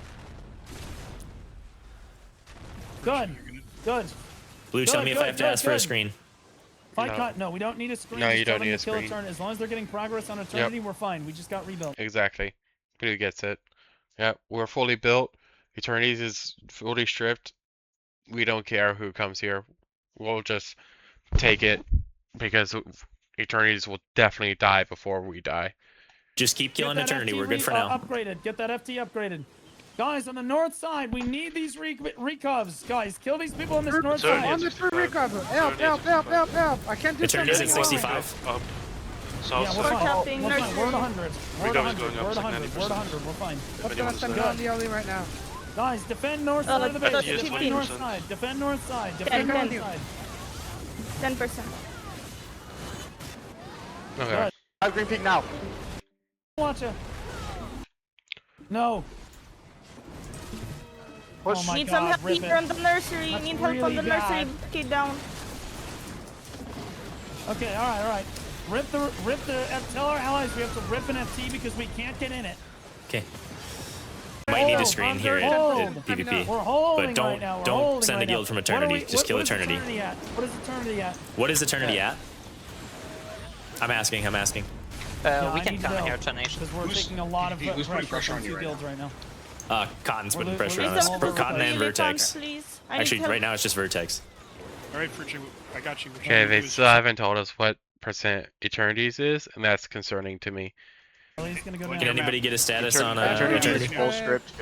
Good. Good.
Blue, tell me if I have to ask for a screen.
Fight
No.
Cotton. No, we don't need a screen.
No,
Just
you
tell
don't
them
need
to
a
kill
screen.
Eternity. As long as they're getting progress on Eternity, we're fine. We just got rebuilt.
Exactly. Blue gets it. Yeah, we're fully built. Eternities is fully stripped. We don't care who comes here. We'll just take it because Eternities will definitely die before we die.
Just keep killing
Get that
Eternity.
FT
We're good for now.
Upgraded. Get that FT upgraded. Guys, on the north side, we need these recovs. Guys, kill these people on this north
Eternity
side.
On the tree recover. Help, help, help, help, help. I can't do
Eternity's
something.
at 65.
Up.
Yeah,
South
we're
side.
fine.
Chopping
We're fine.
nursery.
We're at 100. We're at
Recovery's
100.
going up
We're at
to
100. We're at
90%.
100. We're fine.
What's gonna
anyone's
send
there.
on the alley right now?
Guys, defend north side of the base.
that's
Defend
15.
north side. Defend north side. Defend
Okay,
north
good.
side.
10%.
Okay.
Good.
I have green peak now.
Watch it. No.
Push.
Oh my
Need
God,
some help
rip
here
it.
on the nursery.
That's
Need help on the
really
nursery.
bad.
Okay, down.
Okay, all right. Rip the. Tell our allies we have to rip an FT because we can't get in it.
Okay. Might need a screen here
Hold.
at PvP.
We're holding
But don't
right now. We're
don't
holding
send a
right
guild
now.
from
What are
Eternity.
we-
Just
what-
kill
what is
Eternity.
at? What is Eternity at?
What is Eternity at? I'm asking.
Yeah, we can come here because we're taking a lot of
who's putting
pressure
pressure
from
on you
two
right
guilds right now.
Cotton's
We're
putting
lo-
pressure
we're
on
losing
us.
all of
Cotton
our
and
Really come,
Vertex.
please. I need
Actually,
help.
right now it's just Vertex.
Alright, Frucci, I got you.
Okay, they still haven't told us what percent Eternities is, and that's concerning to me.
Ellie's gonna go down.
Can anybody get a status on
Eternity is
Eternity?
full stripped.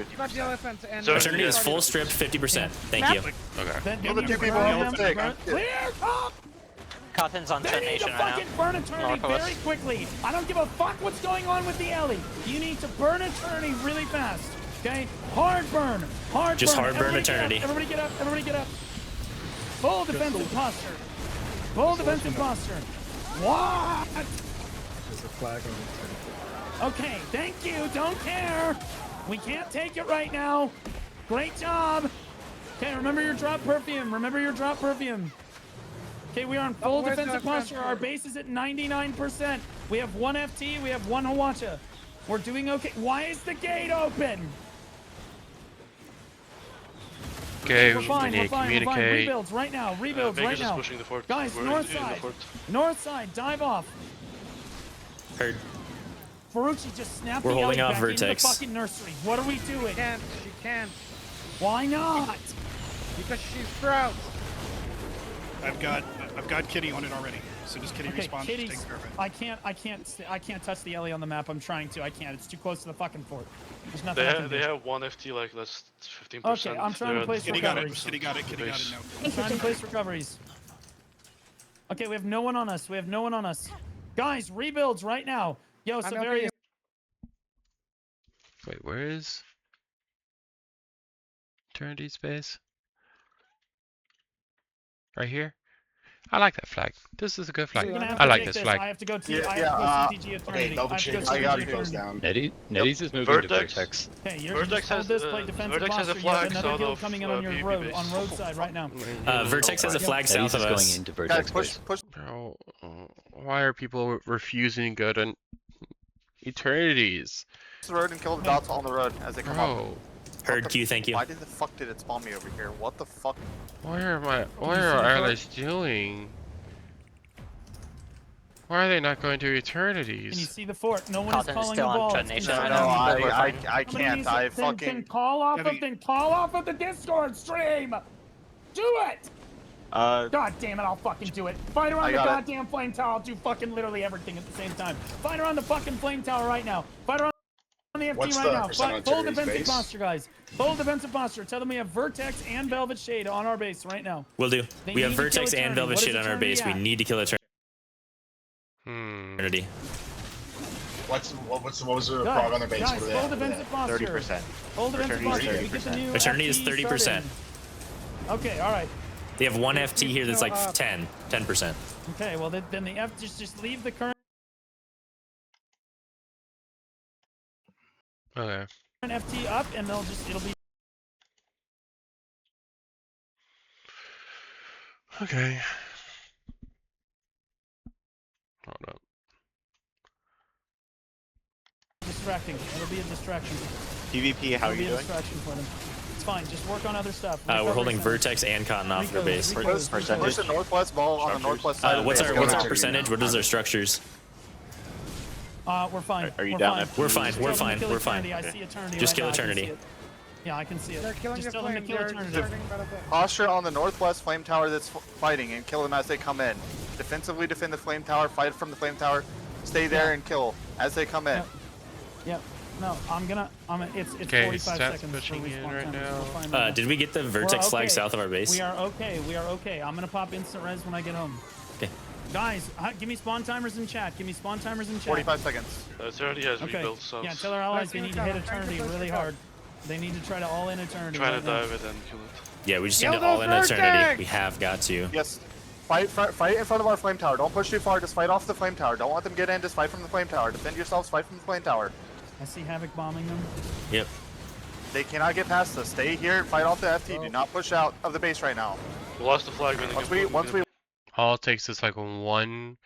Eternity is full stripped 50%. Thank you.
Okay.
Then
Other
you
two people
burn
on
them,
the stick.
burn- Clear! Top!
Cotton's on
They need to
detonation right
fucking
now.
burn Eternity very quickly. I don't give a fuck what's going on with the Ellie. You need to burn Eternity really fast. Okay? Hard burn. Hard
Just
burn.
hard burn
Everybody get up,
Eternity.
Everybody get up. Everybody get up. Full defensive posture. Full defensive posture. What?
There's a flag on it.
Okay, thank you. Don't care. We can't take it right now. Great job. Okay, remember your drop perfume. Remember your drop perfume. Okay, we are in full defensive posture. Our base is at 99%. We have one FT. We have one Hawacha. We're doing okay. Why is the gate open?
Okay,
We're fine.
we
We're
need to
fine. We're fine.
communicate.
Rebuilds right now. Rebuilds
Vegas
right
is
now.
pushing the fort.
Guys,
We're
north
in the
side.
fort.
North side. Dive off.
Heard.
Ferrucci just snapped
We're
the
holding
Ellie
off
back into
Vertex.
the fucking nursery. What are we doing?
She can't.
Why not?
Because she's proud.
I've got Kitty on it already. So just Kitty
Okay,
responds.
Kitty's,
Take care of it.
I can't touch the Ellie on the map. I'm trying to. I can't. It's too close to the fucking fort. There's nothing I can
They
do.
have one FT like less 15%.
Okay, I'm trying to place
Kitty got it.
recoveries.
Kitty got it. Kitty got it. No.
I'm trying to place recoveries. Okay, we have no one on us. We have no one on us. Guys, rebuilds right now. Yo, Severius.
Wait, where is Eternity Space? Right here? I like that flag. This is a good flag.
You're gonna have
I
to
like
take
this flag.
I have to go to.
Yeah,
I
yeah,
have to go CTG Eternity.
Okay, double
I have to go
check.
I got
CTG
it.
Eternity.
down.
Nettie's is moving to
Vertex.
Vertex.
Okay, you're
Vertex
just hold
has,
this, play defensive
Vertex has a
posture. You have
flag
another
south
guild
of,
coming in on your
BB
road,
base.
on roadside right now.
Vertex has a flag
Nettie's
south of
is going
us.
into
Guys,
Vertex
push,
base.
push.
Bro, why are people refusing to go to Eternities?
The road and kill the dots on the road as they come up.
Bro,
Heard Q, thank you.
Why did the fuck did it spawn me over here? What the fuck?
what are
see
our
the flag?
allies doing? Why are they not going to
Can you
Eternities?
see the fort? No one is
Cotton's
calling the
still on
ball.
detonation
No,
right
no,
now.
I
Somebody
can't.
needs
I
to- then
fucking.
call off
Heavy.
then call off of the Discord stream. Do it. God damn it, I'll fucking do it. Fight around
I
the
got it.
goddamn flame tower. I'll do fucking literally everything at the same time. Fight around the fucking flame tower right now. Fight around the FT
What's
right
the
now.
percent on
Full
Terry's
defensive
base?
posture, guys. Full defensive posture. Tell them we have Vertex and Velvet Shade on our base right now.
Will do.
They
We have
need to kill
Vertex and
Eternity.
Velvet
What is
Shade on our
Eternity
base. We
at?
need to kill
Hmm.
Eternity.
What was the
Guys,
prog on their base?
guys,
What are they
full
at?
defensive posture.
30%.
Full defensive
Eternity's
posture. We get the
30%.
new
Eternity is
FT
30%.
started. Okay, all right.
They have one FT here that's like 10%.
Okay, well then the F just leave the current
Okay.
FT up and it'll be
Okay. Hold up.
distracting. It'll be a distraction.
PvP, how are
It'll be
you
a
doing?
distraction for them. It's fine. Just work on other stuff.
We're
Recovery
holding
center.
Vertex and Cotton off their base.
Recos.
Push the northwest ball on the northwest side.
What's
of the
our
base.
percentage? What is our structures?
We're fine.
Are you
we're
down
fine.
at-
We're fine.
Just
We're
tell them to
fine.
kill
We're fine.
Eternity. I see Eternity.
Just
right
kill
now. I can
Eternity.
see it. Yeah, I can see it.
They're killing
Just
the
tell them to
flame.
kill
They're
Eternity.
turning by the bit.
Posture on the northwest flame tower that's fighting and kill them as they come in. Defensively defend the flame tower, fight from the flame tower, stay there and kill as they come in.
Yep. No, it's
Okay,
45
stats
seconds for
pushing in
respawn
right
time, so
now.
we're fine right now.
Did we get the Vertex
We're
flag
okay.
south of our base?
We are okay. We are okay. I'm gonna pop instant res when I get home.
Okay.
Guys, give me spawn timers in chat. Give me spawn timers in chat.
45 seconds.
Eternity has
Okay.
rebuilt, so
Yeah, tell our allies they need to hit Eternity really hard. They need to try to all in Eternity.
try to
right now.
dive it and kill it.
Yeah, we just need
Kill
to all
those
in Eternity.
Vertex!
We have got to.
Yes. Fight in front of our flame tower. Don't push too far. Just fight off the flame tower. Don't let them get in. Just fight from the flame tower. Defend yourselves. Fight from the flame tower.
I see Havoc bombing them.
Yep.
They cannot get past us. Stay here and fight off the FT. Do not push out of the base right now.
We lost the flag.
Once we
All it takes is like one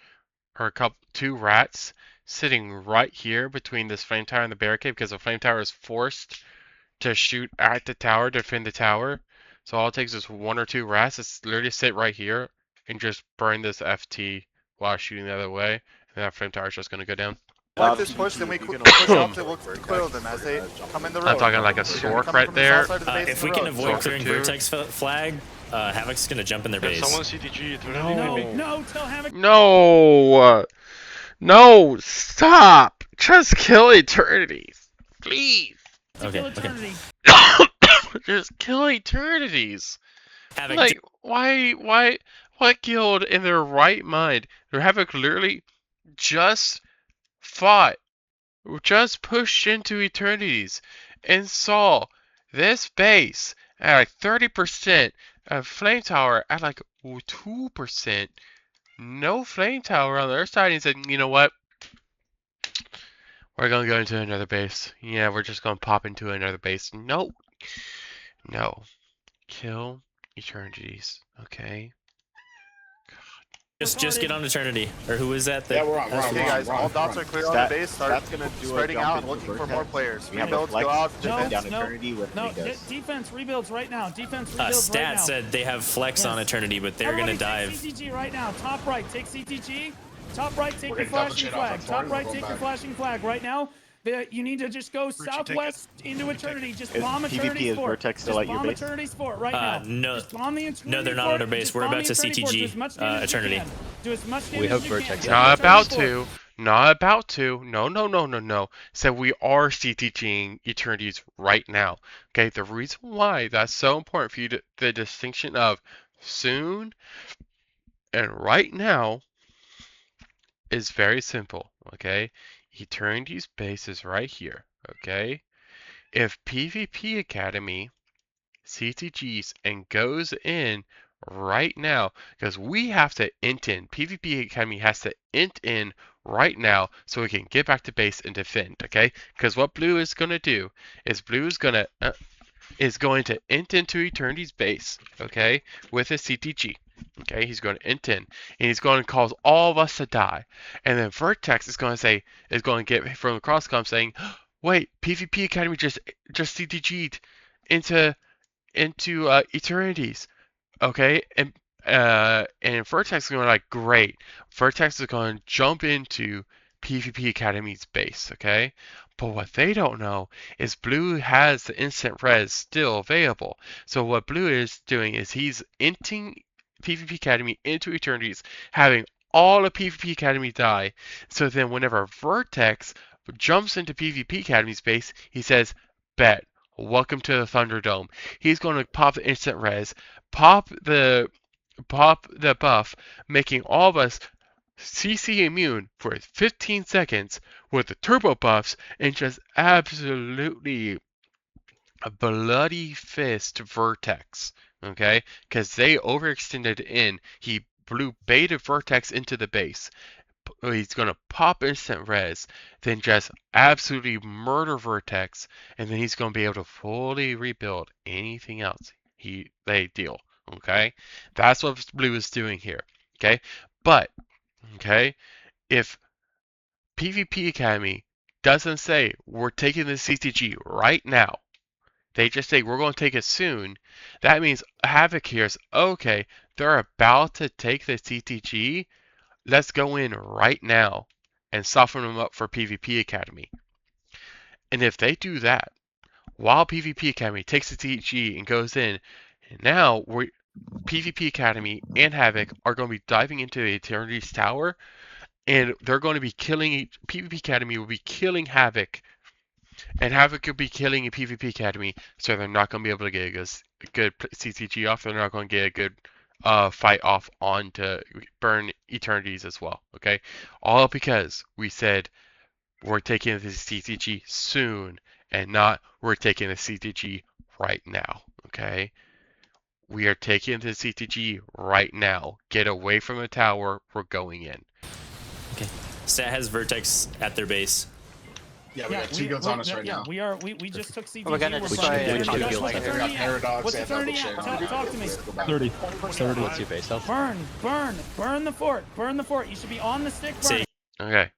or two rats sitting right here between this flame tower and the barricade because the flame tower is forced to shoot at the tower to defend the tower. So all it takes is one or two rats to literally sit right here and just burn this FT while shooting the other way, and that flame tower is just gonna go down.
like this push, then we push out to look to clear them as they come in the road.
I'm talking like a
They're gonna
Sork
come
right
from the
there.
south side of the base
If
in
we
the
can
road.
avoid
Sork
clearing
too.
Vertex flag, Havoc's gonna jump in their
Can
base.
someone CTG Eternity
No.
maybe?
No, tell Havoc.
No, no, stop! Just kill Eternities. Please.
Okay.
Just kill Eternities.
Havoc,
Like, what guild in their right mind, or Havoc literally just fought, just pushed into Eternities, and saw this base at like 30%, a Flame Tower at like 2%, no Flame Tower on their side, and said, you know what? We're gonna go into another base. Yeah, we're just gonna pop into another base. Nope. No. Kill Eternities. Okay.
Just get on Eternity. Or who is that?
Yeah, we're on.
Okay, guys, all dots are clear on the base. Start spreading out and looking for more players. Rebuilds, go out, defense.
Defense rebuilds right now. Defense rebuilds right now.
Stat said they have flex on Eternity, but they're gonna dive.
Take CTG right now. Top right, take CTG. Top right, take your flashing flag. Top right, take your flashing flag right now. You need to just go southwest into Eternity. Just bomb Eternity's fort.
Vertex still at your base?
Eternity's fort right now.
No.
Just bomb the Eternity
No, they're not on our base. We're about to CTG Eternity.
Do as much damage
We have
as you can.
Vertex.
Not about to. Not about to. No. So we are CTGing Eternities right now. Okay, the reason why that's so important for you to, the distinction of soon and right now is very simple. Okay, Eternity's base is right here. Okay, if PvP Academy CTGs and goes in right now, because we have to int in, PvP Academy has to int in right now so we can get back to base and defend. Okay, because what blue is going to do is blue is going to int into Eternity's base. Okay, with a CTG. Okay, he's going to int in, and he's going to cause all of us to die. And then Vertex is going to get from the crosscom saying, "Wait, PvP Academy just CTG'd into Eternities." Okay, and Vertex is going to like, great. Vertex is going to jump into PvP Academy's base. Okay, but what they don't know is Blue has the instant res still available. So what Blue is doing is he's inting PvP Academy into Eternities, having all of PvP Academy die. So then whenever Vertex jumps into PvP Academy's base, he says, bet, welcome to the Thunderdome. He's going to pop the instant res, pop the buff, making all of us CC immune for 15 seconds with the turbo buffs, and just absolutely a bloody fist Vertex. Okay, because they overextended in. He blew beta Vertex into the base. He's gonna pop instant res, then just absolutely murder Vertex, and then he's gonna be able to fully rebuild anything else they deal. Okay, that's what Blue is doing here. Okay, but okay, if PvP Academy doesn't say we're taking the CTG right now, they just say we're going to take it soon, that means Havoc hears, okay, they're about to take the CTG, let's go in right now and soften them up for PvP Academy. And if they do that, while PvP Academy takes the CTG and goes in, now PvP Academy and Havoc are going to be diving into the Eternity's Tower, and they're going to be killing, PvP Academy will be killing Havoc, and Havoc could be killing a PvP Academy, so they're not going to be able to get a good CTG off. They're not going to get a good fight off on to burn Eternities as well. Okay, all because we said we're taking the CTG soon, and not we're taking the CTG right now. Okay, we are taking the CTG right now. Get away from the tower. We're going in.
Okay, Stat has Vertex at their base.
Yeah, we got two guilds on us right now.
We just took CTG.
we're gonna
What's Eternity at? Talk to me.
30.
What's your base health?
Burn the fort. Burn the fort. You should be on the stick. Burn.
Okay.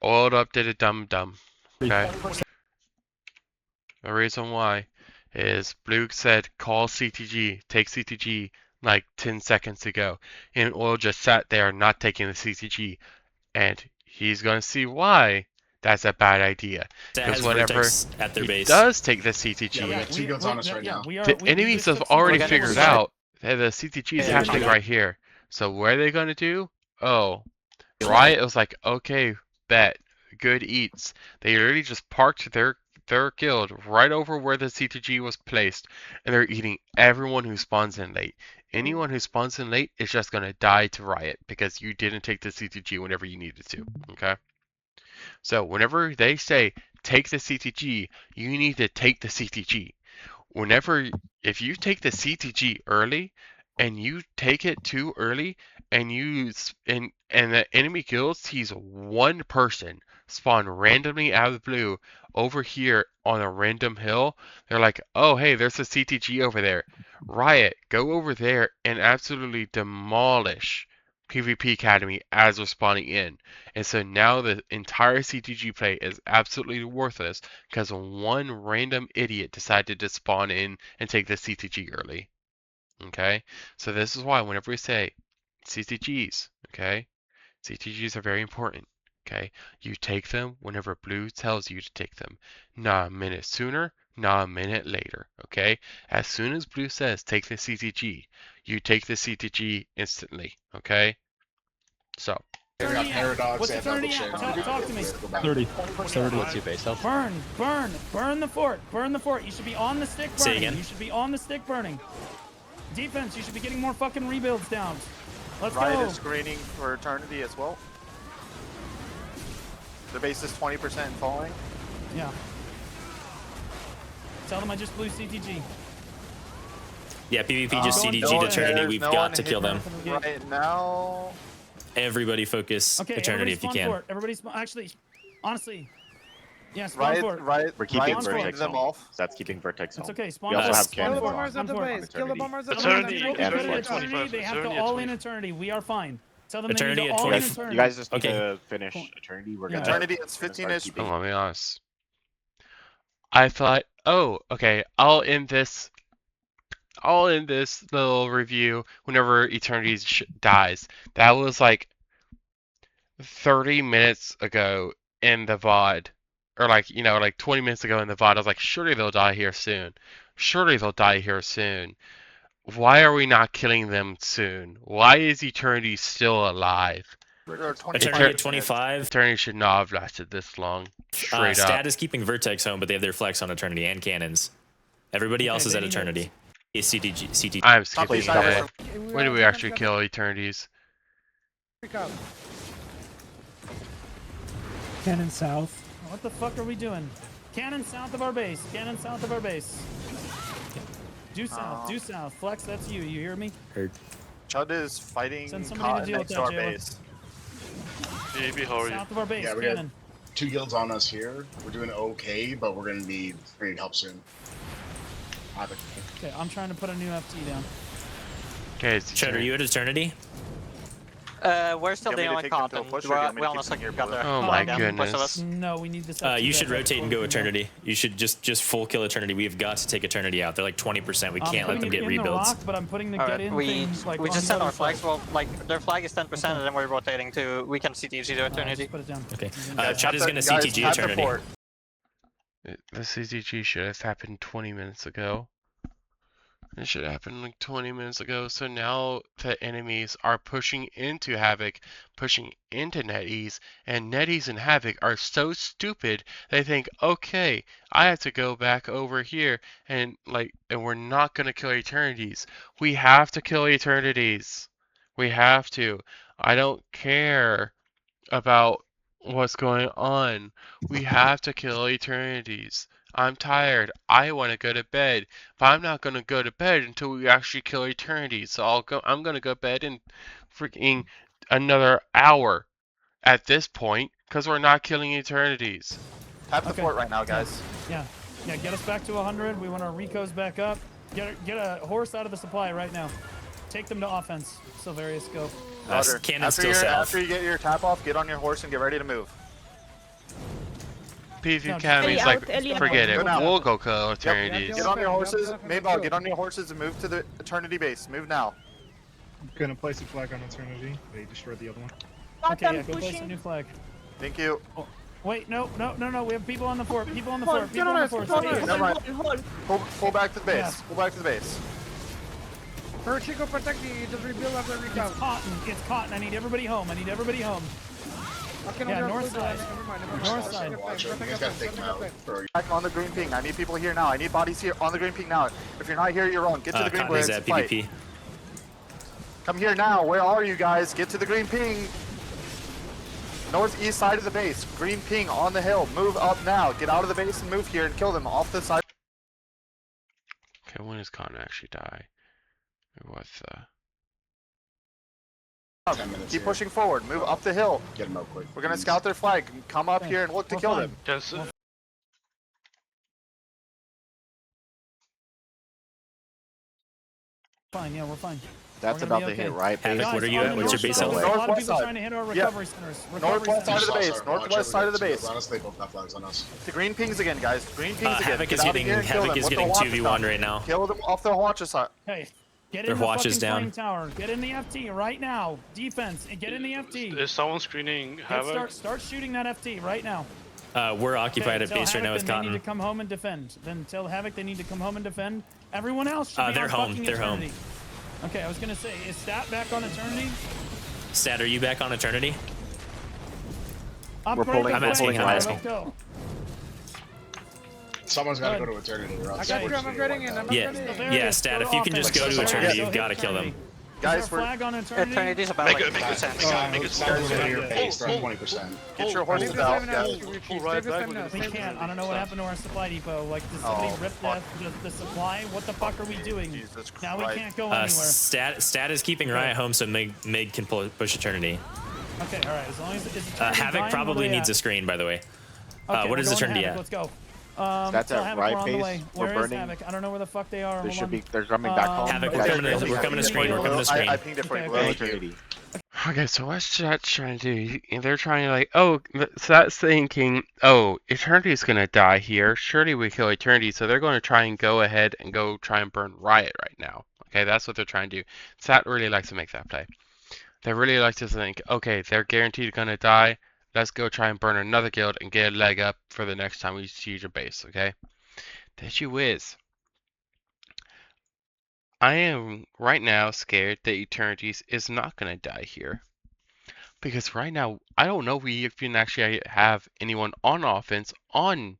Old updated dum. Okay. The reason why is Blue said call CTG, take CTG like 10 seconds ago, and Oil just sat there not taking the CTG, and he's going to see why that's a bad idea. Because whenever he does take the CTG,
yeah, we got two guilds on us right now.
The enemies have already figured out that the CTG is happening right here. So what are they going to do? Oh, Riot was like, okay, bet, good eats. They literally just parked their guild right over where the CTG was placed, and they're eating everyone who spawns in late. Anyone who spawns in late is just gonna die to Riot because you didn't take the CTG whenever you needed to. Okay. So whenever they say take the CTG, you need to take the CTG. If you take the CTG early and you take it too early and and the enemy guild sees one person spawn randomly out of the blue over here on a random hill, they're like, oh hey, there's a CTG over there. Riot, go over there and absolutely demolish PvP Academy as they're spawning in. And so now the entire CTG play is absolutely worthless because one random idiot decided to spawn in and take the CTG early. Okay? So this is why whenever we say CTGs, okay? CTGs are very important. Okay? You take them whenever blue tells you to take them. Not a minute sooner, not a minute later. Okay? As soon as blue says take the CTG, you take the CTG instantly. Okay? So.
We got Paradox
What's
and
eternity
Double
at?
Shake.
Talk to me.
30.
30. What's your base health?
Burn the fort. Burn the fort. You should be on the stick burning.
Say again?
You should be on the stick burning. Defense, you should be getting more fucking rebuilds down. Let's
Riot
go.
is screening for Eternity as well. Their base is 20% falling.
Yeah. Tell them I just blew CTG.
Yeah, PvP just CDG'd
no one
Eternity.
cares,
We've
no
got
one
to kill them.
Right now.
Everybody focus
Okay,
Eternity if you can.
Fort. Everybody spawn. Actually, honestly. Yeah, spawn fort.
We're
keeping
Vertex
them
off.
That's keeping Vertex
It's
on.
okay. Spawn
We also
fort.
have
Spawn
cannons.
fort.
bombers at the
Spawn fort.
base. Kill the bombers at the
Eternity,
base.
Tell them
yeah,
they
that's
Eternity,
25.
they have to
Eternity at
all in
20.
Eternity. We are fine. Tell them
Eternity
they need
at
to all in
20.
Eternity.
You guys just need
Okay.
to finish Eternity. We're gonna.
Eternity, it's 15-ish.
keeping-
Let me be honest. I thought, oh, okay, I'll end this little review whenever Eternity dies. That was like 30 minutes ago in the VOD. Or like 20 minutes ago in the VOD. I was like, surely they'll die here soon. Surely they'll die here soon. Why are we not killing them soon? Why is Eternity still alive?
Eternity at 25.
Eternity should not have lasted this long. Straight up.
Stat is keeping Vertex home, but they have their flex on Eternity and cannons. Everybody else is at Eternity. Is CTG.
I'm skipping ahead. When do we actually kill Eternities?
Cannon south. What the fuck are we doing? Cannon south of our base. Cannon south of our base. Due south. Due south. Flex, that's you. You hear me?
Heard.
Chud is fighting
Send somebody to deal with
next to our
that, Jayla.
base.
Maybe, how are you?
South of our base.
Yeah, we
Cannon.
got 2 guilds on us here. We're doing okay, but we're gonna need help soon.
Okay, I'm trying to put a new FT down.
Okay, it's
Chad, are you at Eternity?
We're still
You want me to
dealing with
take them to a
Cotton.
push or do you want me
We
to
almost
keep them
got
here,
there.
Oh my
Push of
goodness.
us.
No, we need this FT.
You should
back up
rotate and
before
go
we can
Eternity. You should just full kill Eternity. We have got to take Eternity out. They're like 20%. We
I'm
can't let them
putting
get
it in the
rebuilds.
rock, but I'm putting the
Alright,
get in
we
things like
we
on
just
the
send our
other
flags.
side.
Well, like their flag is 10%, and then we're rotating to we can CTG to
Alright,
Eternity.
just put it down.
Okay.
Guys,
Chad is
tap
going to
the- guys,
CTG
tap the
Eternity.
fort.
The CTG should have happened 20 minutes ago. It should have happened like 20 minutes ago. So now the enemies are pushing into Havoc, pushing into NetEase, and NetEase and Havoc are so stupid they think, okay, I have to go back over here and we're not gonna kill Eternities. We have to kill Eternities. We have to. I don't care about what's going on. We have to kill Eternities. I'm tired. I want to go to bed, but I'm not going to go to bed until we actually kill Eternity. So I'm going to go to bed in freaking another hour at this point because we're not killing Eternities.
Tap the fort right now, guys.
Yeah, get us back to 100. We want our recos back up. Get a horse out of the supply right now. Take them to offense. Silverius, go.
Cannon's still south.
After you get your tap off, get on your horse and get ready to move.
PvP Academy's like, forget it.
Go now.
We'll go kill Eternities.
Get on your horses. Maybell, get on your horses and move to the Eternity base. Move now.
Gonna place a flag on Eternity. They destroyed the other one.
Okay, yeah, go place a new flag.
Thank you.
Oh, wait, no. We have people on the fort. People on the fort. People on the fort.
Never mind. Pull back to the base.
Yeah.
Pull back to the base.
Chico, protect the rebuild after recount.
It's Cotton. I need everybody home. Yeah, north side. North side.
Watch it. You guys gotta take him out. Bro,
Back on the green ping. I need people here now. I need bodies here on the green ping now. If you're not here, you're wrong. Get to the green
Connie's
ping.
at
Fight.
PvP.
Come here now. Where are you guys? Get to the green ping. Northeast side of the base. Green ping on the hill. Move up now. Get out of the base and move here and kill them off the side.
Okay, when does Con actually die? What the?
10 minutes
Keep
here.
pushing forward. Move up the hill.
Get him out quick.
We're gonna
please.
scout their flag. Come up here and look to
We're
kill
fine.
them.
Fine, yeah, we're fine.
That's
We're gonna
about
be
to hit
okay.
right base.
Havoc, what are you at? What's your base
There's
level?
a lot of
Northwest
people
side.
trying to hit our
Yeah.
recovery centers.
Northwest side of the
Watch
base.
out,
Northwest side of the base.
On us, they both got flags on us.
The green pings again, guys. Green pings again.
Havoc
Get
is
out of
getting
here and kill them with the
2v1
Watcher
right now.
Kill them off the Watcher side.
Hey, get
Their
in the
watch is
fucking
down.
flame tower. Get in the FT right now. Defense, and get in the FT.
Is someone screening Havoc?
Start shooting that FT right now.
We're occupied at
tell
base right now
Havoc
with
then they need
Cotton.
to come home and defend. Then tell Havoc they need to come home and defend. Everyone else should be
They're
on
home.
fucking
They're home.
Eternity. Okay, I was gonna say, is Stat back on Eternity?
Stat, are you back on Eternity?
Upgrade
pulling-
the
I'm asking,
flame
I'm
tower,
asking.
Let's go.
Someone's gotta
Good.
go to eternity or else.
Okay.
we're just gonna get wiped out.
Yeah, Stat, if you can just go to Eternity, you've got to kill them.
Guys,
Is there a flag on Eternity?
Eternity's about
Make
like
it, make it
50%.
sense. Make it
Someone's
sense.
gonna your base. They're on 20%.
Get your horses out, guys.
Full right back.
We can't. I don't know what happened to our supply depot. Like, did somebody
Oh,
rip
fuck.
the supply? What the fuck are we doing?
Jesus
Now we
Christ.
can't go anywhere.
Stat is keeping Riot home, so Mig can push Eternity.
Okay, all right. As long as it's Eternity
Havoc
dying,
probably
where they
needs a
at?
screen, by the way.
Okay,
What
we're
is
going to
Eternity
Havoc.
at?
Let's go.
That's
tell
at
Havoc
right
we're on the
base.
way.
We're
Where is
burning.
Havoc? I don't know where the fuck they are.
They
Hold
should
on.
be. They're coming back home.
Havoc,
we're
we're
Yeah,
coming to
yeah,
the
yeah,
screen.
yeah.
We're coming to the
I
screen.
pinged it for you.
Okay.
Eternity.
Okay, so what's Chat's trying to do? They're trying to like, oh, so that's thinking, oh, Eternity's gonna die here. Surely we kill Eternity, so they're going to try and go ahead and go try and burn Riot right now. Okay, that's what they're trying to do. Sat really likes to make that play. They really like to think, okay, they're guaranteed gonna die. Let's go try and burn another guild and get a leg up for the next time we siege a base. Okay, that you whiz. I am right now scared that Eternities is not gonna die here. Because right now, I don't know if we can actually have anyone on offense on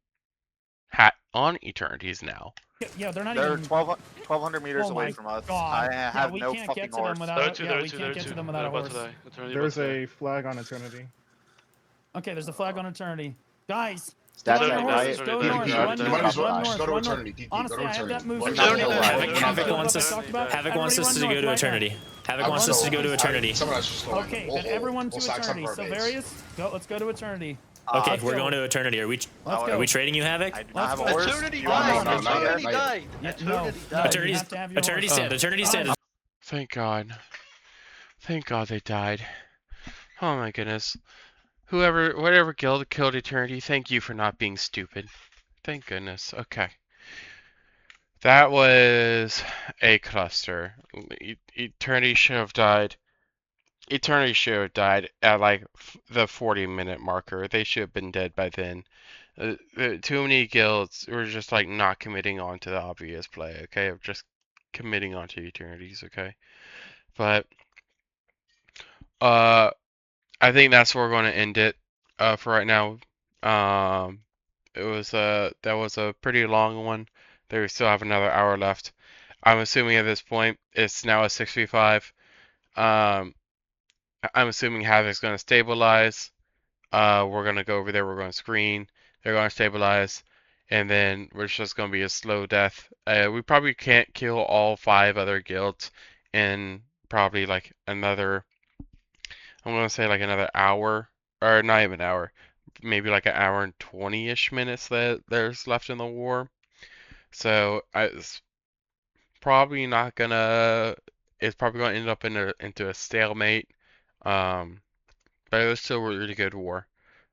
Eternities now.
Yeah, they're not
They're
even.
1,200 meters
Oh
away
my
from us.
God.
I
Yeah,
have
we
no
can't
fucking
get to them
horse.
without. Yeah, we can't get to them without a horse.
There's
a flag on Eternity.
Okay, there's a flag on Eternity. Guys,
That's
go
right,
north,
right?
go
Yeah,
north,
yeah,
run
yeah,
north,
yeah,
run
just
north,
go to
run north.
Eternity, DP,
Honestly,
go to
I have that
Eternity.
move.
Well,
in
no,
mind.
no, no,
Havoc
no,
wants
no,
us.
no,
Talked about.
Havoc wants us to
Everybody
go to
run north right
Eternity. Havoc wants us to go to Eternity.
Someone else just go
now.
in.
Okay,
We'll
then
hold.
everyone to
We'll stack some
Eternity.
for our
So
base.
Various, go. Let's go to Eternity.
Okay,
let's
we're
go.
going to Eternity. Are we
Let's go.
trading you, Havoc?
I do not have a
Let's go.
horse.
Eternity
You want
died.
me to-
not yet,
Eternity
not yet.
died.
Yeah,
Eternity
no,
died.
no, you
Eternity's
have to have your
Eternity's
horse.
dead. Eternity's dead.
Thank God. Thank God they died. Oh my goodness. Whatever guild killed Eternity, thank you for not being stupid. Thank goodness. Okay. That was a cluster. Eternity should have died. Eternity should have died at like the 40-minute marker. They should have been dead by then. Too many guilds were just like not committing on to the obvious play, okay? Of just committing onto Eternities, okay? But I think that's where we're going to end it for right now. That was a pretty long one. They still have another hour left. I'm assuming at this point it's now a 6v5. I'm assuming Havoc's going to stabilize. We're going to go over there. We're going to screen. They're going to stabilize. And then we're just going to be a slow death. We probably can't kill all 5 other guilds in probably like another, I'm going to say like another hour, or not even an hour, maybe like an hour and 20-ish minutes that there's left in the war. So it's probably not gonna, it's probably going to end up into a stalemate. But it was still a really good war.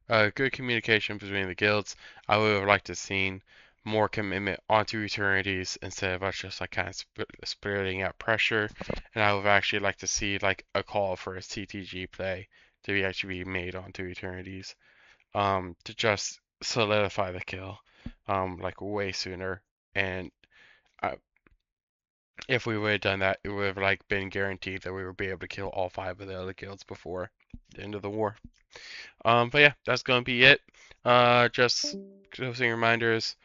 Good communication between the guilds. I would have liked to have seen more commitment onto Eternities instead of us just like kind of splitting out pressure. And I would actually like to see like a call for a CTG play to be actually be made onto Eternities, to just solidify the kill, like way sooner. And if we would have done that, it would have like been guaranteed that we would be able to kill all 5 of the other guilds before the end of the war. But yeah, that's gonna be it. Just closing reminders.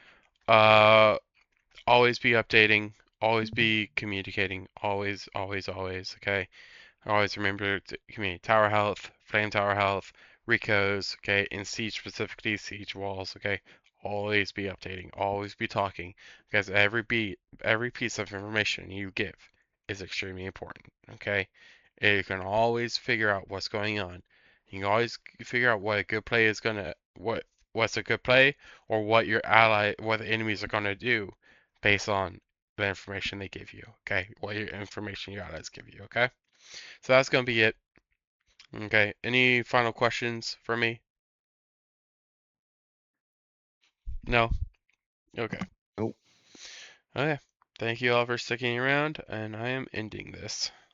Always be updating. Always be communicating. Always, always, always. Okay. Always remember to communicate tower health, flame tower health, recos. Okay, in siege specifically, siege walls. Okay. Always be updating. Always be talking, because every piece of information you give is extremely important. Okay. You can always figure out what's going on. You can always figure out what a good play is gonna what's a good play, or what what the enemies are gonna do based on the information they give you. Okay, what information your allies give you. Okay, so that's gonna be it. Okay, any final questions for me? No. Okay.
Nope.
Okay. Thank you all for sticking around, and I am ending this.